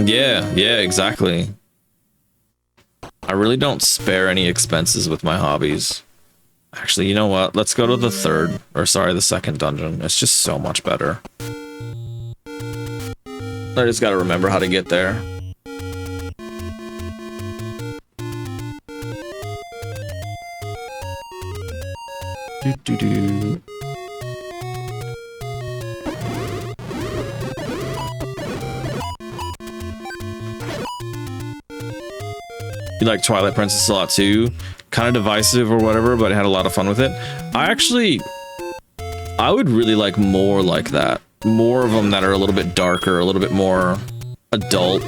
Yeah, exactly. I really don't spare any expenses with my hobbies. Actually, you know what? Let's go to the second dungeon. It's just so much better. I just gotta remember how to get there. You like Twilight Princess a lot too? Kind of divisive or whatever, but I had a lot of fun with it. I would really like more like that. More of them that are a little bit darker, a little bit more adult.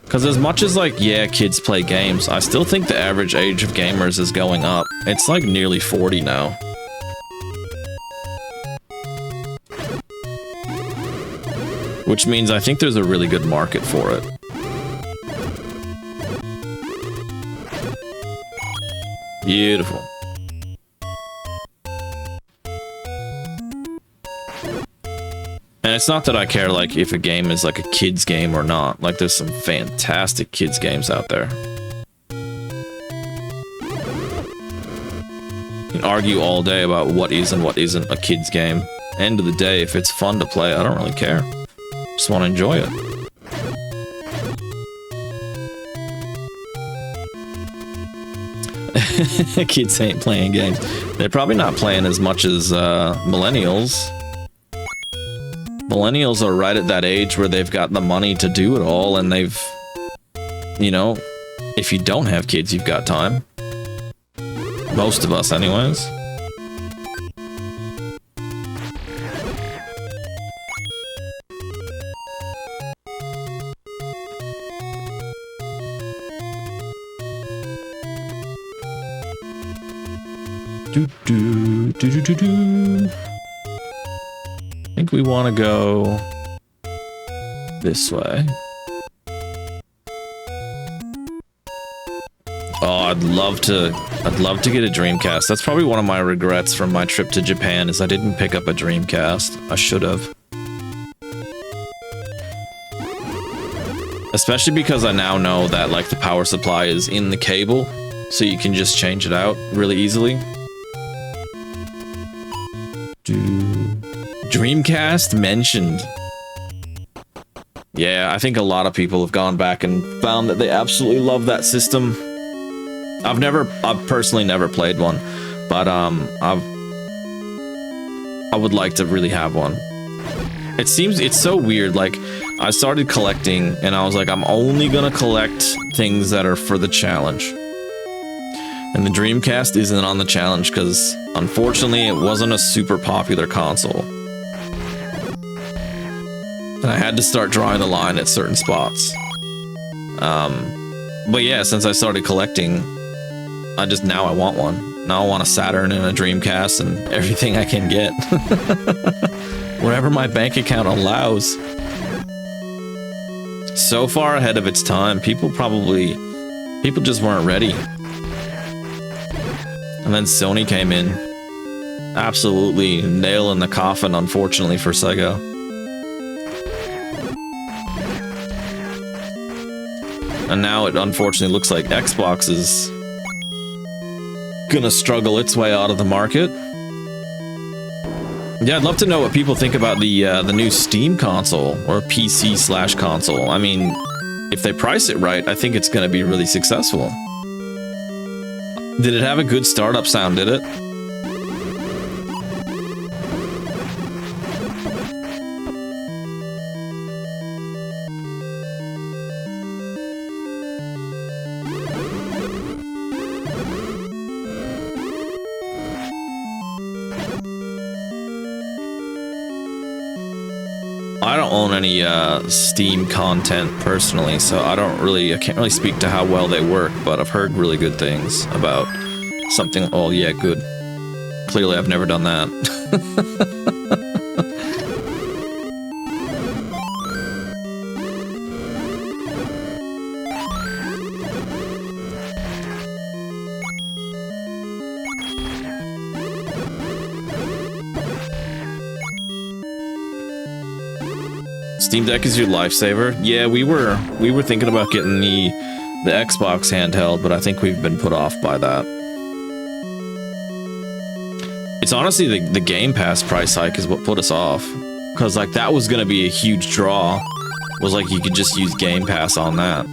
Because as much as, like, yeah, kids play games, I still think the average age of gamers is going up. It's like nearly 40 now. Which means I think there's a really good market for it. Beautiful. And it's not that I care, like, if a game is, like, a kid's game or not. Like, there's some fantastic kids games out there. You can argue all day about what is and what isn't a kid's game. End of the day, if it's fun to play, I don't really care. Just want to enjoy it. Kids ain't playing games. They're probably not playing as much as millennials. Millennials are right at that age where they've got the money to do it all, and they've, you know, if you don't have kids, you've got time. Most of us, anyways. I think we want to go this way. Oh, I'd love to get a Dreamcast. That's probably one of my regrets from my trip to Japan is I didn't pick up a Dreamcast. I should have. Especially because I now know that like the power supply is in the cable, so you can just change it out really easily. Dreamcast mentioned. Yeah, I think a lot of people have gone back and found that they absolutely love that system. I've personally never played one, but I would like to really have one. It seems it's so weird. Like I started collecting and I was like, I'm only gonna collect things that are for the challenge. And the Dreamcast isn't on the challenge because unfortunately it wasn't a super popular console. And I had to start drawing the line at certain spots. But yeah, since I started collecting, now I want one. Now I want a Saturn and a Dreamcast and everything I can get. Whatever my bank account allows. So far ahead of its time, people just weren't ready. And then Sony came in. Absolutely nail in the coffin, unfortunately, for Sega. And now it unfortunately looks like Xbox is gonna struggle its way out of the market. Yeah, I'd love to know what people think about the new Steam console, or PC/console. I mean, if they price it right, I think it's gonna be really successful. Did it have a good startup sound, did it? I don't own any Steam content personally, so I can't really speak to how well they work, but I've heard really good things about something. Oh yeah, good. Clearly I've never done that. Steam Deck is your lifesaver. Yeah, we were thinking about getting the Xbox handheld, but I think we've been put off by that. It's honestly the Game Pass price hike is what put us off, because like that was gonna be a huge draw. Was like you could just use Game Pass on that.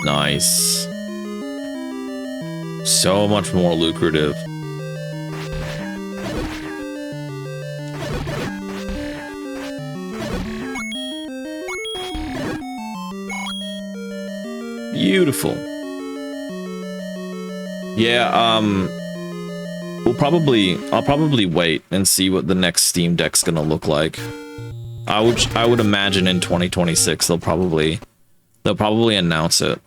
Nice. So much more lucrative. Beautiful. Yeah, I'll probably wait and see what the next Steam Deck's gonna look like. I would imagine in 2026 they'll probably announce it.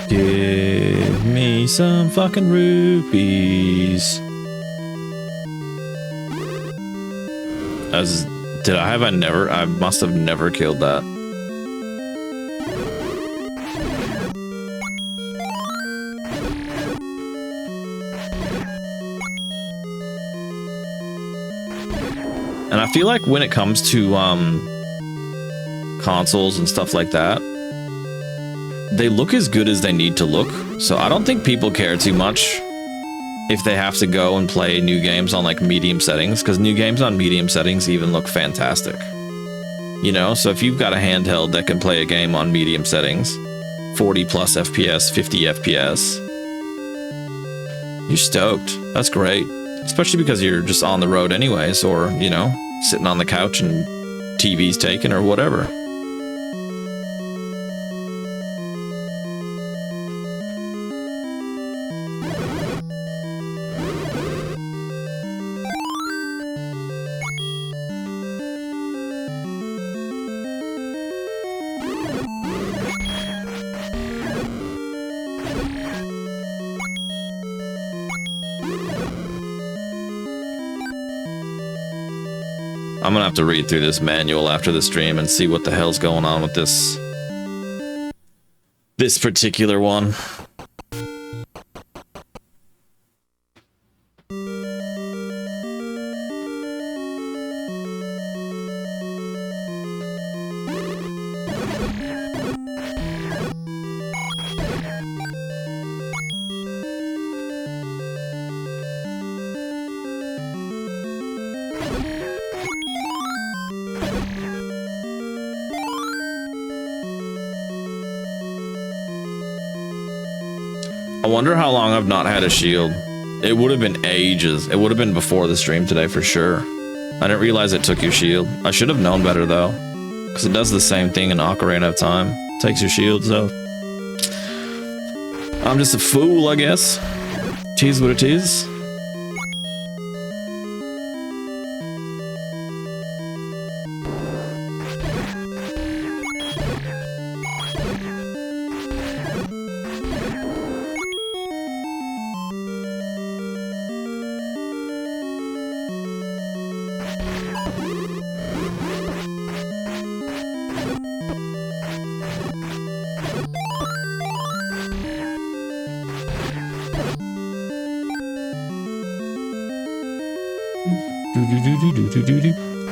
Give me some fucking rupees. I must have never killed that. And I feel like when it comes to consoles and stuff like that, they look as good as they need to look. So I don't think people care too much if they have to go and play new games on like medium settings, because new games on medium settings even look fantastic. You know, so if you've got a handheld that can play a game on medium settings, 40 plus FPS, 50 FPS, you're stoked. That's great. Especially because you're just on the road anyways, or, you know, sitting on the couch and TV's taken or whatever. I'm gonna have to read through this manual after the stream and see what the hell's going on with this particular one. I wonder how long I've not had a shield. It would have been ages. It would have been before the stream today for sure. I didn't realize it took your shield. I should have known better though, because it does the same thing in Ocarina of Time. Takes your shield, so I'm just a fool, I guess. Tis what it is.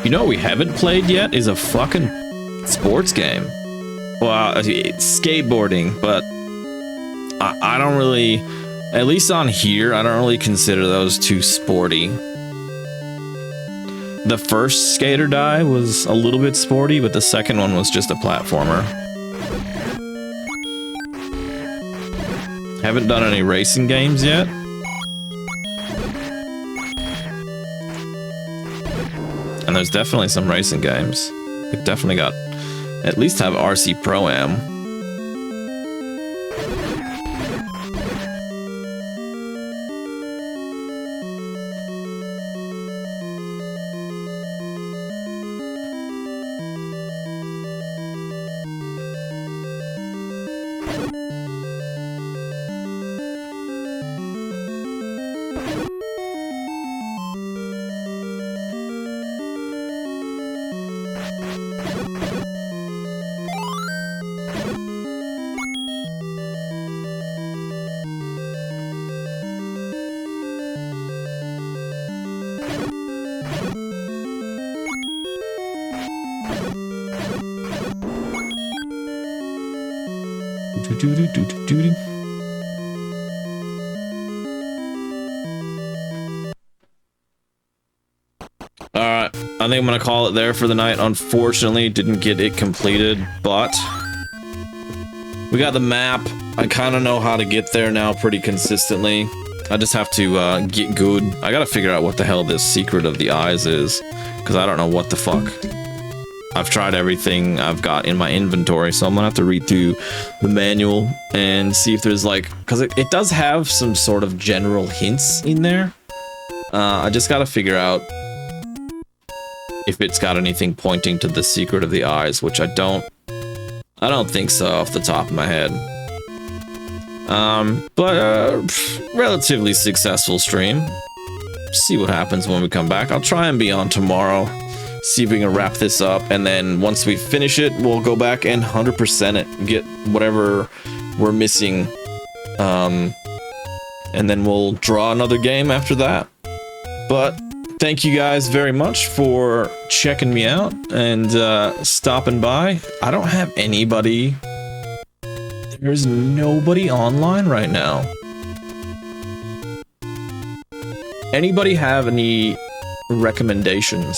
You know what we haven't played yet is a fucking sports game. Well, skateboarding, but I don't really, at least on here, I don't really consider those too sporty. The first Skater Die was a little bit sporty, but the second one was just a platformer. Haven't done any racing games yet. And there's definitely some racing games. We definitely got, at least have RC Pro-Am. Alright, I think I'm gonna call it there for the night. Unfortunately, didn't get it completed, but We got the map. I kind of know how to get there now pretty consistently. I just have to get good. I gotta figure out what the hell this secret of the eyes is, because I don't know what the fuck. I've tried everything I've got in my inventory, so I'm gonna have to read through the manual and see if there's like, because it does have some sort of general hints in there. I just gotta figure out if it's got anything pointing to the secret of the eyes, which I don't think so off the top of my head. Relatively successful stream. See what happens when we come back. I'll try and be on tomorrow. See if we can wrap this up, and then once we finish it, we'll go back and 100% it, get whatever we're missing, and then we'll draw another game after that. But thank you guys very much for checking me out and stopping by. I don't have anybody. There's nobody online right now. Anybody have any recommendations?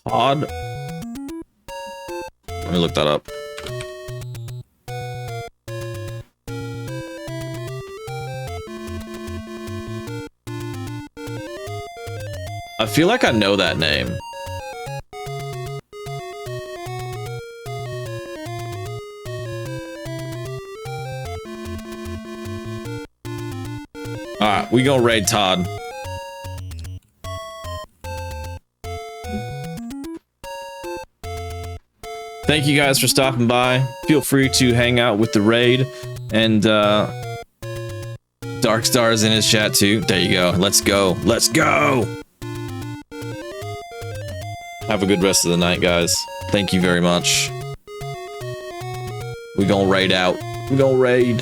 Todd? Let me look that up. I feel like I know that name. Alright, we gonna raid Todd. Thank you guys for stopping by. Feel free to hang out with the raid. And Darkstar's in his chat too. There you go. Let's go. Let's go! Have a good rest of the night, guys. Thank you very much. We gonna raid out. We gonna raid.